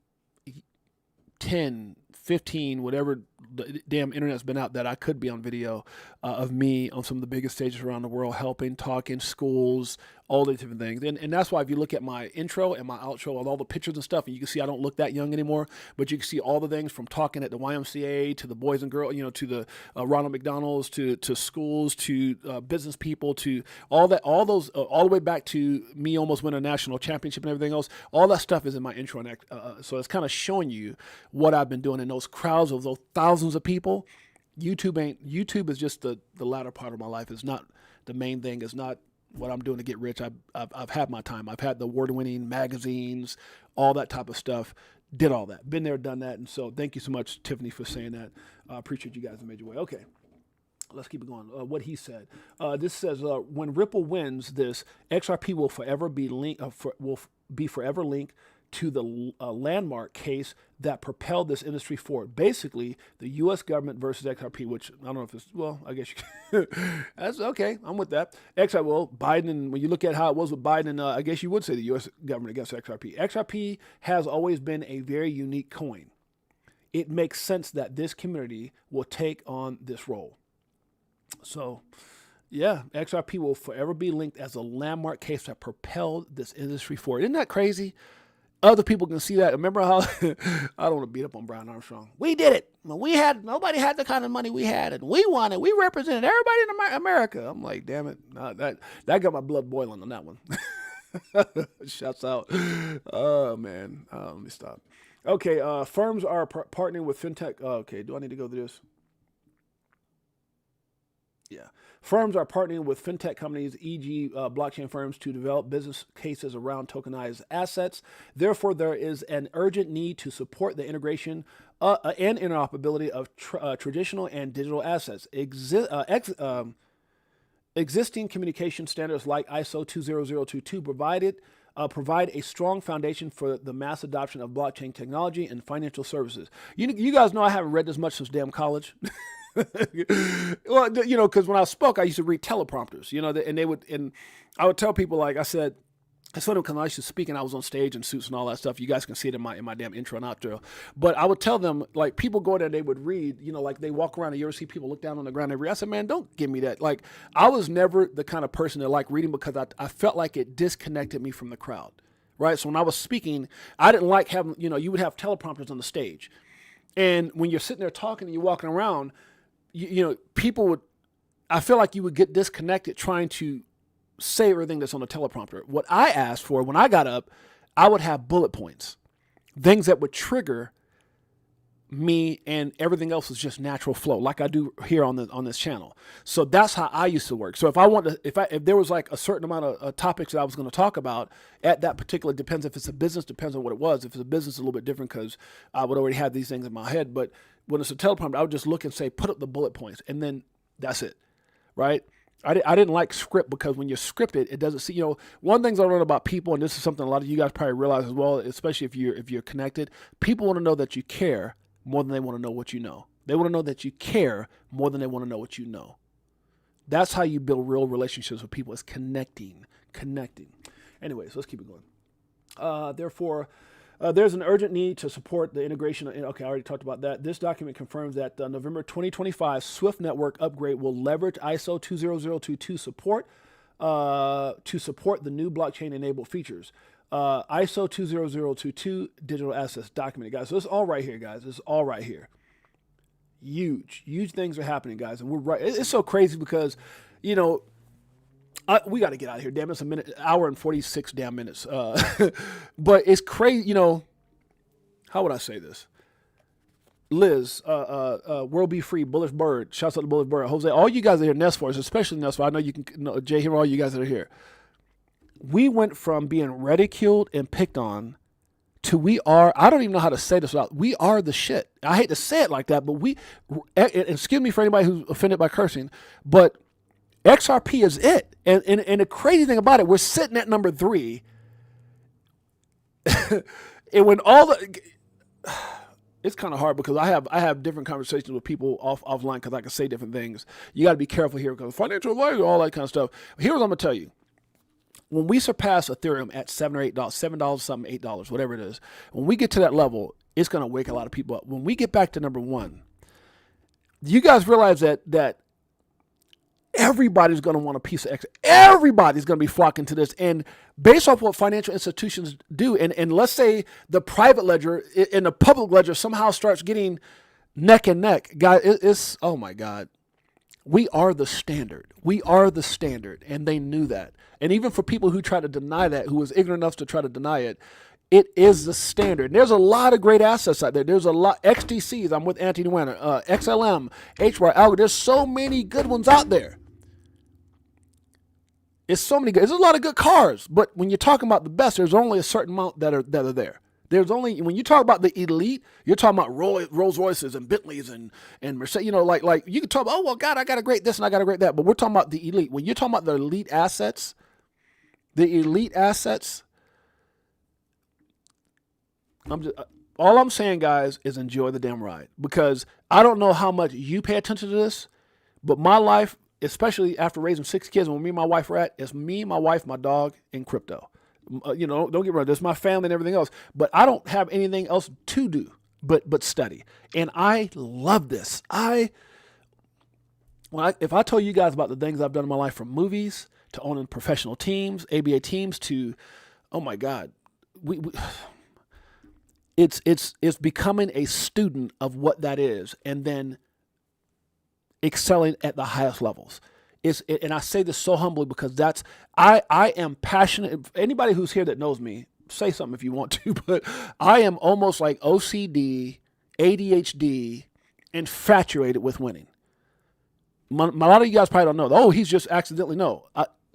10, 15, whatever the damn internet's been out that I could be on video of me on some of the biggest stages around the world, helping, talking, schools, all these different things. And that's why if you look at my intro and my outro with all the pictures and stuff, and you can see I don't look that young anymore, but you can see all the things from talking at the YMCA to the Boys and Girls, to the Ronald McDonald's, to schools, to business people, to all those, all the way back to me almost winning a national championship and everything else. All that stuff is in my intro. And so it's kind of showing you what I've been doing in those crowds of those thousands of people. YouTube is just the latter part of my life. It's not the main thing. It's not what I'm doing to get rich. I've had my time. I've had the award-winning magazines, all that type of stuff. Did all that. Been there, done that. And so thank you so much, Tiffany, for saying that. I appreciate you guys in a major way. Okay. Let's keep it going. What he said. This says, when Ripple wins this, XRP will forever be forever linked to the landmark case that propelled this industry forward. Basically, the U.S. government versus XRP, which I don't know if it's, well, I guess you can. That's okay. I'm with that. Biden, and when you look at how it was with Biden, I guess you would say the U.S. government against XRP. XRP has always been a very unique coin. It makes sense that this community will take on this role. So, yeah, XRP will forever be linked as a landmark case that propelled this industry forward. Isn't that crazy? Other people can see that. Remember how I don't want to beat up on Brian Armstrong. We did it. Nobody had the kind of money we had, and we won it. We represented everybody in America. I'm like, damn it, that got my blood boiling on that one. Shouts out. Oh man, let me stop. Okay, firms are partnering with fintech. Okay, do I need to go through this? Yeah. Firms are partnering with fintech companies, e.g. Blockchain firms, to develop business cases around tokenized assets. Therefore, there is an urgent need to support the integration and interoperability of traditional and digital assets. Existing communication standards like ISO 20022 provide a strong foundation for the mass adoption of blockchain technology and financial services. You guys know I haven't read this much since damn college. Well, because when I spoke, I used to read teleprompters, and I would tell people, like I said, it's funny because I used to speak and I was on stage in suits and all that stuff. You guys can see it in my damn intro and outro. But I would tell them, like, people go there, they would read, like they walk around and you ever see people look down on the ground and read. I said, man, don't give me that. Like, I was never the kind of person that liked reading because I felt like it disconnected me from the crowd, right? So when I was speaking, I didn't like having, you would have teleprompters on the stage. And when you're sitting there talking and you're walking around, people would, I feel like you would get disconnected trying to say everything that's on the teleprompter. What I asked for when I got up, I would have bullet points, things that would trigger me, and everything else is just natural flow, like I do here on this channel. So that's how I used to work. So if there was like a certain amount of topics that I was going to talk about at that particular, depends if it's a business, depends on what it was. If it's a business, it's a little bit different because I would already have these things in my head. But when it's a teleprompter, I would just look and say, put up the bullet points, and then that's it, right? I didn't like script because when you're scripted, it doesn't see, one thing I learned about people, and this is something a lot of you guys probably realize as well, especially if you're connected, people want to know that you care more than they want to know what you know. They want to know that you care more than they want to know what you know. That's how you build real relationships with people, is connecting. Anyways, let's keep it going. Therefore, there's an urgent need to support the integration. Okay, I already talked about that. This document confirms that the November 2025 Swift network upgrade will leverage ISO 20022 support to support the new blockchain-enabled features. ISO 20022 digital assets documented, guys. So it's all right here, guys. It's all right here. Huge things are happening, guys. And we're right. It's so crazy because, we got to get out of here. Damn, it's hour and 46 damn minutes. But it's crazy, how would I say this? Liz, World Be Free, Bullish Bird, shouts out to Bullish Bird, Jose, all you guys that are here, Nestforce, especially Nestforce. I know you can, Jay, here, all you guys that are here. We went from being ridiculed and picked on to I don't even know how to say this without, we are the shit. I hate to say it like that, but excuse me for anybody who's offended by cursing, but XRP is it. And the crazy thing about it, we're sitting at number 3. And when it's kind of hard because I have different conversations with people offline because I can say different things. You got to be careful here because financial advisor, all that kind of stuff. Here's what I'm going to tell you. When we surpass Ethereum at $7 or $8, $7 something, $8, whatever it is, when we get to that level, it's going to wake a lot of people up. When we get back to number 1, you guys realize that everybody's going to want a piece of X. Everybody's going to be flocking to this. And based off what financial institutions do, and let's say the private ledger and the public ledger somehow starts getting neck and neck, guys, it's, oh my God. We are the standard. We are the standard. And they knew that. And even for people who try to deny that, who was ignorant enough to try to deny it, it is the standard. And there's a lot of great assets out there. There's a lot. XDCs, I'm with Anthony Wanner, XLM, HY, Algo. There's so many good ones out there. It's so many good. There's a lot of good cars. But when you're talking about the best, there's only a certain amount that are there. There's only, when you talk about the elite, you're talking about Rolls Royces and Bentleys and Mercedes, you know, like you can talk about, oh, well, God, I got a great this and I got a great that. But we're talking about the elite. When you're talking about the elite assets, all I'm saying, guys, is enjoy the damn ride. Because I don't know how much you pay attention to this, but my life, especially after raising 6 kids, when me and my wife were at, it's me, my wife, my dog, and crypto. You know, don't get me wrong, there's my family and everything else, but I don't have anything else to do but study. And I love this. If I told you guys about the things I've done in my life, from movies to owning professional teams, ABA teams, to, oh my God, it's becoming a student of what that is, and then excelling at the highest levels. And I say this so humbly because I am passionate. Anybody who's here that knows me, say something if you want to, but I am almost like OCD, ADHD, infatuated with winning. A lot of you guys probably don't know. Oh, he's just accidentally. No,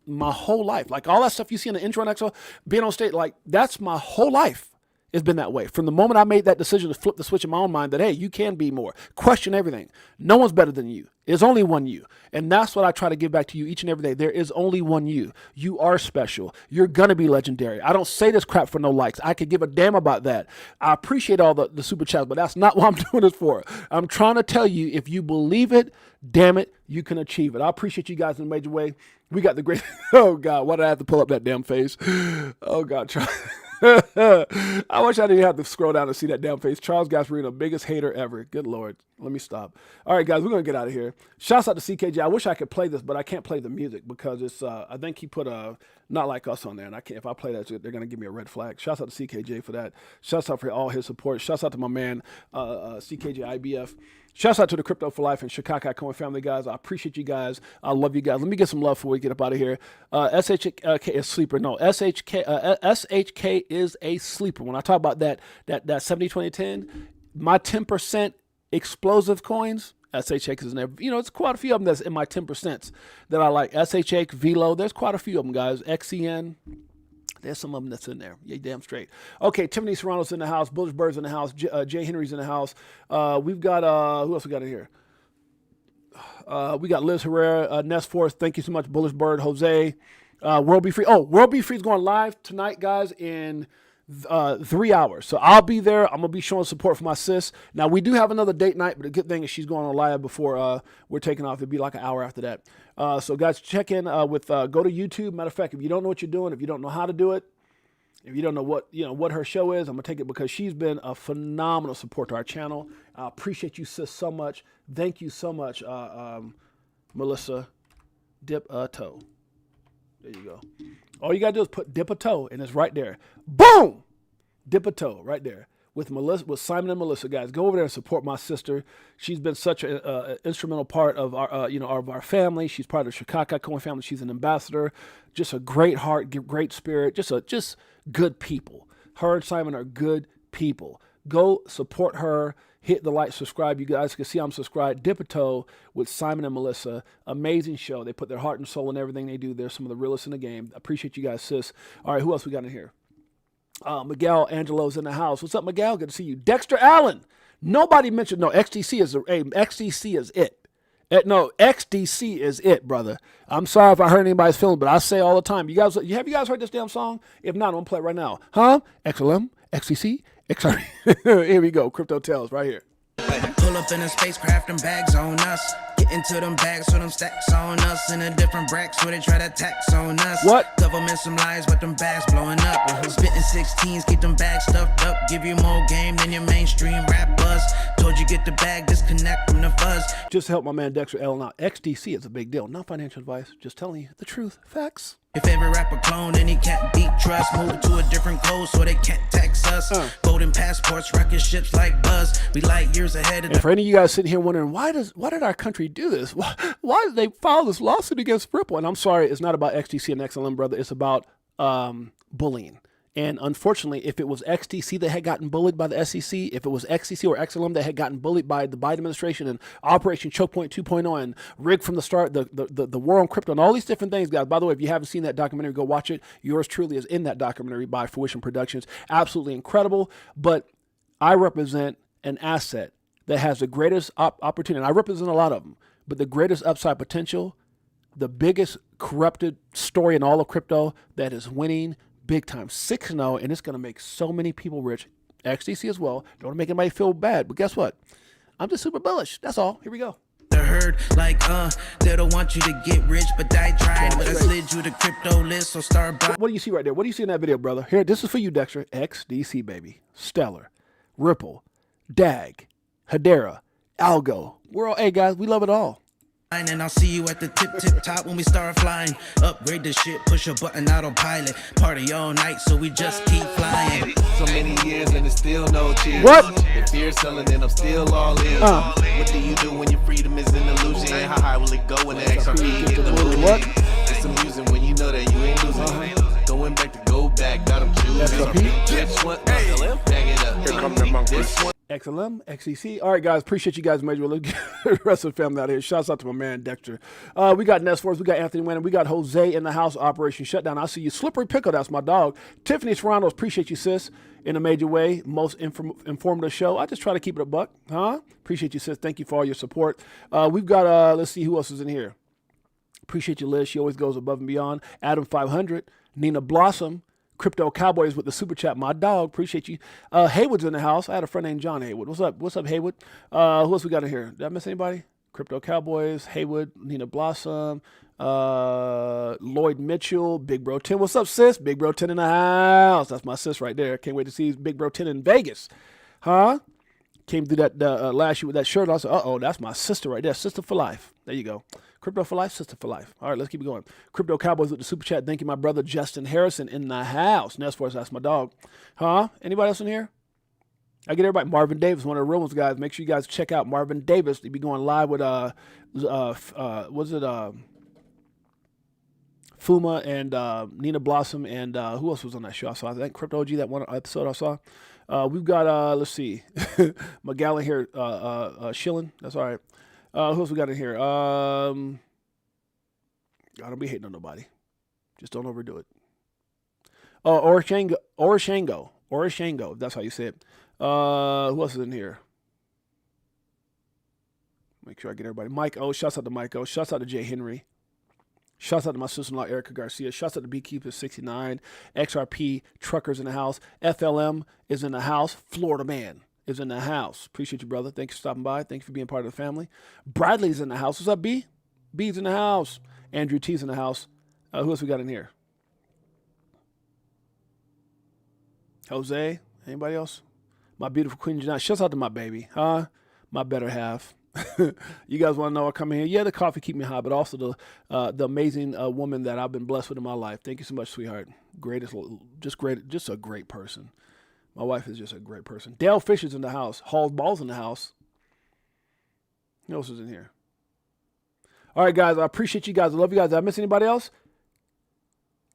my whole life, like all that stuff you see in the intro and exo, being on stage, like that's my whole life. It's been that way. From the moment I made that decision to flip the switch in my own mind that, hey, you can be more. Question everything. No one's better than you. There's only one you. And that's what I try to give back to you each and every day. There is only one you. You are special. You're going to be legendary. I don't say this crap for no likes. I could give a damn about that. I appreciate all the super chats, but that's not what I'm doing this for. I'm trying to tell you, if you believe it, damn it, you can achieve it. I appreciate you guys in a major way. We got the great, oh God, why did I have to pull up that damn face? Oh God, try. I wish I didn't have to scroll down to see that damn face. Charles Gasparino, biggest hater ever. Good Lord. Let me stop. All right, guys, we're going to get out of here. Shouts out to CKJ. I wish I could play this, but I can't play the music because it's, I think he put a Not Like Us on there. And I can't, if I play that, they're going to give me a red flag. Shouts out to CKJ for that. Shouts out for all his support. Shouts out to my man, CKJ IBF. Shouts out to the Crypto for Life and Chicago Coin family, guys. I appreciate you guys. I love you guys. Let me get some love before we get up out of here. SHK is sleeper. No, SHK is a sleeper. When I talk about that 70-20-10, my 10% explosive coins, SHK is in there. You know, it's quite a few of them that's in my 10% that I like. SHK, VLO, there's quite a few of them, guys. XCN. There's some of them that's in there. Yeah, damn straight. Okay, Tiffany Serrano's in the house. Bullish Bird's in the house. Jay Henry's in the house. We've got, who else we got in here? We got Liz Herrera, Nest Force. Thank you so much, Bullish Bird, Jose. World Be Free. Oh, World Be Free is going live tonight, guys, in 3 hours. So I'll be there. I'm going to be showing support for my sis. Now, we do have another date night, but the good thing is she's going on live before we're taking off. It'll be like an hour after that. So, guys, check in with, go to YouTube. Matter of fact, if you don't know what you're doing, if you don't know how to do it, if you don't know what her show is, I'm going to take it because she's been a phenomenal support to our channel. I appreciate you, sis, so much. Thank you so much, Melissa. Dip a toe. There you go. All you got to do is dip a toe, and it's right there. Boom! Dip a toe right there. With Simon and Melissa, guys, go over there and support my sister. She's been such an instrumental part of our, of our family. She's part of the Chicago Coin family. She's an ambassador. Just a great heart, great spirit. Just good people. Her and Simon are good people. Go support her. Hit the like, subscribe. You guys can see I'm subscribed. Dip a toe with Simon and Melissa. Amazing show. They put their heart and soul in everything they do. They're some of the realest in the game. Appreciate you guys, sis. All right, who else we got in here? Miguel Angelo's in the house. What's up, Miguel? Good to see you. Dexter Allen. Nobody mentioned. No, XDC is XDC is it. No, XDC is it, brother. I'm sorry if I hurt anybody's feelings, but I say all the time. You guys heard this damn song? If not, I'm gonna play it right now. Huh? XLM, XDC, XRP. Here we go. Crypto Tales right here. Pull up in a spacecraft and bags on us. Get into them bags so them stacks on us. In a different bracks where they try to tax on us. What? Government some lies, but them bags blowing up. Spitting 16s, keep them bags stuffed up. Give you more game than your mainstream rap buzz. Told you get the bag, disconnect from the fuzz. Just help my man Dexter L. Now, XDC is a big deal. Not financial advice. Just telling you the truth. Facts. If every rapper clone, then he can't beat trust. Move to a different code so they can't tax us. Golden passports, rocket ships like Buzz. We light years ahead of And for any of you guys sitting here wondering, why did our country do this? Why did they file this lawsuit against Ripple? And I'm sorry, it's not about XTC and XLM, brother. It's about bullying. And unfortunately, if it was XTC that had gotten bullied by the SEC, if it was XTC or XLM that had gotten bullied by the Biden administration and Operation Choke Point 2.0 and rigged from the start, the war on crypto and all these different things, guys. By the way, if you haven't seen that documentary, go watch it. Yours truly is in that documentary by Fruition Productions. Absolutely incredible. But I represent an asset that has the greatest opportunity. And I represent a lot of them, but the greatest upside potential, the biggest corrupted story in all of crypto that is winning big time, 6-0, and it's going to make so many people rich. XTC as well. Don't want to make anybody feel bad, but guess what? I'm just super bullish. That's all. Here we go. the herd, like they don't want you to get rich, but I tried. But I slid you the crypto list, so start buying. What do you see right there? What do you see in that video, brother? Here, this is for you, Dexter. XDC, baby. Stellar, Ripple, DAG, Hedera, Algo. We're all, hey guys, we love it all. And I'll see you at the tip top when we start flying. Upgrade the shit, push a button, autopilot. Party all night, so we just keep flying. So many years and it's still no cheers. What? If fear's selling, then I'm still all in. What do you do when your freedom is an illusion? How high will it go when the XRP get the moon? What? It's amusing when you know that you ain't losing. Going back to go back, got them choosing. This one, bag it up. Here come the monkey. This one. XLM, XCC. All right, guys. Appreciate you guys major. Let's get the rest of the family out here. Shouts out to my man, Dexter. We got Ness Force. We got Anthony Winner. We got Jose in the house. Operation Shutdown. I see you. Slippery Pickle. That's my dog. Tiffany Serrano. Appreciate you, sis, in a major way. Most informative show. I just try to keep it a buck. Appreciate you, sis. Thank you for all your support. We've got, let's see who else is in here. Appreciate you, Liz. She always goes above and beyond. Adam 500. Nina Blossom. Crypto Cowboys with the super chat. My dog. Appreciate you. Haywood's in the house. I had a friend named John Haywood. What's up? What's up, Haywood? Who else we got in here? Did I miss anybody? Crypto Cowboys, Haywood, Nina Blossom, Lloyd Mitchell, Big Bro 10. What's up, sis? Big Bro 10 in the house. That's my sis right there. Can't wait to see Big Bro 10 in Vegas. Came through that last year with that shirt. I said, uh-oh, that's my sister right there. Sister for life. There you go. Crypto for life, sister for life. All right, let's keep it going. Crypto Cowboys with the super chat. Thank you, my brother Justin Harrison in the house. Nest Force, that's my dog. Anybody else in here? I get everybody. Marvin Davis, one of the real ones, guys. Make sure you guys check out Marvin Davis. He'll be going live with Fuma and Nina Blossom and who else was on that show? I saw. I think Crypto OG, that one episode I saw. We've got let's see, McGallen here, Schilling. That's all right. Who else we got in here? I don't be hating on nobody. Just don't overdo it. Oroshango, if that's how you say it. Who else is in here? Make sure I get everybody. Mike O. Shouts out to Mike O. Shouts out to Jay Henry. Shouts out to my sister-in-law, Erica Garcia. Shouts out to Beekeeper69. XRP, Truckers in the house. FLM is in the house. Florida Man is in the house. Appreciate you, brother. Thanks for stopping by. Thank you for being part of the family. Bradley's in the house. What's up, B? B's in the house. Andrew T's in the house. Who else we got in here? Jose? Anybody else? My beautiful Queen Janelle. Shouts out to my baby. My better half. You guys want to know I come in here? Yeah, the coffee keep me high, but also the amazing woman that I've been blessed with in my life. Thank you so much, sweetheart. Just a great person. My wife is just a great person. Dale Fisher's in the house. Hall's Ball's in the house. Who else is in here? All right, guys. I appreciate you guys. I love you guys. Did I miss anybody else?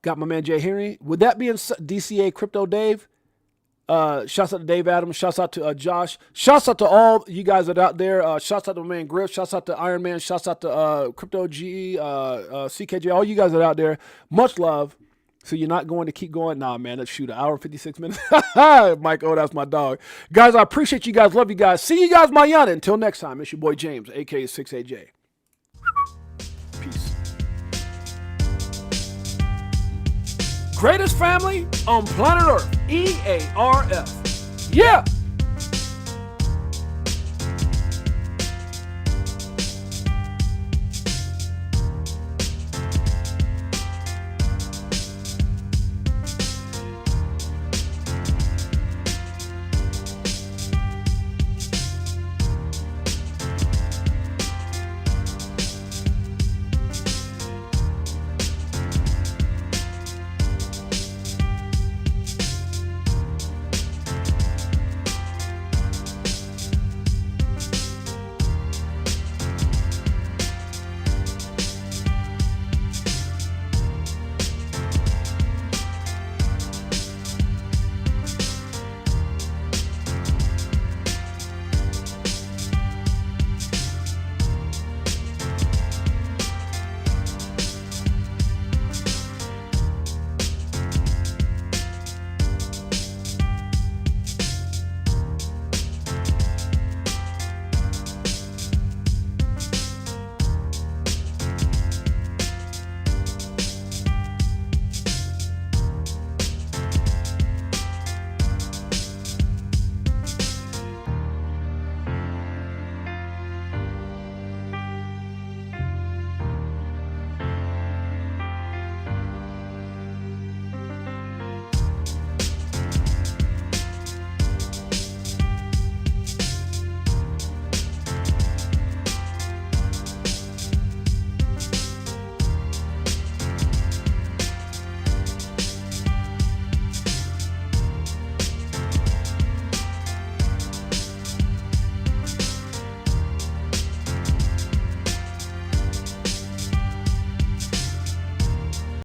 Got my man Jay Henry. Would that be in DCA Crypto Dave? Shouts out to Dave Adams. Shouts out to Josh. Shouts out to all you guys that are out there. Shouts out to my man Griff. Shouts out to Iron Man. Shouts out to Crypto G, CKJ. All you guys that are out there. Much love. So you're not going to keep going? Nah, man. Let's shoot an hour and 56 minutes. Mike, oh, that's my dog. Guys, I appreciate you guys. Love you guys. See you guys mañana. Until next time, it's your boy James, a.k.a. Six8Jay. Peace. Greatest family on planet Earth. EARF. Yeah.